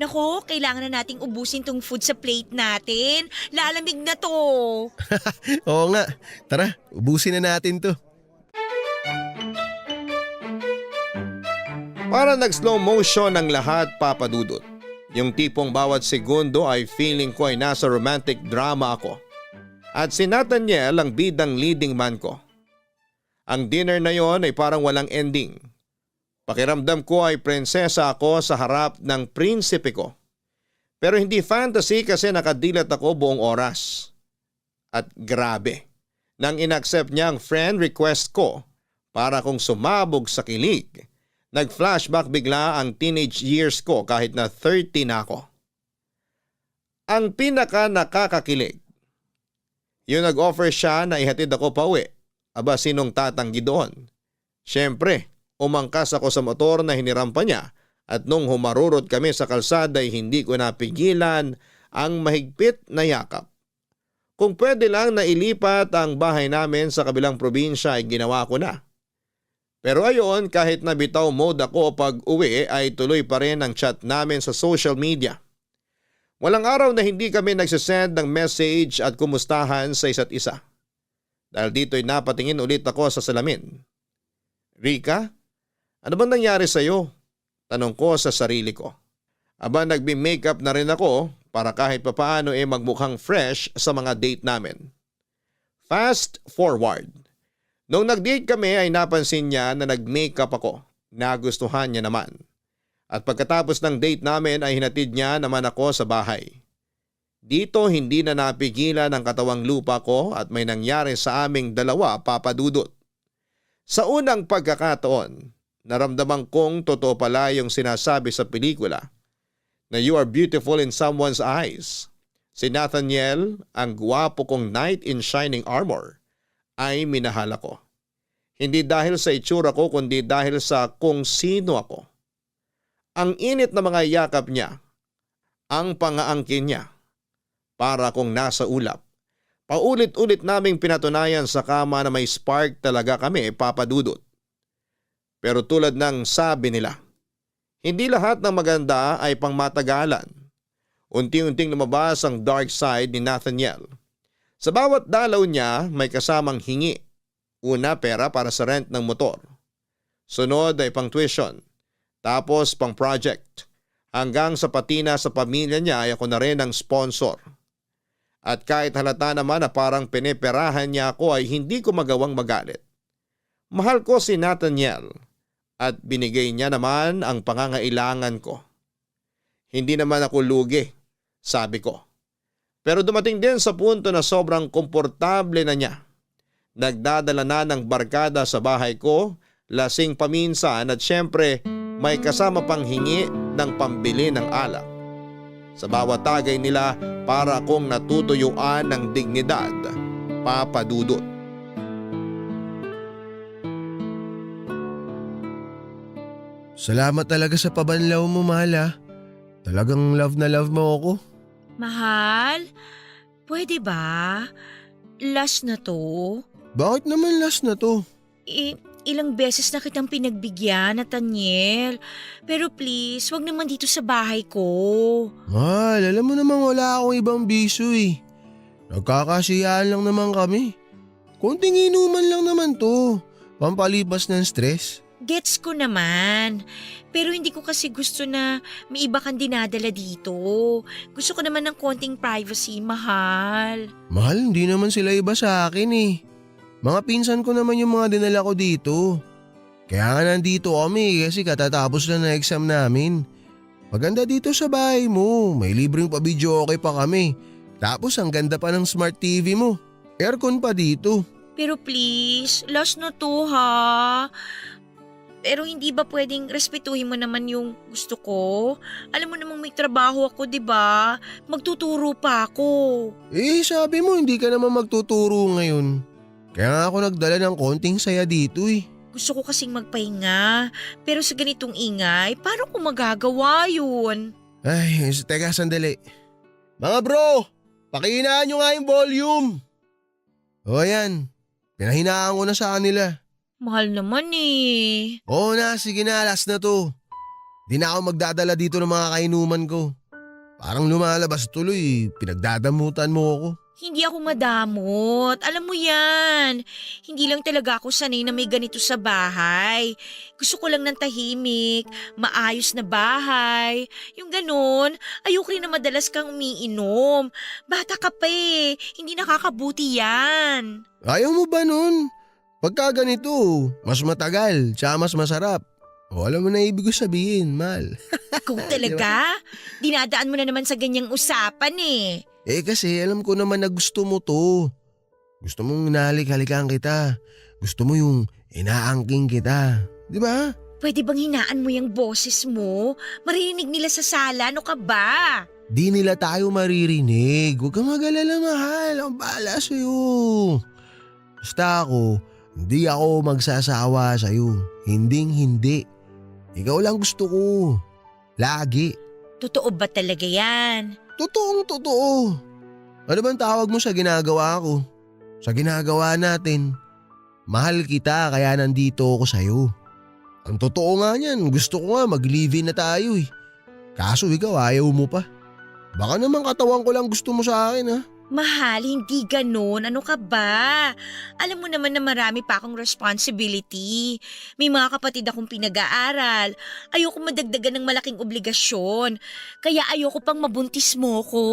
Naku, kailangan na nating ubusin tong food sa plate natin. Lalamig na to. Oo nga. Tara, ubusin na natin to. Para nag-slow motion ang lahat, Papa Dudut. Yung tipong bawat segundo ay feeling ko ay nasa romantic drama ako. At si Nathaniel ang bidang leading man ko. Ang dinner na yon ay parang walang ending. Pakiramdam ko ay prinsesa ako sa harap ng prinsipe ko. Pero hindi fantasy kasi nakadilat ako buong oras. At grabe, nang inaccept niya ang friend request ko para kong sumabog sa kilig, nag-flashback bigla ang teenage years ko kahit na 30 na ako. Ang pinaka nakakakilig, yung nag-offer siya na ihatid ako pa uwi. Aba, sinong tatanggi doon? Siyempre, umangkas ako sa motor na hiniram pa niya at nung humarurot kami sa kalsada ay hindi ko napigilan ang mahigpit na yakap. Kung pwede lang na ilipat ang bahay namin sa kabilang probinsya ay ginawa ko na. Pero ayon, kahit na bitaw mode ako pag uwi ay tuloy pa rin ang chat namin sa social media. Walang araw na hindi kami nagsisend ng message at kumustahan sa isa't isa. Dahil dito'y napatingin ulit ako sa salamin. Rika, ano bang nangyari sa'yo? Tanong ko sa sarili ko. Aba, nagbi-makeup na rin ako para kahit papaano magmukhang fresh sa mga date namin. Fast forward. Nung nag-date kami ay napansin niya na nag-makeup ako. Nagustuhan niya naman. At pagkatapos ng date namin ay hinatid niya naman ako sa bahay. Dito hindi na napigilan ang katawang lupa ko at may nangyari sa aming dalawa, Papa Dudut. Sa unang pagkakataon, naramdaman kong totoo pala yung sinasabi sa pelikula na you are beautiful in someone's eyes. Si Nathaniel, ang gwapo kong knight in shining armor, ay minahal ako. Hindi dahil sa itsura ko kundi dahil sa kung sino ako. Ang init na mga yakap niya, ang pangaangkin niya, para kung nasa ulap. Paulit-ulit naming pinatunayan sa kama na may spark talaga kami, Papa Dudut. Pero tulad ng sabi nila, hindi lahat ng maganda ay pangmatagalan. Unti-unting lumabas ang dark side ni Nathaniel. Sa bawat dalaw niya may kasamang hingi. Una, pera para sa rent ng motor. Sunod ay pang tuition. Tapos pang project. Hanggang sa patina sa pamilya niya ay ako na rin ang sponsor. At kahit halata naman na parang piniperahan niya ako ay hindi ko magawang magalit. Mahal ko si Nathaniel at binigay niya naman ang pangangailangan ko. Hindi naman ako lugi, sabi ko. Pero dumating din sa punto na sobrang komportable na niya Nagdadala na ng barkada sa bahay ko, lasing paminsan at syempre may kasama pang hingi ng pambili ng alak. Sa bawat tagay nila para akong natutuyuan ng dignidad, Papa Dudut. Salamat talaga sa pabanlaw mo, mahal ha. Talagang love na love mo ako. Mahal, pwede ba? Last na to? Bakit naman last na to? Ilang beses na kitang pinagbigyan, Nathaniel. Pero please, wag naman dito sa bahay ko. Mahal, alam mo namang wala akong ibang biso eh. Nagkakasiyaan lang naman kami. Konting inuman lang naman to. Pampalipas ng stress. Gets ko naman. Pero hindi ko kasi gusto na may iba kang dinadala dito. Gusto ko naman ng konting privacy, mahal. Mahal, hindi naman sila iba sa akin eh. Mga pinsan ko naman yung mga dinala ko dito. Kaya nga nandito kami kasi katatapos na ng exam namin. Maganda dito sa bahay mo. May libreng pa-video okay pa kami. Tapos ang ganda pa ng smart TV mo. Aircon pa dito. Pero please, last na to ha. Pero hindi ba pwedeng respetuhin mo naman yung gusto ko? Alam mo namang may trabaho ako, di ba? Magtuturo pa ako. Eh sabi mo hindi ka naman magtuturo ngayon. Kaya nga ako nagdala ng konting saya dito eh. Gusto ko kasing magpahinga. Pero sa ganitong ingay, paano ko magagawa yun? Ay, teka sandali. Mga bro, pakihinaan nyo nga yung volume. O yan, pinahinaan ko na sa kanila. Mahal naman eh. Oo na, sige na, last na to. Di na ako magdadala dito ng mga kainuman ko. Parang lumalabas tuloy, pinagdadamutan mo ako. Hindi ako madamot. Alam mo yan. Hindi lang talaga ako sanay na may ganito sa bahay. Gusto ko lang ng tahimik, maayos na bahay. Yung ganun, ayoko rin na madalas kang umiinom. Bata ka pa eh. Hindi nakakabuti yan. Ayaw mo ba nun? Pagka ganito, mas matagal, tsaka mas masarap. O alam mo na ibig ko sabihin, mahal. Kung talaga, dinadaan mo na naman sa ganyang usapan eh. Eh kasi alam ko naman na gusto mo to. Gusto mong inahalik-halikan kita. Gusto mo yung inaangking kita. Di ba? Pwede bang hinaan mo yung boses mo? Marinig nila sa sala, ano ka ba? Di nila tayo maririnig. Huwag kang mag-alala, mahal. Ang bahala sa'yo. Basta ako, hindi ako magsasawa sa'yo. Hinding-hindi. Ikaw lang gusto ko. Lagi. Totoo ba talaga yan? Totoong totoo. Ano bang tawag mo sa ginagawa ko? Sa ginagawa natin. Mahal kita kaya nandito ako sa'yo. Ang totoo nga niyan, gusto ko nga mag-live-in na tayo eh. Kaso ikaw ayaw mo pa. Baka naman katawan ko lang gusto mo sa akin ha. Mahal, hindi ganun. Ano ka ba? Alam mo naman na marami pa akong responsibility. May mga kapatid akong pinag-aaral. Ayoko madagdagan ng malaking obligasyon. Kaya ayoko pang mabuntis mo ko.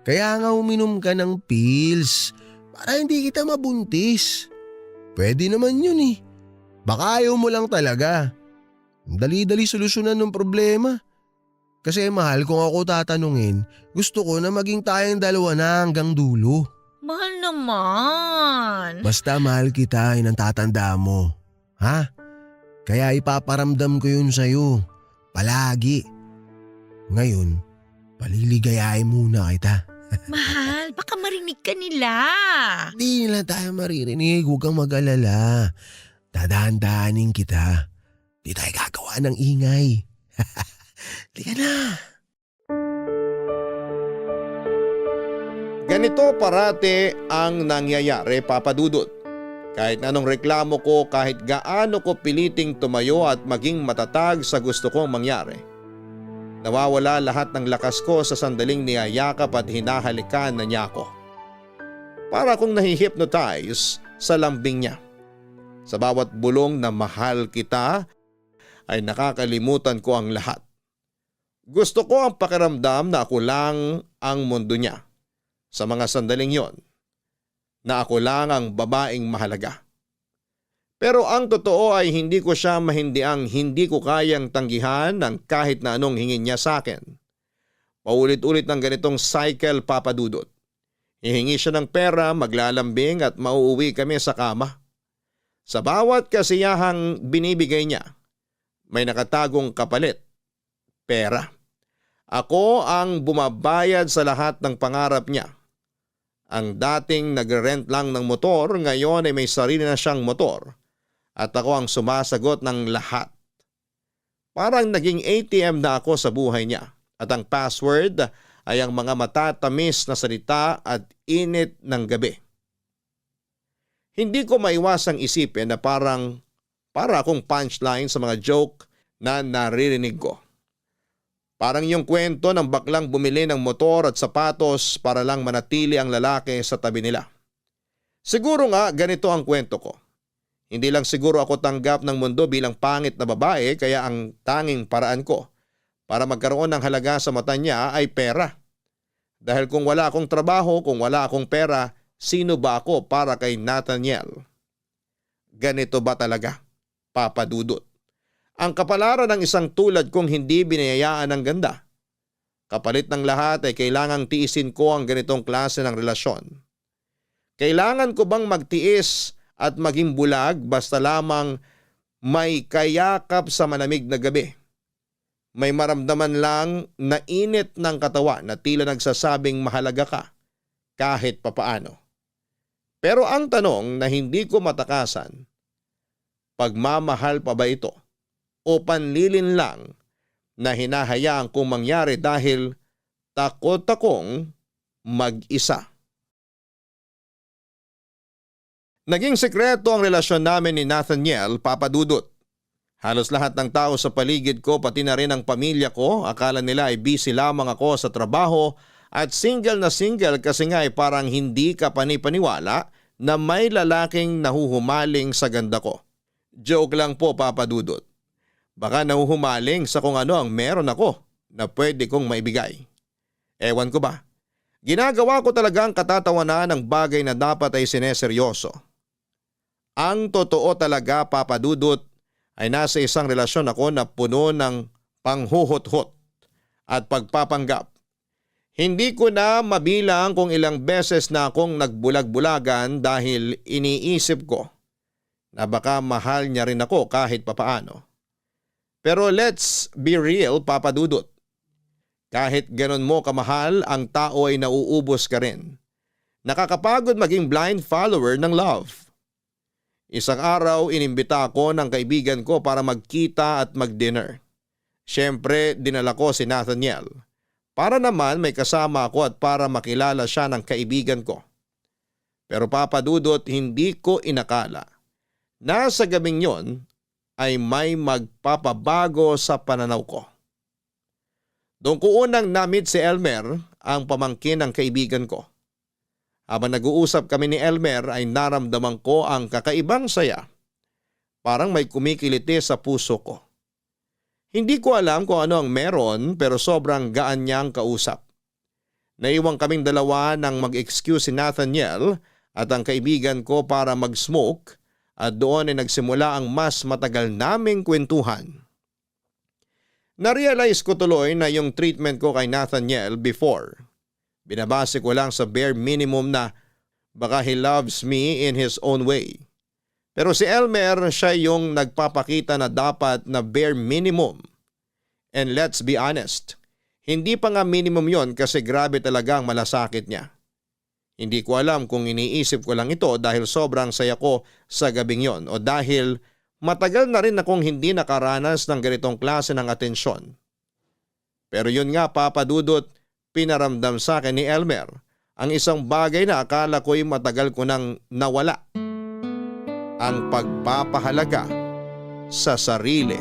Kaya nga uminom ka ng pills para hindi kita mabuntis. Pwede naman yun eh. Baka ayaw mo lang talaga. Dali-dali solusyonan ng problema. Kasi mahal, kung ako tatanungin, gusto ko na maging tayong dalawa na hanggang dulo. Mahal naman. Basta mahal kita, yun ang tatanda mo. Ha? Kaya ipaparamdam ko yun sa'yo. Palagi. Ngayon, paliligayahin muna kita. Mahal, baka marinig ka nila. Di nila tayo maririnig, huwag kang mag-alala. Dadahan-dahanin kita. Di tayo gagawa ng ingay. Di ka na. Ganito parate ang nangyayari, Papa Dudut. Kahit anong reklamo ko, kahit gaano ko piliting tumayo at maging matatag sa gusto kong mangyari. Nawawala lahat ng lakas ko sa sandaling niyayakap at hinahalikan na niya ako. Para akong nahihypnotize sa lambing niya. Sa bawat bulong na mahal kita ay nakakalimutan ko ang lahat. Gusto ko ang pakiramdam na ako lang ang mundo niya. Sa mga sandaling yon, na ako lang ang babaeng mahalaga. Pero ang totoo ay hindi ko siya mahindiang hindi ko kayang tanggihan ng kahit na anong hingin niya sa akin. Paulit-ulit ng ganitong cycle, Papa Dudut. Hihingi siya ng pera, maglalambing at mauuwi kami sa kama. Sa bawat kasiyahang binibigay niya, may nakatagong kapalit, pera. Ako ang bumabayad sa lahat ng pangarap niya. Ang dating nagre-rent lang ng motor, ngayon ay may sarili na siyang motor at ako ang sumasagot ng lahat. Parang naging ATM na ako sa buhay niya at ang password ay ang mga matatamis na salita at init ng gabi. Hindi ko maiwasang isipin na para akong punchline sa mga joke na naririnig ko. Parang yung kwento ng baklang bumili ng motor at sapatos para lang manatili ang lalaki sa tabi nila. Siguro nga ganito ang kwento ko. Hindi lang siguro ako tanggap ng mundo bilang pangit na babae kaya ang tanging paraan ko para magkaroon ng halaga sa mata niya ay pera. Dahil kung wala akong trabaho, kung wala akong pera, sino ba ako para kay Nathaniel? Ganito ba talaga, Papa Dudut? Ang kapalaran ng isang tulad kong hindi binayayaan ng ganda. Kapalit ng lahat ay kailangang tiisin ko ang ganitong klase ng relasyon. Kailangan ko bang magtiis at maging bulag basta lamang may kayakap sa malamig na gabi? May maramdaman lang na init ng katawan na tila nagsasabing mahalaga ka kahit papaano. Pero ang tanong na hindi ko matakasan, pagmamahal pa ba ito o panlilin lang na hinahayaan kong mangyari dahil takot akong mag-isa? Naging sekreto ang relasyon namin ni Nathaniel, Papa Dudut. Halos lahat ng tao sa paligid ko pati na rin ang pamilya ko, akala nila ay busy lamang ako sa trabaho at single kasi nga ay parang hindi ka panipaniwala na may lalaking nahuhumaling sa ganda ko. Joke lang po, Papa Dudut. Baka nahuhumaling sa kung ano ang meron ako na pwede kong maibigay. Ewan ko ba? Ginagawa ko talaga ang katatawanan ng bagay na dapat ay sineseryoso. Ang totoo talaga, Papa Dudut, ay nasa isang relasyon ako na puno ng panghuhot-hot at pagpapanggap. Hindi ko na mabilang kung ilang beses na akong nagbulag-bulagan dahil iniisip ko na baka mahal niya rin ako kahit papaano. Pero let's be real, Papa Dudut. Kahit ganon mo kamahal, ang tao ay nauubos ka rin. Nakakapagod maging blind follower ng love. Isang araw inimbita ako ng kaibigan ko para magkita at mag-dinner. Siyempre dinala ko si Nathaniel. Para naman may kasama ako at para makilala siya ng kaibigan ko. Pero Papa Dudut, hindi ko inakala na sa gabing yon ay may magpapabago sa pananaw ko. Doon ko unang na-meet si Elmer, ang pamangkin ng kaibigan ko. Habang nag-uusap kami ni Elmer ay naramdaman ko ang kakaibang saya. Parang may kumikiliti sa puso ko. Hindi ko alam kung ano ang meron pero sobrang gaan niyang kausap. Naiwang kaming dalawa nang mag-excuse si Nathaniel at ang kaibigan ko para mag-smoke at doon ay nagsimula ang mas matagal naming kwentuhan. Narealize ko tuloy na yung treatment ko kay Nathaniel before. Binabase ko lang sa bare minimum na baka he loves me in his own way. Pero si Elmer siya yung nagpapakita na dapat na bare minimum. And let's be honest, hindi pa nga minimum yon kasi grabe talaga ang malasakit niya. Hindi ko alam kung iniisip ko lang ito dahil sobrang saya ko sa gabing yon o dahil matagal na rin akong hindi nakaranas ng ganitong klase ng atensyon. Pero yun nga, Papa Dudut, pinaramdam sa akin ni Elmer ang isang bagay na akala ko'y matagal ko nang nawala. Ang pagpapahalaga sa sarili.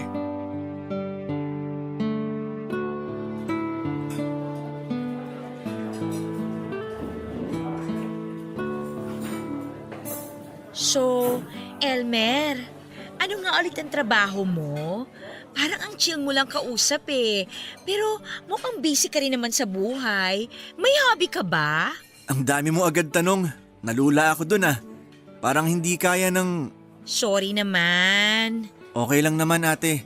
So, Elmer, ano nga ulit ang trabaho mo? Parang ang chill mo lang kausap eh. Pero mukhang busy ka rin naman sa buhay. May hobby ka ba? Ang dami mo agad tanong. Nalula ako dun ah. Parang hindi kaya ng... Sorry naman. Okay lang naman ate.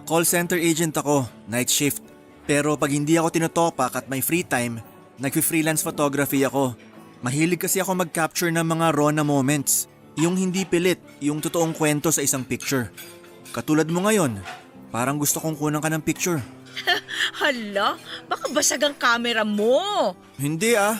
Call center agent ako, night shift. Pero pag hindi ako tinotopak at may free time, nag-freelance photography ako. Mahilig kasi ako mag-capture ng mga raw na moments. Yung hindi pilit, yung totoong kwento sa isang picture. Katulad mo ngayon, parang gusto kong kunan ka ng picture. Hala, baka basag ang camera mo. Hindi ah.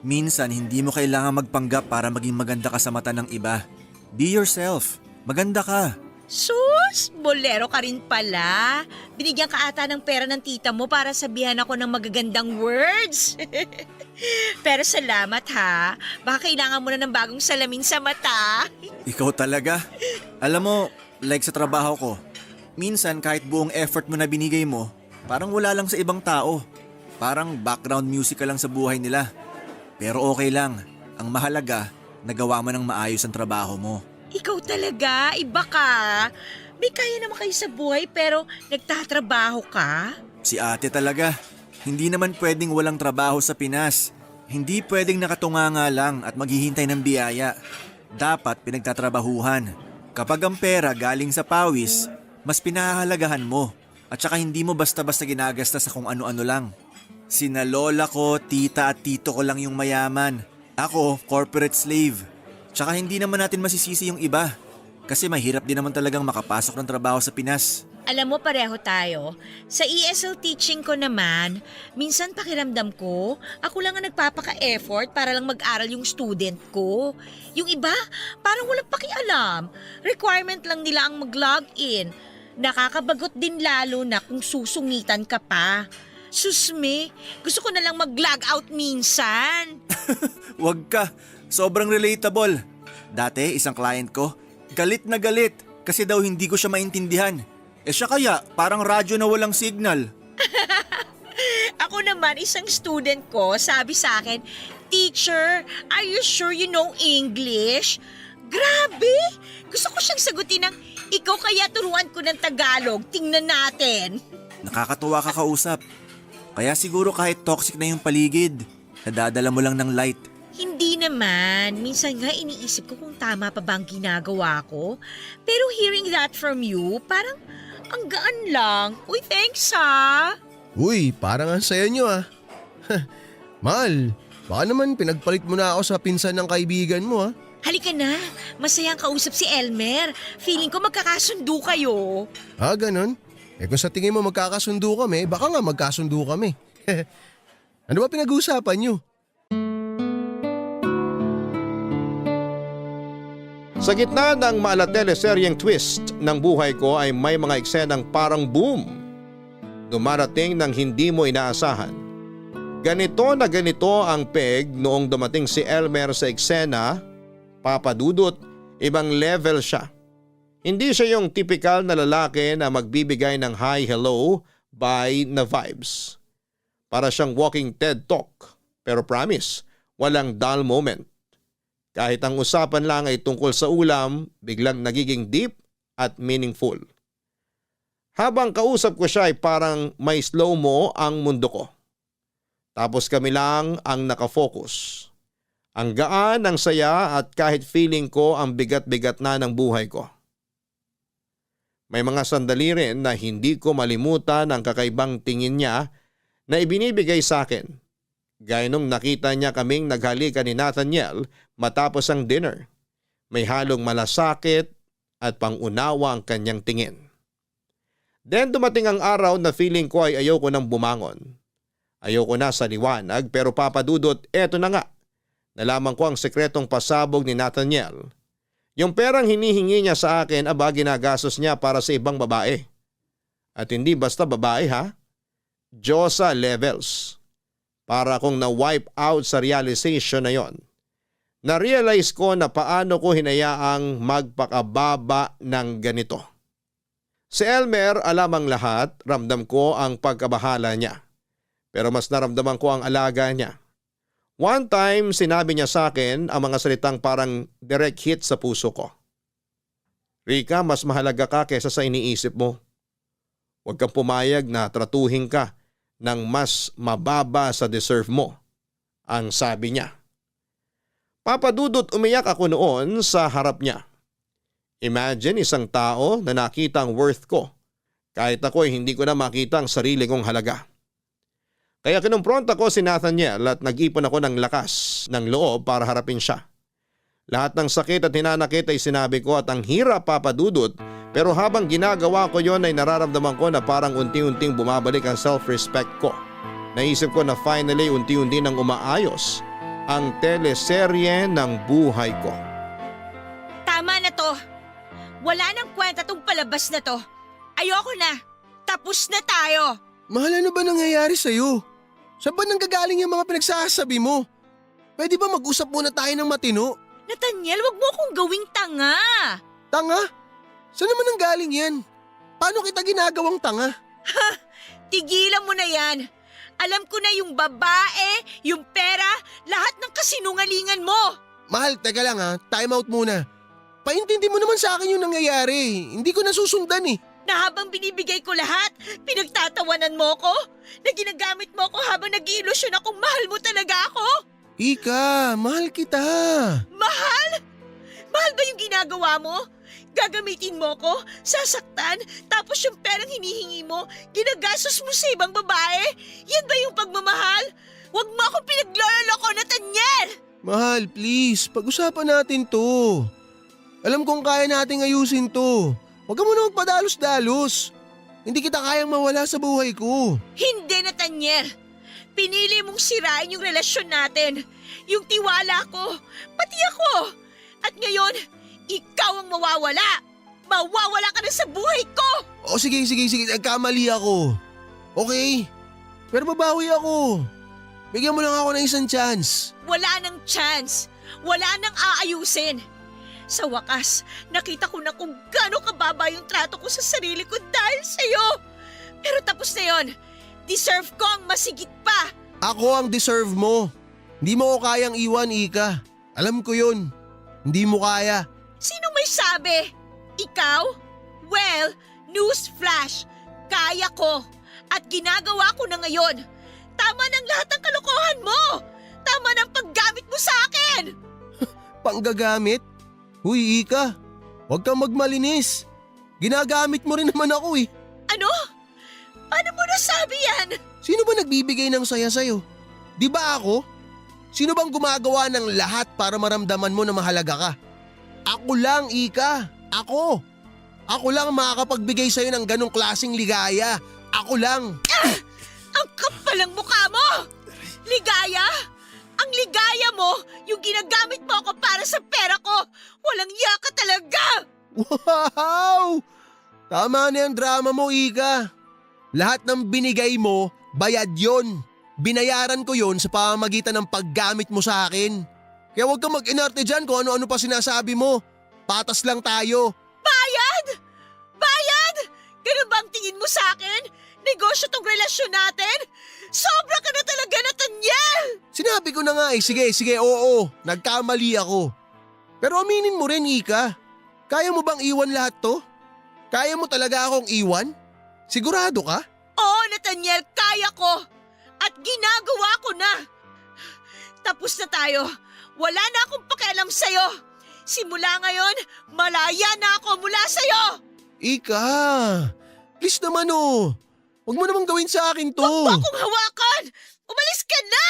Minsan hindi mo kailangan magpanggap para maging maganda ka sa mata ng iba. Be yourself. Maganda ka. Sus, bolero ka rin pala. Binigyan ka ata ng pera ng tita mo para sabihan ako ng magagandang words. Pero salamat ha. Baka kailangan mo na ng bagong salamin sa mata. Ikaw talaga. Alam mo, like sa trabaho ko, minsan kahit buong effort mo na binigay mo, parang wala lang sa ibang tao. Parang background music ka lang sa buhay nila. Pero okay lang. Ang mahalaga, nagawa mo ng maayos ang trabaho mo. Ikaw talaga, iba ka. May kaya naman kayo sa buhay pero nagtatrabaho ka? Si ate talaga. Hindi naman pwedeng walang trabaho sa Pinas. Hindi pwedeng nakatunganga lang at maghihintay ng biyaya. Dapat pinagtatrabahuhan. Kapag ang pera galing sa pawis, mas pinahahalagahan mo. At saka hindi mo basta-basta ginagasta sa kung ano-ano lang. Sina lola ko, tita at tito ko lang yung mayaman. Ako, corporate slave. Tsaka hindi naman natin masisisi yung iba. Kasi mahirap din naman talagang makapasok ng trabaho sa Pinas. Alam mo, pareho tayo. Sa ESL teaching ko naman, minsan pakiramdam ko, ako lang ang nagpapaka-effort para lang mag-aral yung student ko. Yung iba, parang walang pakialam. Requirement lang nila ang mag-log-in. Nakakabagot din lalo na kung susungitan ka pa. Susme, gusto ko na lang mag-log out minsan. Wag ka, sobrang relatable. Dati, isang client ko, galit na galit kasi daw hindi ko siya maintindihan. Siya kaya, parang radyo na walang signal. Ako naman, isang student ko, sabi sa akin, "Teacher, are you sure you know English?" Grabe! Gusto ko siyang sagutin ng, "Ikaw kaya turuan ko ng Tagalog, tingnan natin." Nakakatuwa ka kausap. Kaya siguro kahit toxic na yung paligid, nadadala mo lang ng light. Hindi naman. Minsan nga iniisip ko kung tama pa ba ang ginagawa ko. Pero hearing that from you, parang ang gaan lang. Uy, thanks ha! Uy, parang ang saya nyo ah. Mahal, baka naman pinagpalit mo na ako sa pinsan ng kaibigan mo ah. Halika na, masayang kausap si Elmer. Feeling ko magkakasundo kayo. Ah, ganun? Kung sa tingin mo magkakasundo kami, baka nga magkasundo kami. Ano ba pinag-uusapan nyo? Sa gitna ng malateleseryeng twist ng buhay ko ay may mga eksenang parang boom. Dumarating ng hindi mo inaasahan. Ganito na ganito ang peg noong dumating si Elmer sa eksena, papadudot, ibang level siya. Hindi siya yung typical na lalaki na magbibigay ng hi, hello, bye na vibes. Para siyang walking TED Talk, pero promise, walang dull moment. Kahit ang usapan lang ay tungkol sa ulam, biglang nagiging deep at meaningful. Habang kausap ko siya ay parang may slow-mo ang mundo ko. Tapos kami lang ang nakafocus. Ang gaan, ang saya at kahit feeling ko ang bigat-bigat na ng buhay ko. May mga sandali rin na hindi ko malimutan ang kakaibang tingin niya na ibinibigay sa akin. Gaya nung nakita niya kaming naghalikan ni Nathaniel matapos ang dinner. May halong malasakit at pangunawa ang kanyang tingin. Then dumating ang araw na feeling ko ay ayoko nang bumangon. Ayoko na sa liwanag pero papadudot, eto na nga. Nalaman ko ang sekretong pasabog ni Nathaniel. Yung perang hinihingi niya sa akin aba ginagastos niya para sa ibang babae. At hindi basta babae ha. Diyosa levels. Para akong na-wipe out sa realization na yon. Na-realize ko na paano ko hinayaang magpakababa ng ganito. Si Elmer, alam ang lahat, ramdam ko ang pagkabahala niya. Pero mas naramdaman ko ang alaga niya. One time, sinabi niya sa akin ang mga salitang parang direct hit sa puso ko. Rika, mas mahalaga ka kaysa sa iniisip mo. Huwag kang pumayag na tratuhin ka ng mas mababa sa deserve mo, ang sabi niya. Papadudot, umiyak ako noon sa harap niya. Imagine isang tao na nakita ang worth ko, kahit ako ay hindi ko na makita ang sarili kong halaga. Kaya kinumpronta ko si Nathaniel at nag-ipon ako ng lakas ng loob para harapin siya. Lahat ng sakit at hinanakit ay sinabi ko at ang hirap papadudot, pero habang ginagawa ko yon ay nararamdaman ko na parang unti-unting bumabalik ang self-respect ko. Naisip ko na finally unti-unti nang umaayos ang teleserye ng buhay ko. Tama na to. Wala nang kwenta tong palabas na to. Ayoko na. Tapos na tayo. Mahal, ano ba nangyayari sa'yo? Saan ba nanggagaling yung mga pinagsasabi mo? Pwede ba mag-usap muna tayo ng matino? Nathaniel, wag mo akong gawing tanga. Tanga? Saan naman nanggaling yan? Paano kita ginagawang tanga? Tigilan mo na yan. Alam ko na yung babae, yung pera, lahat ng kasinungalingan mo. Mahal, teka lang ha. Time out muna. Paintindi mo naman sa akin yung nangyayari. Hindi ko nasusundan eh. Na habang binibigay ko lahat, pinagtatawanan mo ko? Na ginagamit mo ko habang nag-iilusyon akong mahal mo talaga ako? Ika, mahal kita. Mahal? Mahal ba yung ginagawa mo? Gagamitin mo ko, sasaktan, tapos yung perang hinihingi mo, ginagastos mo sa ibang babae? Yan ba yung pagmamahal? Huwag mo akong pinagloloko, Nathaniel! Mahal, please, pag-usapan natin to. Alam kong kaya nating ayusin to. Huwag ka muna magpadalos-dalos. Hindi kita kayang mawala sa buhay ko. Hindi, Nathaniel. Pinili mong sirain yung relasyon natin. Yung tiwala ko, pati ako. At ngayon, ikaw ang mawawala. Mawawala ka na sa buhay ko. O sige, nagkamali ako. Okay, pero babawi ako. Bigyan mo lang ako ng isang chance. Wala nang chance. Wala nang aayusin. Sa wakas, nakita ko na kung gaano kababa yung trato ko sa sarili ko dahil sa'yo. Pero tapos na yon. Deserve ko ang masigit pa. Ako ang deserve mo. Hindi mo ko kayang iwan, Ika. Alam ko yun. Hindi mo kaya. Sino may sabi? Ikaw? Well, news flash. Kaya ko. At ginagawa ko na ngayon. Tama ng lahat ng kalokohan mo. Tama ng paggamit mo sa akin. Panggagamit? Huy, Ika. Huwag kang magmalinis. Ginagamit mo rin naman ako eh. Ano? Paano mo nasabi yan? Sino ba nagbibigay ng saya sa'yo? Di ba ako? Sino bang gumagawa ng lahat para maramdaman mo na mahalaga ka? Ako lang, Ika. Ako. Ako lang makakapagbigay sa'yo ng ganong klaseng ligaya. Ako lang. Ang kapal ng mukha mo! Ligaya? Ang ligaya mo, yung ginagamit mo ako para sa pera ko. Walang yaka talaga! Wow! Tama na yung drama mo, Ika. Lahat ng binigay mo, bayad yon. Binayaran ko yon sa pamamagitan ng paggamit mo sa akin. Kaya huwag kang mag-inarte dyan kung ano-ano pa sinasabi mo. Patas lang tayo. Bayad? Bayad? Ganun ba ang tingin mo sa akin? Negosyo tong relasyon natin? Sobra ka na talaga, Nathaniel! Sinabi ko na nga eh, sige, oo, nagkamali ako. Pero aminin mo rin, Ika. Kaya mo bang iwan lahat to? Kaya mo talaga akong iwan? Sigurado ka? Oo, Nathaniel, kaya ko. At ginagawa ko na. Tapos na tayo. Wala na akong pakialam sa'yo. Simula ngayon, malaya na ako mula sa'yo. Ika, please naman oh. Huwag mo namang gawin sa akin to. Huwag mo akong hawakan. Umalis ka na!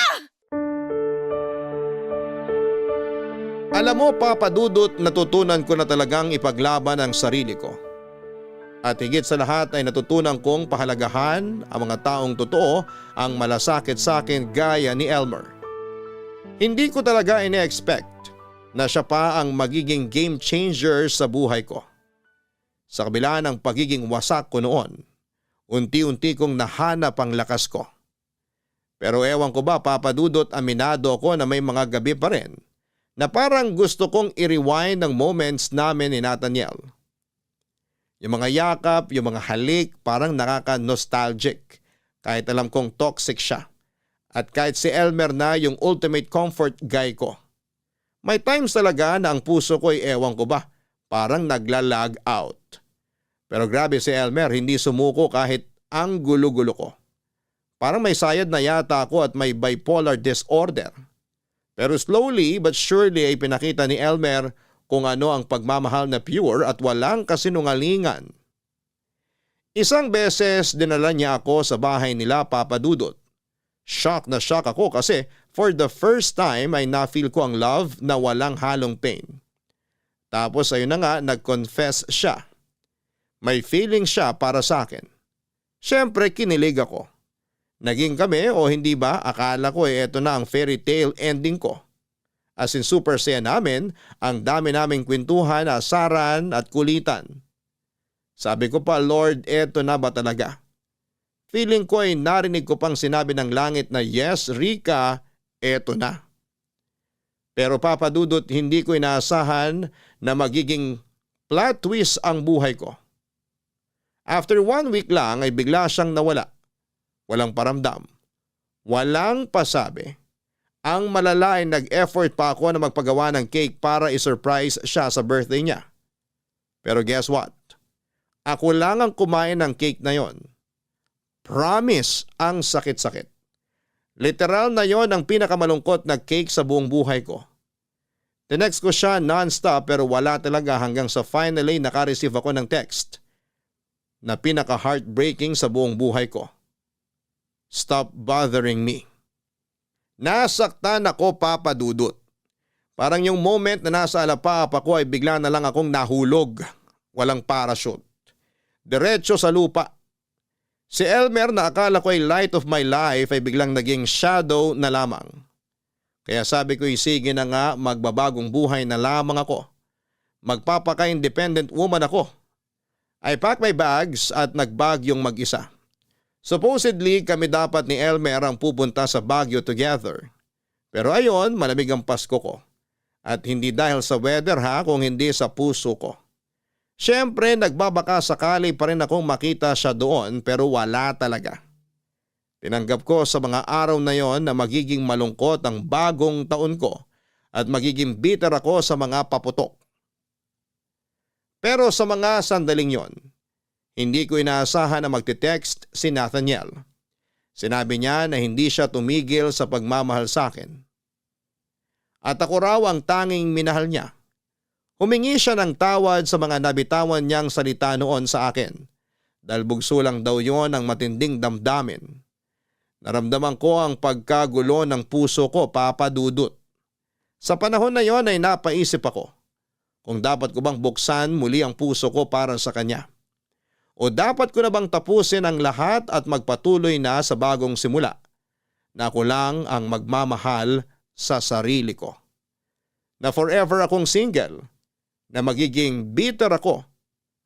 Alam mo, Papa Dudut, natutunan ko na talagang ipaglaban ang sarili ko. At higit sa lahat ay natutunan kong pahalagahan ang mga taong totoo ang malasakit sa akin gaya ni Elmer. Hindi ko talaga ine-expect na siya pa ang magiging game changer sa buhay ko. Sa kabila ng pagiging wasak ko noon, unti-unti kong nahanap ang lakas ko. Pero ewan ko ba, Papa Dudut, aminado ako na may mga gabi pa rin na parang gusto kong i-rewind ang moments namin ni Nathaniel. Yung mga yakap, yung mga halik, parang nakaka-nostalgic kahit alam kong toxic siya. At kahit si Elmer na yung ultimate comfort guy ko. May times talaga na ang puso ko ay ewan ko ba, parang nagla-lag out. Pero grabe si Elmer, hindi sumuko kahit ang gulo-gulo ko. Parang may sayad na yata ako at may bipolar disorder. Pero slowly but surely ay pinakita ni Elmer kung ano ang pagmamahal na pure at walang kasinungalingan. Isang beses dinala niya ako sa bahay nila, Papa Dudut. Shock na shock ako kasi for the first time ay na-feel ko ang love na walang halong pain. Tapos ayun na nga, nag-confess siya. May feeling siya para sa akin. Siyempre kinilig ako. Naging kami o hindi ba, akala ko eto na ang fairy tale ending ko. As in super saya namin, ang dami naming kwentuhan, asaran at kulitan. Sabi ko pa, Lord, eto na ba talaga? Feeling ko ay narinig ko pang sinabi ng langit na yes, Rika, eto na. Pero Papa Dudut, hindi ko inaasahan na magiging plot twist ang buhay ko. After 1 week lang ay bigla siyang nawala. Walang paramdam. Walang pasabi. Ang malala ay nag-effort pa ako na magpagawa ng cake para i-surprise siya sa birthday niya. Pero guess what? Ako lang ang kumain ng cake na yon. Promise, ang sakit-sakit. Literal na yon ang pinakamalungkot na cake sa buong buhay ko. Tinext ko siya non-stop pero wala talaga hanggang sa finally naka-receive ako ng text na pinaka-heartbreaking sa buong buhay ko. Stop bothering me. Nasaktan ako, Papa Dudut. Parang yung moment na nasa alapapa ko ay bigla na lang akong nahulog. Walang parachute. Diretso sa lupa. Si Elmer na akala ko ay light of my life ay biglang naging shadow na lamang. Kaya sabi ko sige na nga, magbabagong buhay na lamang ako. Magpapaka-independent woman ako. I packed my bags at nagbagyong mag-isa. Supposedly kami dapat ni Elmer ang pupunta sa Baguio together. Pero ayon, malamig ang Pasko ko. At hindi dahil sa weather kung hindi sa puso ko. Siyempre nagbabaka sakali pa rin akong makita siya doon pero wala talaga. Tinanggap ko sa mga araw na yon na magiging malungkot ang bagong taon ko at magiging bitter ako sa mga paputok. Pero sa mga sandaling yon, hindi ko inaasahan na magte-text si Nathaniel. Sinabi niya na hindi siya tumigil sa pagmamahal sa akin. At ako raw ang tanging minahal niya. Humingi siya ng tawad sa mga nabitawan niyang salita noon sa akin. Dahil bugso lang daw yon ang matinding damdamin. Naramdaman ko ang pagkagulo ng puso ko, Papa Dudut. Sa panahon na yon ay napaisip ako kung dapat ko bang buksan muli ang puso ko para sa kanya. O dapat ko na bang tapusin ang lahat at magpatuloy na sa bagong simula na ako lang ang magmamahal sa sarili ko. Na forever akong single, na magiging bitter ako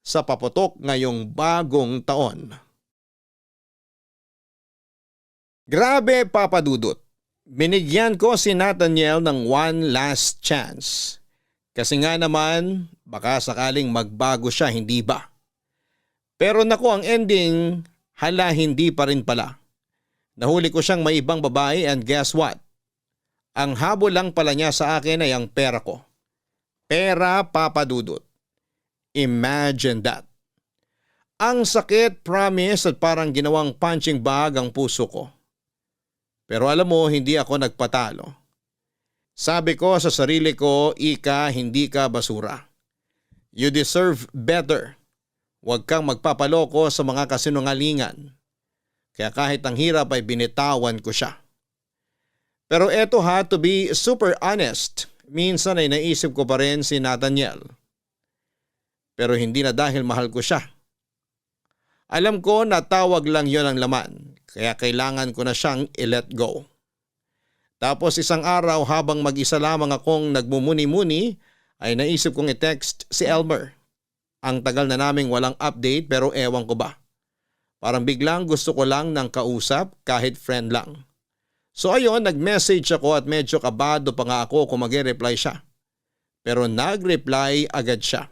sa paputok ngayong bagong taon. Grabe, Papa Dudut. Binigyan ko si Nathaniel ng one last chance. Kasi nga naman, baka sakaling magbago siya, hindi ba? Pero naku, ang ending, hala hindi pa rin pala. Nahuli ko siyang may ibang babae and guess what? Ang habol lang pala niya sa akin ay ang pera ko. Pera, Papa Dudut. Imagine that. Ang sakit, promise, at parang ginawang punching bag ang puso ko. Pero alam mo, hindi ako nagpatalo. Sabi ko sa sarili ko, Ika, hindi ka basura. You deserve better. Huwag kang magpapaloko sa mga kasinungalingan. Kaya kahit ang hirap ay binitawan ko siya. Pero eto to be super honest, minsan ay naisip ko pa rin si Nathaniel. Pero hindi na dahil mahal ko siya. Alam ko na tawag lang yon ang laman, kaya kailangan ko na siyang i-let go. Tapos isang araw habang mag-isa lamang akong nagmumuni-muni, ay naisip kong i-text si Elmer. Ang tagal na naming walang update pero ewan ko ba. Parang biglang gusto ko lang ng kausap kahit friend lang. So ayun, nag-message ako at medyo kabado pa nga ako kung mag-reply siya. Pero nag-reply agad siya.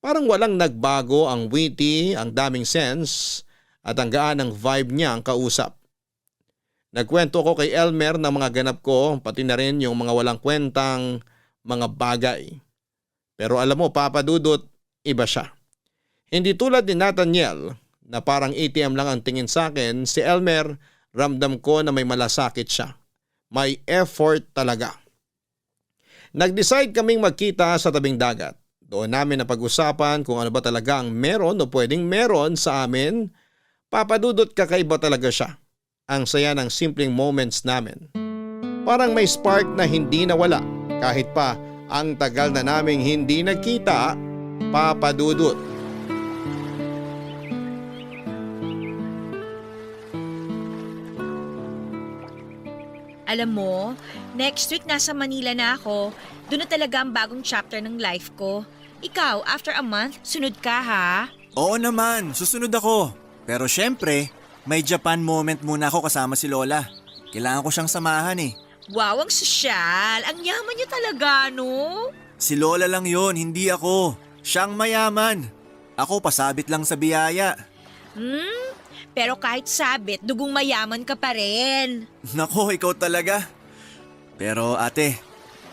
Parang walang nagbago, ang witty, ang daming sense at ang gaan ng vibe niya ang kausap. Nagkwento ko kay Elmer ng mga ganap ko pati na rin yung mga walang kwentang mga bagay. Pero alam mo, Papa Dudut, iba siya. Hindi tulad ni Nathaniel na parang ATM lang ang tingin sa akin, si Elmer ramdam ko na may malasakit siya. May effort talaga. Nag-decide kaming magkita sa tabing dagat. Doon namin napag-usapan kung ano ba talaga ang meron o pwedeng meron sa amin. Papa Dudut, kakaiba talaga siya. ang saya ng simpleng moments namin. Parang may spark na hindi nawala kahit pa ang tagal na naming hindi nagkita, Papa Dudut. Alam mo, next week nasa Manila na ako. Doon na talaga ang bagong chapter ng life ko. Ikaw, after a month, sunod ka ha? Oo naman, susunod ako. Pero syempre, may Japan moment muna ako kasama si Lola. Kailangan ko siyang samahan eh. Wow, ang sosyal. Ang yaman niyo talaga, no? Si Lola lang yon, hindi ako. Siyang mayaman. Ako pasabit lang sa biyaya. Pero kahit sabit, dugong mayaman ka pa rin. Nako, ikaw talaga. Pero ate,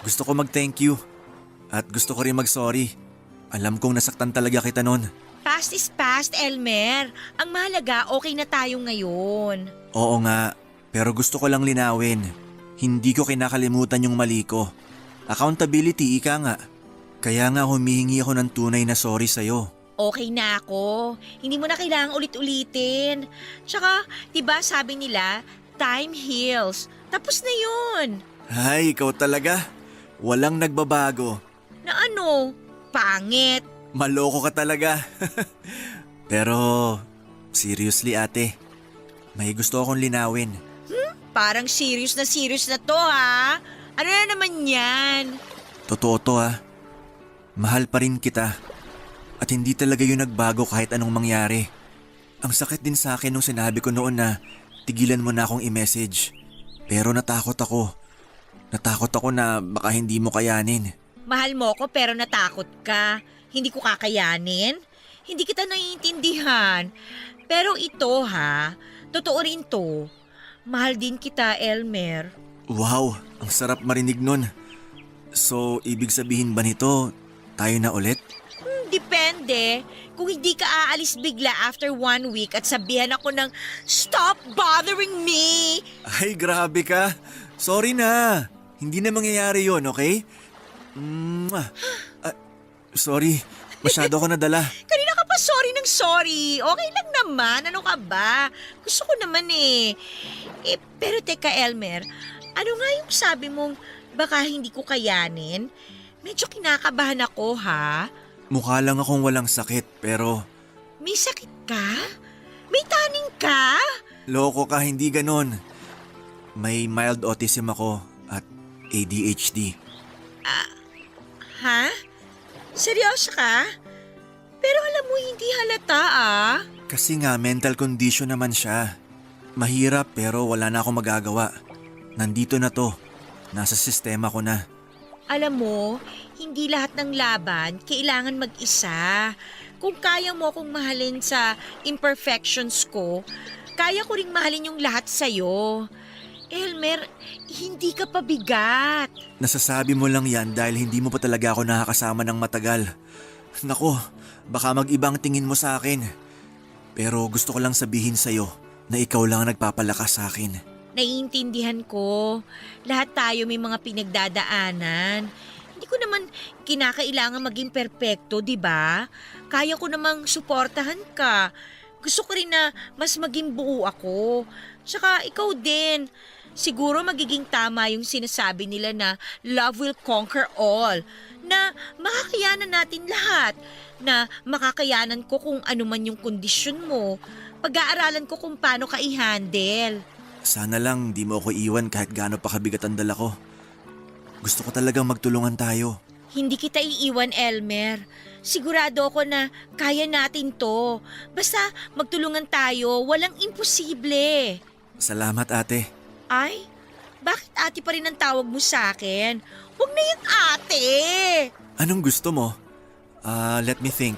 gusto ko mag-thank you. At gusto ko rin mag-sorry. Alam kong nasaktan talaga kita nun. Past is past, Elmer. Ang mahalaga, okay na tayo ngayon. Oo nga, pero gusto ko lang linawin. Hindi ko kinakalimutan yung mali ko. Accountability, ika nga. Kaya nga humihingi ako ng tunay na sorry sa'yo. Okay na ako. Hindi mo na kailangang ulit-ulitin. Tsaka, diba sabi nila, time heals. Tapos na yun. Ay, ikaw talaga. Walang nagbabago. Na ano? Pangit. Maloko ka talaga. Pero, seriously ate, may gusto akong linawin. Parang serious na to ha. Ano na naman yan? Totoo to ha. Mahal pa rin kita. At hindi talaga yun nagbago kahit anong mangyari. Ang sakit din sa akin nung sinabi ko noon na tigilan mo na akong i-message. Pero natakot ako. Natakot ako na baka hindi mo kayanin. Mahal mo ko pero natakot ka. Hindi ko kakayanin. Hindi kita naiintindihan. Pero ito ha, totoo rin to. Mahal din kita, Elmer. Wow, ang sarap marinig nun. So, ibig sabihin ba nito, tayo na ulit? Depende. Kung hindi ka aalis bigla after 1 week at sabihan ako ng stop bothering me. Ay, grabe ka. Sorry na. Hindi na mangyayari yon, okay? Sorry, masyado ako nadala. Kanina ka pa sorry ng sorry. Okay lang naman. Ano ka ba? Gusto ko naman eh. Pero teka Elmer, ano nga yung sabi mong baka hindi ko kayanin? Medyo kinakabahan ako ha. Mukha lang akong walang sakit pero May sakit ka? May taning ka? loko ka, hindi ganon. May mild autism ako at ADHD. Ha? Seryoso ka? Pero alam mo hindi halata ah. Kasi nga mental condition naman siya. Mahirap pero wala na akong magagawa. Nandito na to. Nasa sistema ko na. Alam mo, hindi lahat ng laban kailangan mag-isa. Kung kaya mo akong mahalin sa imperfections ko, kaya ko ring mahalin yung lahat sa'yo. Elmer, hindi ka pabigat. Nasasabi mo lang yan dahil hindi mo pa talaga ako nakakasama ng matagal. Nako, baka mag-ibang tingin mo sa akin. Pero gusto ko lang sabihin sa'yo na ikaw lang ang nagpapalakas sa akin. Naiintindihan ko. Lahat tayo may mga pinagdadaanan. Hindi ko naman kinakailangan maging perpekto, di ba? Kaya ko namang suportahan ka. Gusto ko rin na mas maging buo ako. Tsaka ikaw din. Siguro magiging tama yung sinasabi nila na love will conquer all. Na makakayanan natin lahat. Na makakayanan ko kung ano man yung kondisyon mo. Pag-aaralan ko kung paano ka i-handle. Sana lang di mo ako iwan kahit gaano pa kabigat ang dala ko. Gusto ko talagang magtulungan tayo. Hindi kita iiwan, Elmer. Sigurado ako na kaya natin to. Basta magtulungan tayo, walang imposible. Salamat ate. Ay, bakit ate pa rin ang tawag mo sa akin? Huwag na yung ate! Anong gusto mo? Let me think.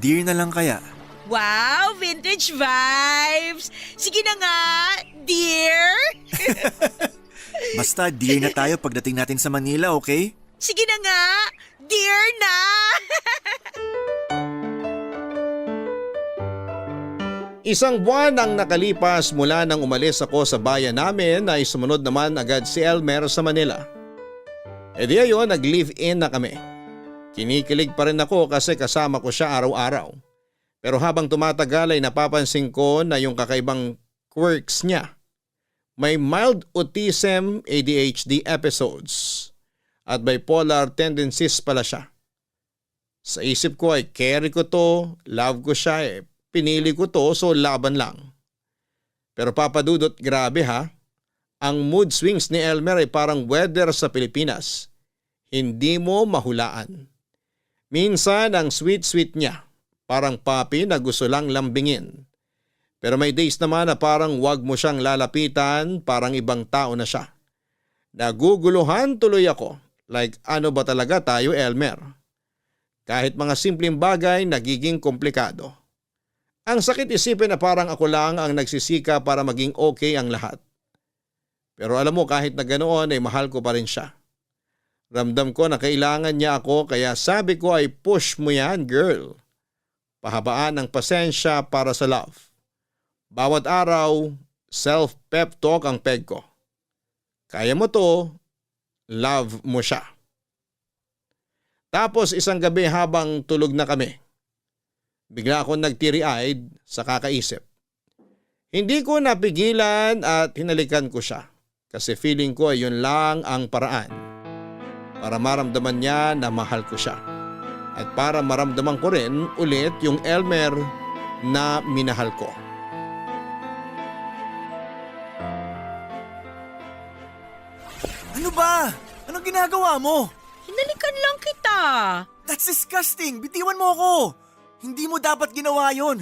Dear na lang kaya? Wow, vintage vibes! Sige na nga, dear! Basta dear na tayo pagdating natin sa Manila, okay? Sige na nga, dear na! Isang buwan ang nakalipas mula nang umalis ako sa bayan namin ay sumunod naman agad si Elmer sa Manila. E di ayon, nag-live-in na kami. Kinikilig pa rin ako kasi kasama ko siya araw-araw. Pero habang tumatagal ay napapansin ko na yung kakaibang quirks niya. May mild autism ADHD episodes at bipolar tendencies pala siya. Sa isip ko ay carry ko to, love ko siya pinili ko to so laban lang. Pero papadudot, grabe ha. Ang mood swings ni Elmer ay parang weather sa Pilipinas. Hindi mo mahulaan. Minsan ang sweet-sweet niya, parang papi na gusto lang lambingin. Pero may days naman na parang wag mo siyang lalapitan, parang ibang tao na siya. Naguguluhan tuloy ako, like ano ba talaga tayo Elmer? Kahit mga simpleng bagay nagiging komplikado. Ang sakit isipin na parang ako lang ang nagsisika para maging okay ang lahat. Pero alam mo kahit na ganoon ay mahal ko pa rin siya. Ramdam ko na kailangan niya ako kaya sabi ko ay push mo yan girl. Pahabaan ng pasensya para sa love. Bawat araw, self-pep talk ang peg ko. Kaya mo to, love mo siya. Tapos isang gabi habang tulog na kami, bigla akong nag-teary-eyed sa kakaisip. Hindi ko napigilan at hinalikan ko siya kasi feeling ko ay yun lang ang paraan para maramdaman niya na mahal ko siya at para maramdaman ko rin ulit yung Elmer na minahal ko. Ano ba? Anong ginagawa mo? Hinalikan lang kita. That's disgusting! Bitiwan mo ako! Hindi mo dapat ginawa yon.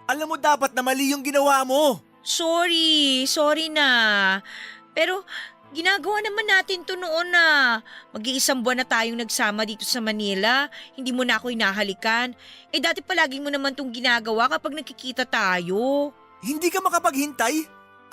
Alam mo dapat na mali yung ginawa mo. Sorry na. Pero ginagawa naman natin to noon na. Mag-iisang buwan na tayong nagsama dito sa Manila. Hindi mo na ako hinahalikan. Dati palagi mo naman tong ginagawa kapag nakikita tayo. Hindi ka makapaghintay?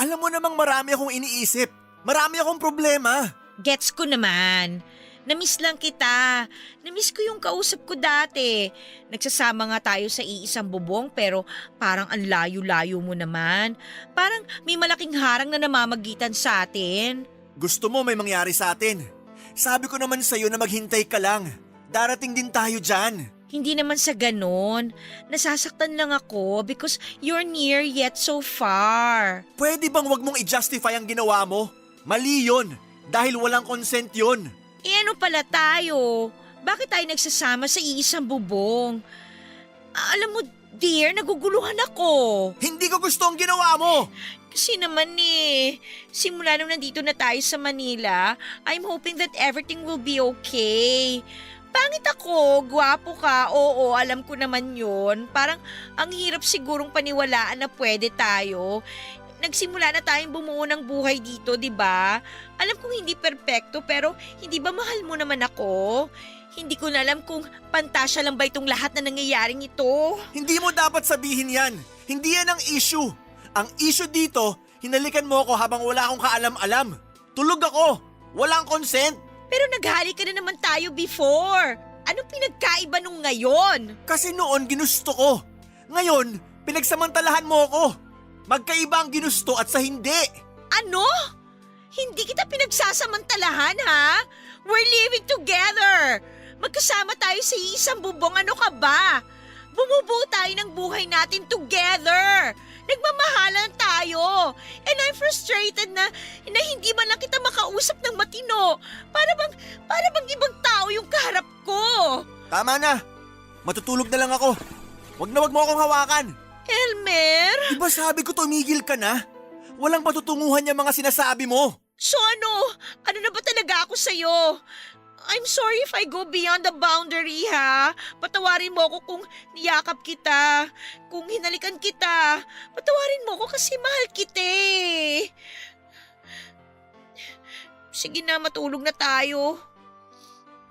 Alam mo namang marami akong iniisip. Marami akong problema. Gets ko naman. Namiss lang kita. Namiss ko yung kausap ko dati. Nagsasama nga tayo sa iisang bubong pero parang ang layo-layo mo naman. Parang may malaking harang na namamagitan sa atin. Gusto mo may mangyari sa atin. Sabi ko naman sa'yo na maghintay ka lang. Darating din tayo dyan. Hindi naman sa ganon. Nasasaktan lang ako because you're near yet so far. Pwede bang wag mong i-justify ang ginawa mo? Mali yun. Dahil walang consent yun. Ano pala tayo? Bakit tayo nagsasama sa iisang bubong? Alam mo, dear, naguguluhan ako. Hindi ko gusto ang ginawa mo. Kasi naman simula nung nandito na tayo sa Manila, I'm hoping that everything will be okay. Pangit ako, gwapo ka, oo, alam ko naman yun. Parang ang hirap sigurong paniwalaan na pwede tayo. Nagsimula na tayong bumuo ng buhay dito, di ba? Alam kong hindi perpekto pero hindi ba mahal mo naman ako? Hindi ko na alam kung pantasya lang ba itong lahat na nangyayaring ito. Hindi mo dapat sabihin yan. Hindi yan ang issue. Ang issue dito, hinalikan mo ako habang wala akong kaalam-alam. Tulog ako. Walang consent. Pero naghali ka na naman tayo before. Anong pinagkaiba nung ngayon? Kasi noon ginusto ko. Ngayon, pinagsamantalahan mo ako. Magkaiba ang ginusto at sa hindi. Ano? Hindi kita pinagsasamantalahan, ha? We're living together. Magkasama tayo sa isang bubong, ano ka ba? Bumubuo tayo ng buhay natin together. Nagmamahalan tayo. And I'm frustrated na hindi man lang kita makausap ng matino. Para bang ibang tao yung kaharap ko. Tama na. Matutulog na lang ako. Wag mo akong hawakan. Elmer? Diba sabi ko tumigil ka na? Walang patutunguhan yung mga sinasabi mo. So ano? Ano na ba talaga ako sa'yo? I'm sorry if I go beyond the boundary, ha? Patawarin mo ako kung niyakap kita, kung hinalikan kita. Patawarin mo ako kasi mahal kita eh. Sige na, matulog na tayo.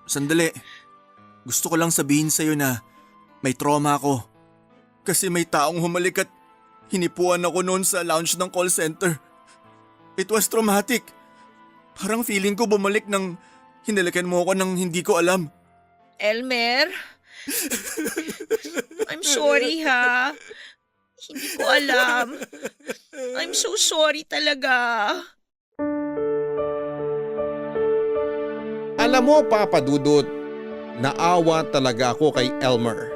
Sandali. Gusto ko lang sabihin sa'yo na may trauma ako. Kasi may taong humalik at hinipuan ako noon sa lounge ng call center. It was traumatic. Parang feeling ko bumalik nang hinalikan mo ako nang hindi ko alam. Elmer? I'm sorry ha. Hindi ko alam. I'm so sorry talaga. Alam mo Papa Dudut, naawa talaga ako kay Elmer.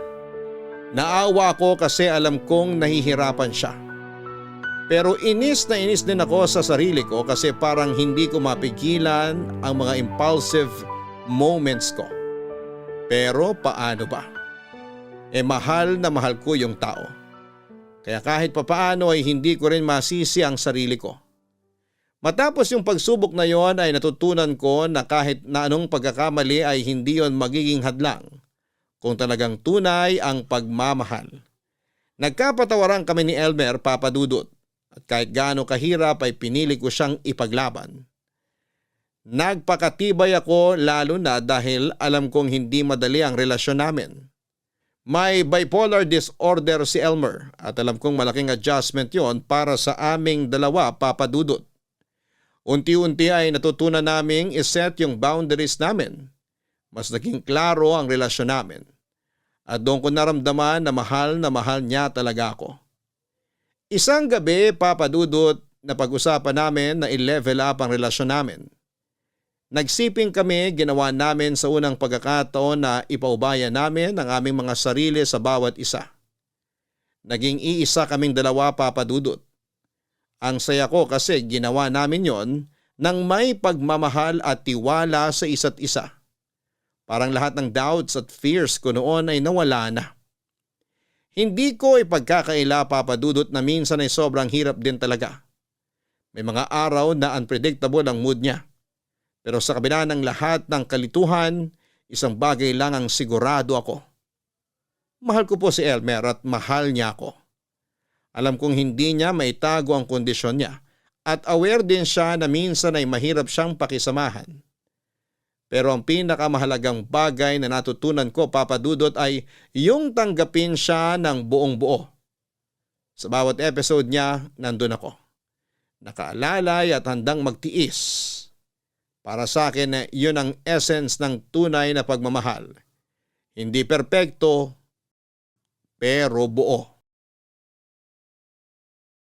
Naawa ko kasi alam kong nahihirapan siya. Pero inis din ako sa sarili ko kasi parang hindi ko mapigilan ang mga impulsive moments ko. Pero paano ba? Mahal na mahal ko yung tao. Kaya kahit papaano ay hindi ko rin masisi ang sarili ko. Matapos yung pagsubok na yon ay natutunan ko na kahit na anong pagkakamali ay hindi yon magiging hadlang kung talagang tunay ang pagmamahal. Nagkapatawaran kami ni Elmer, Papa Dudut, at kahit gaano kahirap ay pinili ko siyang ipaglaban. Nagpakatibay ako lalo na dahil alam kong hindi madali ang relasyon namin. May bipolar disorder si Elmer at alam kong malaking adjustment yon para sa aming dalawa, Papa Dudut. Unti-unti ay natutunan naming iset yung boundaries namin. Mas naging klaro ang relasyon namin. At doon ko naramdaman na mahal niya talaga ako. Isang gabi, Papa Dudut, na pag-usapan namin na i-level up ang relasyon namin. Nagsiping kami, ginawa namin sa unang pagkakataon na ipaubaya namin ang aming mga sarili sa bawat isa. Naging iisa kaming dalawa, Papa Dudut. Ang saya ko kasi ginawa namin yon nang may pagmamahal at tiwala sa isa't isa. Parang lahat ng doubts at fears ko noon ay nawala na. Hindi ko ipagkakaila, Papa Dudut, na minsan ay sobrang hirap din talaga. May mga araw na unpredictable ang mood niya. Pero sa kabila ng lahat ng kalituhan, isang bagay lang ang sigurado ako. Mahal ko po si Elmer at mahal niya ako. Alam kong hindi niya maitago ang kondisyon niya at aware din siya na minsan ay mahirap siyang pakisamahan. Pero ang pinakamahalagang bagay na natutunan ko, Papa Dudut, ay yung tanggapin siya ng buong buo. Sa bawat episode niya, nandun ako. Nakaalalay at handang magtiis. Para sa akin, yun ang essence ng tunay na pagmamahal. Hindi perpekto, pero buo.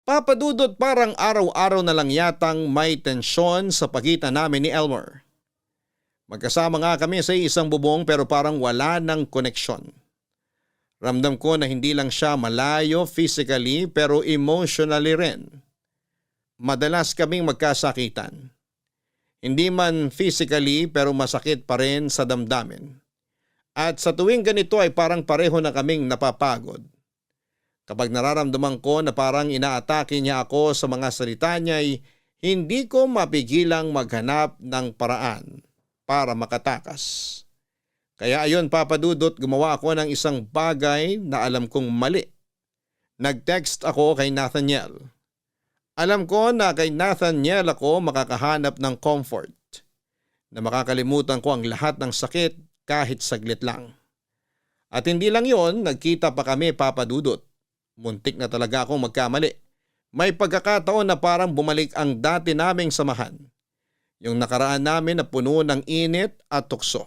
Papa Dudut, parang araw-araw na lang yatang may tensyon sa pagitan namin ni Elmer. Magkasama nga kami sa isang bubong pero parang wala ng koneksyon. Ramdam ko na hindi lang siya malayo physically pero emotionally rin. Madalas kaming magkasakitan. Hindi man physically pero masakit pa rin sa damdamin. At sa tuwing ganito ay parang pareho na kaming napapagod. Kapag nararamdaman ko na parang inaatake niya ako sa mga salita niya ay hindi ko mapigilang maghanap ng paraan para makatakas. Kaya ayon, Papa Dudut, gumawa ako ng isang bagay na alam kong mali. Nag-text ako kay Nathaniel. Alam ko na kay Nathaniel ako makakahanap ng comfort. Na makakalimutan ko ang lahat ng sakit kahit saglit lang. At hindi lang yon, nagkita pa kami, Papa Dudut. Muntik na talaga akong magkamali. May pagkakataon na parang bumalik ang dati naming samahan. Yung nakaraan namin na puno ng init at tukso.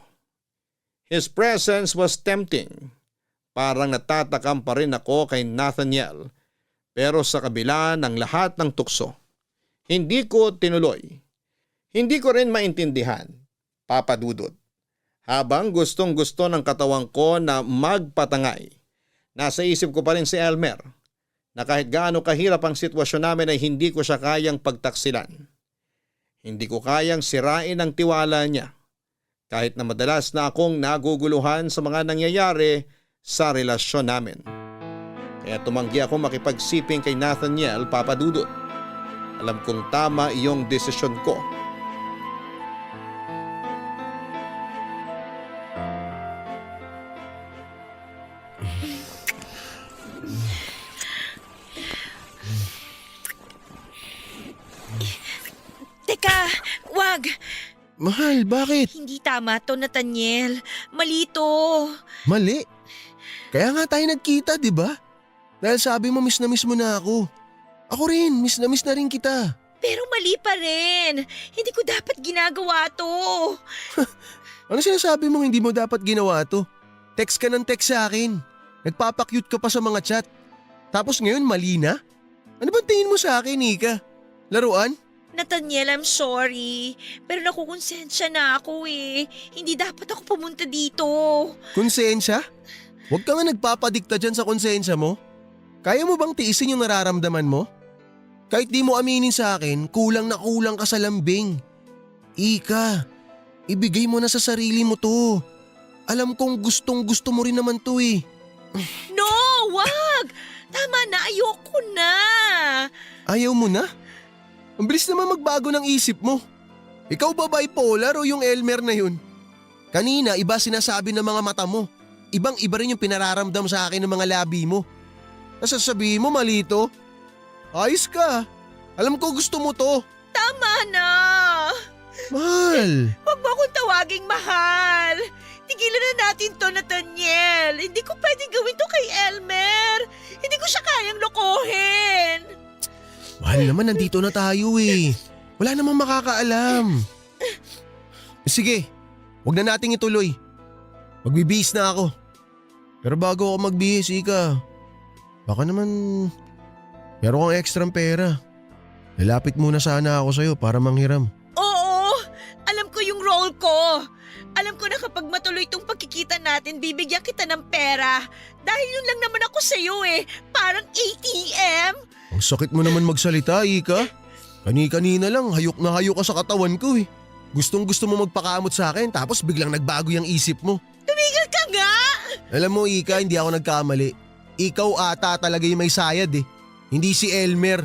His presence was tempting. Parang natatakam pa rin ako kay Nathaniel. Pero sa kabila ng lahat ng tukso, hindi ko tinuloy. Hindi ko rin maintindihan, Papa Dudut. Habang gustong-gusto ng katawan ko na magpatangay, nasa isip ko pa rin si Elmer na kahit gaano kahirap ang sitwasyon namin ay hindi ko siya kayang pagtaksilan. Hindi ko kayang sirain ang tiwala niya kahit na madalas na akong naguguluhan sa mga nangyayari sa relasyon namin. Kaya tumanggi ako makipagsiping kay Nathaniel, Papa Dudut. Alam kong tama iyong desisyon ko. Teka, wag! Mahal, bakit? Hindi tama to, Nathaniel. Mali to. Mali. Kaya nga tayo nagkita, di ba? Dahil sabi mo miss mo na ako. Ako rin, miss na rin kita. Pero mali pa rin. Hindi ko dapat ginagawa to. Ano sinasabi mong hindi mo dapat ginawa to? Text ka ng text sa akin. Nagpapakyut ka pa sa mga chat. Tapos ngayon mali na? Ano ba tingin mo sa akin, Nika? Laruan? Nathaniel, I'm sorry. Pero nakukonsensya na ako eh. Hindi dapat ako pumunta dito. Konsensya? Huwag ka nga nagpapadikta dyan sa konsensya mo. Kaya mo bang tiisin yung nararamdaman mo? Kahit di mo aminin sa akin, kulang na kulang ka sa lambing. Ika, ibigay mo na sa sarili mo to. Alam kong gustong gusto mo rin naman to eh. No, wag! Tama na, ayoko na. Ayaw mo na? Ang bilis naman magbago ng isip mo. Ikaw ba bipolar o yung Elmer na yun? Kanina iba sinasabi ng mga mata mo. Ibang iba rin yung pinararamdam sa akin ng mga labi mo. Nasasabihin mo mali to? Ayos ka. Alam ko gusto mo to. Tama na. Mahal. Huwag mo akong tawaging mahal. Tigilan na natin to, Nathaniel. Hindi ko pwedeng gawin to kay Elmer. Hindi ko siya kayang lokohin. Mahal naman, nandito na tayo eh. Wala namang makakaalam. Sige, wag na nating ituloy. Magbibihis na ako. Pero bago ako magbihis, Ika, baka naman meron kang ekstrang pera. Lalapit muna sana ako sa'yo para manghiram. Oo, alam ko yung role ko. Alam ko na kapag matuloy itong pagkikita natin, bibigyan kita ng pera. Dahil yun lang naman ako sa'yo eh. Parang ATM. Ang sakit mo naman magsalita, Ika. Kani-kanina lang, hayok na hayok ka sa katawan ko eh. Gustong gusto mo magpakamot sa akin tapos biglang nagbago yung isip mo. Tumigil ka nga! Alam mo, Ika, hindi ako nagkamali. Ikaw ata talaga yung may sayad eh. Hindi si Elmer.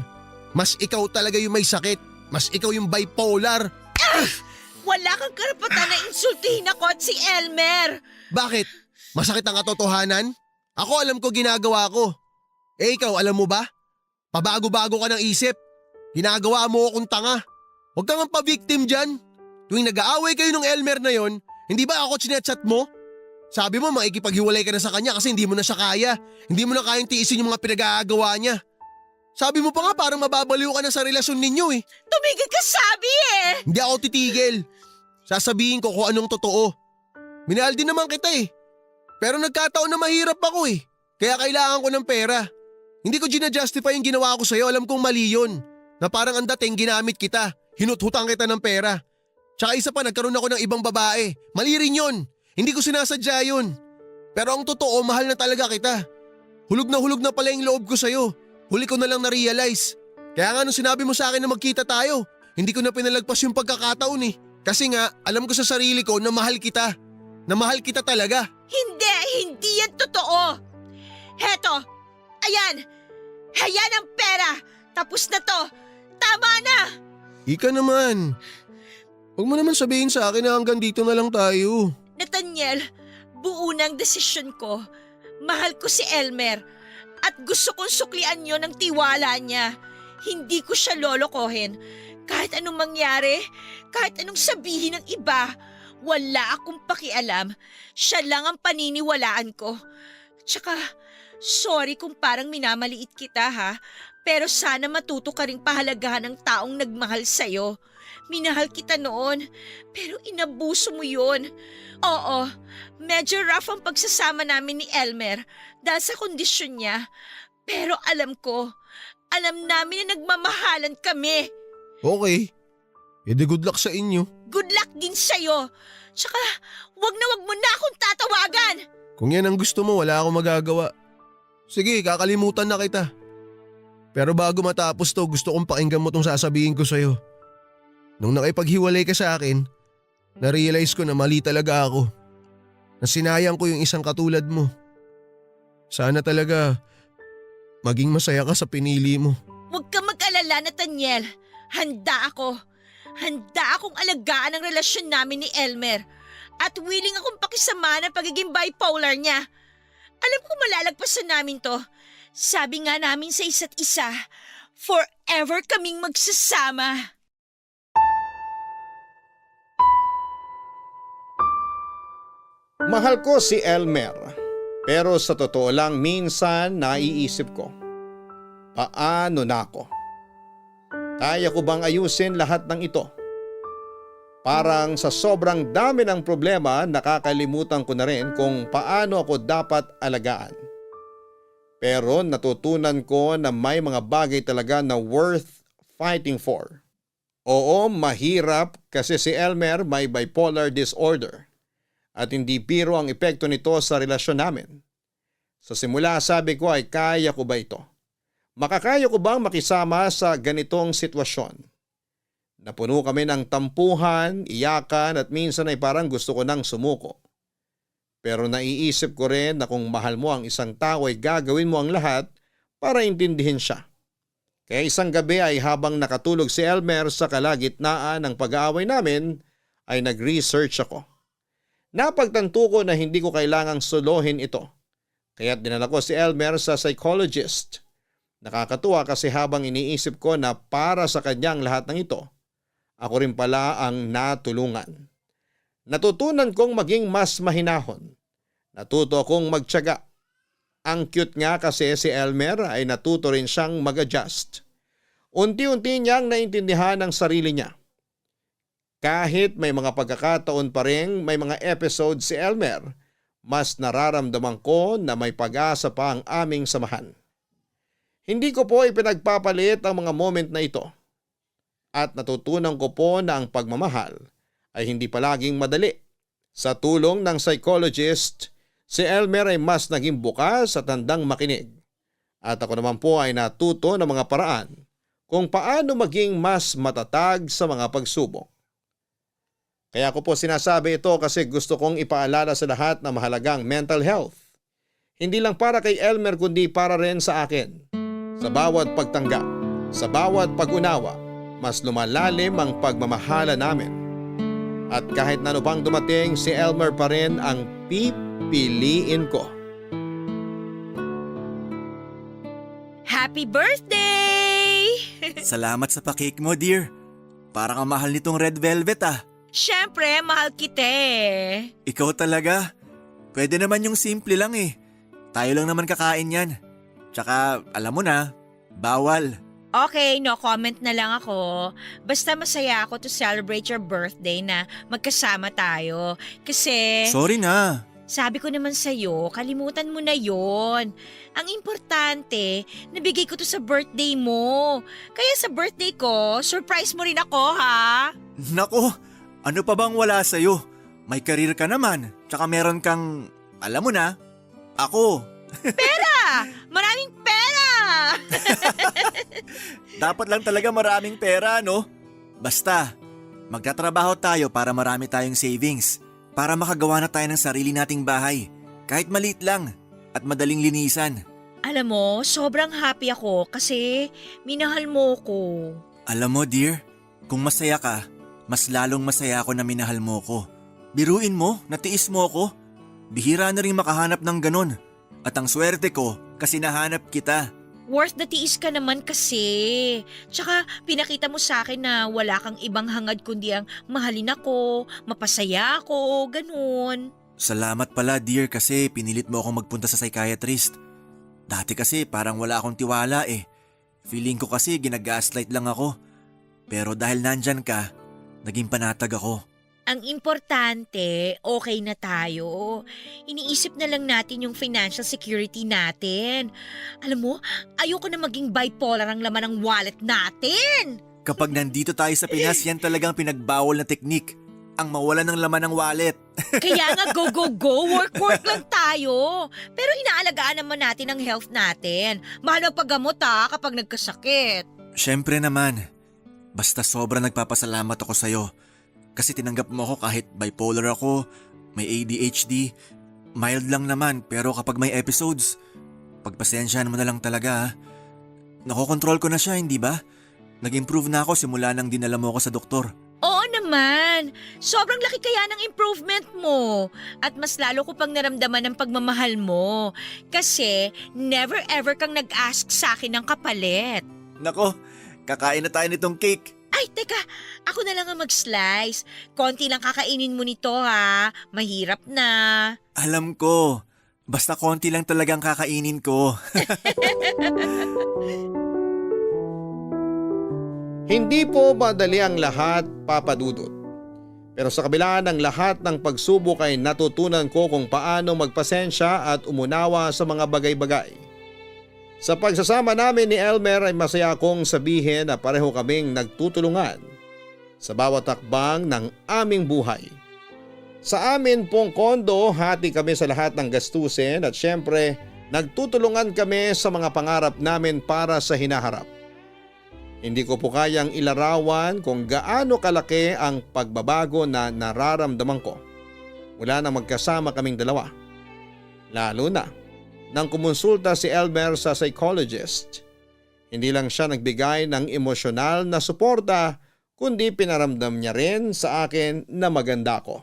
Mas ikaw talaga yung may sakit. Mas ikaw yung bipolar. Wala kang karapatan na insultihin ako at si Elmer. Bakit? Masakit ang katotohanan? Ako alam ko ginagawa ko. Eh ikaw, alam mo ba? Pabago-bago ka ng isip. Ginagawa mo akong tanga. Huwag kang pa-victim dyan. Tuwing nag-aaway kayo ng Elmer na yon, hindi ba ako chinachat mo? Sabi mo makikipaghiwalay ka na sa kanya kasi hindi mo na siya kaya. Hindi mo na kayang tiisin yung mga pinag-aagawa niya. Sabi mo pa nga parang mababaliw ka na sa relasyon ninyo eh. Tumigil ka sabi eh. Hindi ako titigil. Sasabihin ko kung anong totoo. Minahal din naman kita eh. Pero nagkataon na mahirap ako eh. Kaya kailangan ko ng pera. Hindi ko gina-justify yung ginawa ko sa'yo. Alam kong mali yun. Na parang ang dating ginamit kita. Hinuthutang kita ng pera. Tsaka isa pa nagkaroon ako ng ibang babae. Mali rin yun. Hindi ko sinasadya yun. Pero ang totoo, mahal na talaga kita. Hulog na pala yung loob ko sa'yo. Huli ko na lang na-realize. Kaya nga nung sinabi mo sa akin na magkita tayo, hindi ko na pinalagpas yung pagkakataon eh. Kasi nga, alam ko sa sarili ko na mahal kita. Na mahal kita talaga. Hindi yan totoo. Heto, ayan. Ayan ang pera. Tapos na to. Tama na. Ika naman. Huwag mo naman sabihin sa akin na hanggang dito na lang tayo. Nathaniel, buo na ang desisyon ko. Mahal ko si Elmer. At gusto kong suklian yon ng tiwala niya. Hindi ko siya lolokohin. Kahit anong mangyari, kahit anong sabihin ng iba, wala akong pakialam. Siya lang ang paniniwalaan ko. Tsaka, sorry kung parang minamaliit kita ha, pero sana matuto ka ring pahalagahan ng taong nagmahal sa'yo. Minahal kita noon, pero inabuso mo yun. Oo, medyo rough ang pagsasama namin ni Elmer dahil sa kondisyon niya. Pero alam namin na nagmamahalan kami. Okay. Edi good luck sa inyo. Good luck din sa'yo. Tsaka, wag mo na akong tatawagan. Kung yan ang gusto mo, wala akong magagawa. Sige, kakalimutan na kita. Pero bago matapos to, gusto kong pakinggan mo tong sasabihin ko sa'yo. Nung nakipaghiwalay ka sa akin, na-realize ko na mali talaga ako. Na sinayang ko yung isang katulad mo. Sana talaga maging masaya ka sa pinili mo. Huwag ka mag-alala, Nathaniel. Handa ako. Handa akong alagaan ang relasyon namin ni Elmer. At willing akong pakisama ng pagiging bipolar niya. Alam ko malalagpasan namin to. Sabi nga namin sa isa't isa, forever kaming magsasama. Mahal ko si Elmer, pero sa totoo lang minsan naiisip ko, paano na ako? Kaya ko bang ayusin lahat ng ito? Parang sa sobrang dami ng problema, nakakalimutan ko na rin kung paano ako dapat alagaan. Pero natutunan ko na may mga bagay talaga na worth fighting for. Oo, mahirap kasi si Elmer may bipolar disorder. At hindi biro ang epekto nito sa relasyon namin. Sa simula sabi ko ay kaya ko ba ito? Makakaya ko bang makisama sa ganitong sitwasyon? Napuno kami ng tampuhan, iyakan at minsan ay parang gusto ko nang sumuko. Pero naiisip ko rin na kung mahal mo ang isang tao ay gagawin mo ang lahat para intindihin siya. Kaya isang gabi ay habang nakatulog si Elmer sa kalagitnaan ng pag-aaway namin ay nag-research ako. Napagtanto ko na hindi ko kailangang solohin ito. Kaya't dinala ko si Elmer sa psychologist. Nakakatuwa kasi habang iniisip ko na para sa kanyang lahat ng ito, ako rin pala ang natulungan. Natutunan kong maging mas mahinahon. Natuto akong magtiyaga. Ang cute nga kasi si Elmer ay natuto rin siyang mag-adjust. Unti-unti niyang naintindihan ang sarili niya. Kahit may mga pagkakataon pa rin may mga episode si Elmer, mas nararamdaman ko na may pag-asa pa ang aming samahan. Hindi ko po ipinagpapalit ang mga moment na ito. At natutunan ko po na ang pagmamahal ay hindi palaging madali. Sa tulong ng psychologist, si Elmer ay mas naging bukas at handang makinig. At ako naman po ay natuto ng mga paraan kung paano maging mas matatag sa mga pagsubok. Kaya ko po sinasabi ito kasi gusto kong ipaalala sa lahat na mahalagang mental health. Hindi lang para kay Elmer kundi para rin sa akin. Sa bawat pagtanggap, sa bawat pag-unawa, mas lumalalim ang pagmamahala namin. At kahit na ano pang dumating, si Elmer pa rin ang pipiliin ko. Happy birthday! Salamat sa pa-cake mo, dear. Parang ang mahal nitong red velvet ah. Siyempre, mahal kita eh. Ikaw talaga. Pwede naman yung simple lang eh. Tayo lang naman kakain yan. Tsaka alam mo na, bawal. Okay, no comment na lang ako. Basta masaya ako to celebrate your birthday na magkasama tayo. Kasi Sorry na. sabi ko naman sa'yo, kalimutan mo na yon. Ang importante, nabigay ko to sa birthday mo. Kaya sa birthday ko, surprise mo rin ako ha. Nako, ano pa bang wala sa'yo? May karir ka naman. Tsaka meron kang, alam mo na, ako. Pera! Maraming pera! Dapat lang talaga maraming pera, no? Basta, magtatrabaho tayo para marami tayong savings. Para makagawa na tayo ng sarili nating bahay. Kahit maliit lang at madaling linisan. Alam mo, sobrang happy ako kasi minahal mo ko. Alam mo, dear, kung masaya ka, mas lalong masaya ako na minahal mo ko. Biruin mo, natiis mo ko. Bihira na rin makahanap ng ganon. At ang swerte ko kasi nahanap kita. Worth the tiis ka naman kasi. Tsaka pinakita mo sa akin na wala kang ibang hangad kundi ang mahalin ako, mapasaya ako, ganun. Salamat pala, dear, kasi pinilit mo akong magpunta sa psychiatrist. Dati kasi parang wala akong tiwala eh. Feeling ko kasi ginagaslight lang ako. Pero dahil nandyan ka, naging panatag ako. Ang importante, okay na tayo. Iniisip na lang natin yung financial security natin. Alam mo, ayoko na maging bipolar ang laman ng wallet natin. Kapag nandito tayo sa Pinas, yan talagang pinagbawal na teknik. Ang mawalan ng laman ng wallet. Kaya nga go, work lang tayo. Pero inaalagaan naman natin ang health natin. Mahal ang paggamot kapag nagkasakit. Syempre naman. Basta sobrang nagpapasalamat ako sa'yo. Kasi tinanggap mo ako kahit bipolar ako, may ADHD, mild lang naman pero kapag may episodes, pagpasensyahan mo na lang talaga. Nakokontrol ko na siya, hindi ba? Nag-improve na ako simula nang dinala mo ako sa doktor. Oo naman. Sobrang laki kaya ng improvement mo. At mas lalo ko pang naramdaman ang pagmamahal mo. Kasi never ever kang nag-ask sa akin ng kapalit. Nako, kakain na tayo nitong cake. Ay, teka, ako na lang ang mag-slice. Konti lang kakainin mo nito ha. Mahirap na. Alam ko, basta konti lang talagang kakainin ko. Hindi po madali ang lahat, Papa Dudut. Pero sa kabila ng lahat ng pagsubok ay natutunan ko kung paano magpasensya at umunawa sa mga bagay-bagay. Sa pagsasama namin ni Elmer ay masaya akong sabihin na pareho kaming nagtutulungan sa bawat takbang ng aming buhay. Sa amin pong kondo, hati kami sa lahat ng gastusin at syempre Nagtutulungan kami sa mga pangarap namin para sa hinaharap. Hindi ko po kayang ilarawan kung gaano kalaki ang pagbabago na nararamdaman ko mula nang magkasama kaming dalawa. Lalo na nang kumonsulta si Elmer sa psychologist. Hindi lang siya nagbigay ng emosyonal na suporta kundi pinaramdam niya rin sa akin na maganda ko.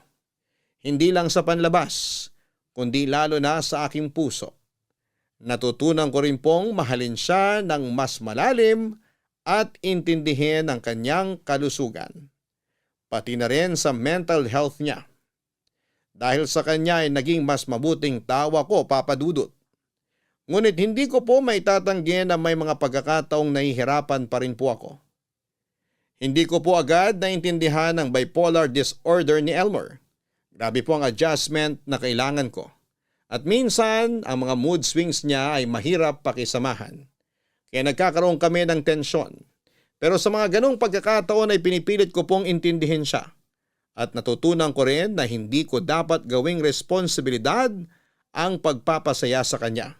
Hindi lang sa panlabas kundi lalo na sa aking puso. Natutunan ko rin pong mahalin siya ng mas malalim at intindihin ang kanyang kalusugan. Pati na rin sa mental health niya. Dahil sa kanya ay naging mas mabuting tawa ko, Papa Dudut. Ngunit hindi ko po maitatanggi na may mga pagkakataong nahihirapan pa rin po ako. Hindi ko po agad naintindihan ang bipolar disorder ni Elmer. Grabe po ang adjustment na kailangan ko. At minsan, ang mga mood swings niya ay mahirap pakisamahan. Kaya nagkakaroon kami ng tensyon. Pero sa mga ganong pagkakataon ay pinipilit ko pong intindihin siya. At natutunan ko rin na hindi ko dapat gawing responsibilidad ang pagpapasaya sa kanya.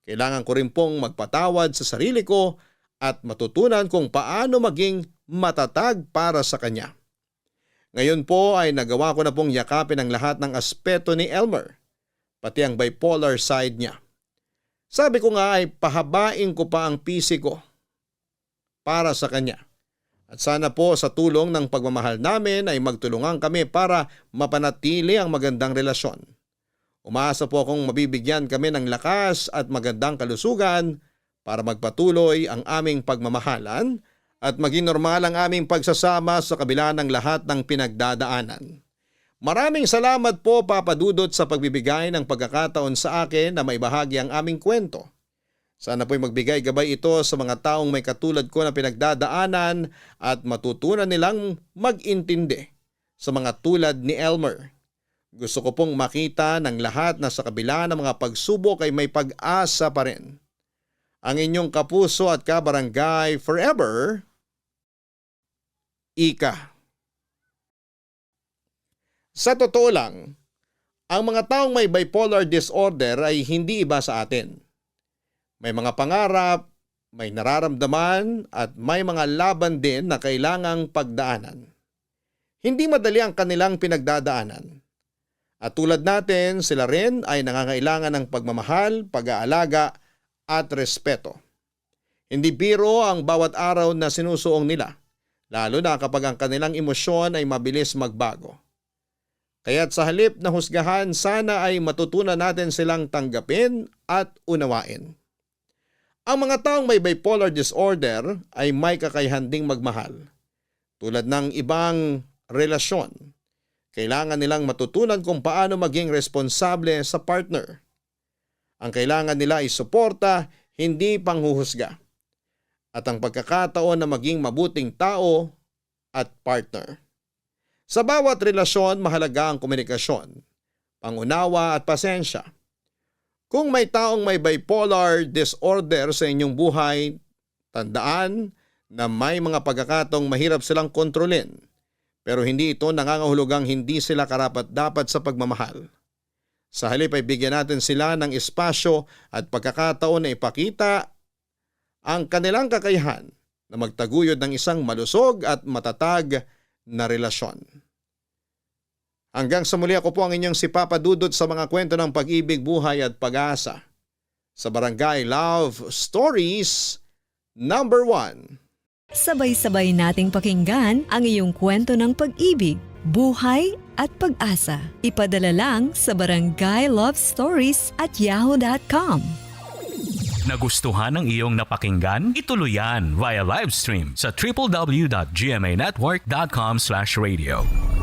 Kailangan ko rin pong magpatawad sa sarili ko at matutunan kung paano maging matatag para sa kanya. Ngayon po ay nagawa ko na pong yakapin ang lahat ng aspeto ni Elmer, pati ang bipolar side niya. Sabi ko nga ay pahabain ko pa ang PC ko para sa kanya. At sana po sa tulong ng pagmamahal namin ay magtulungan kami para mapanatili ang magandang relasyon. Umaasa po akong mabibigyan kami ng lakas at magandang kalusugan para magpatuloy ang aming pagmamahalan at maging normal ang aming pagsasama sa kabila ng lahat ng pinagdadaanan. Maraming salamat po, Papa Dudut, sa pagbibigay ng pagkakataon sa akin na maibahagi ang aming kwento. Sana po'y magbigay gabay ito sa mga taong may katulad ko na pinagdadaanan at matutunan nilang mag-intindi sa mga tulad ni Elmer. Gusto ko pong makita ng lahat na sa kabila ng mga pagsubok ay may pag-asa pa rin. Ang inyong kapuso at kabarangay forever, Ika. Sa totoo lang, ang mga taong may bipolar disorder ay hindi iba sa atin. May mga pangarap, may nararamdaman at may mga laban din na kailangang pagdaanan. Hindi madali ang kanilang pinagdadaanan. At tulad natin, sila rin ay nangangailangan ng pagmamahal, pag-aalaga at respeto. Hindi biro ang bawat araw na sinusuong nila, lalo na kapag ang kanilang emosyon ay mabilis magbago. Kaya't sa halip na husgahan, sana ay matutunan natin silang tanggapin at unawain. Ang mga taong may bipolar disorder ay may kakayahan ding magmahal. Tulad ng ibang relasyon, kailangan nilang matutunan kung paano maging responsable sa partner. Ang kailangan nila ay suporta, hindi panghuhusga. At ang pagkakataon na maging mabuting tao at partner. Sa bawat relasyon, mahalaga ang komunikasyon, pangunawa at pasensya. Kung may taong may bipolar disorder sa inyong buhay, tandaan na may mga pagkakataong mahirap silang kontrolin, pero hindi ito nangangahulugang hindi sila karapat-dapat sa pagmamahal. Sa halip ay bigyan natin sila ng espasyo at pagkakataon na ipakita ang kanilang kakayahan na magtaguyod ng isang malusog at matatag na relasyon. Hanggang sa muli, ako po ang inyong si Papa Dudut sa mga kwento ng pag-ibig, buhay at pag-asa sa Barangay Love Stories number 1. Sabay-sabay nating pakinggan ang iyong kwento ng pag-ibig, buhay at pag-asa. Ipadala lang sa barangaylovestories@yahoo.com. Nagustuhan ng iyong napakinggan? Ituloy yan via live stream sa www.gmanetwork.com/radio.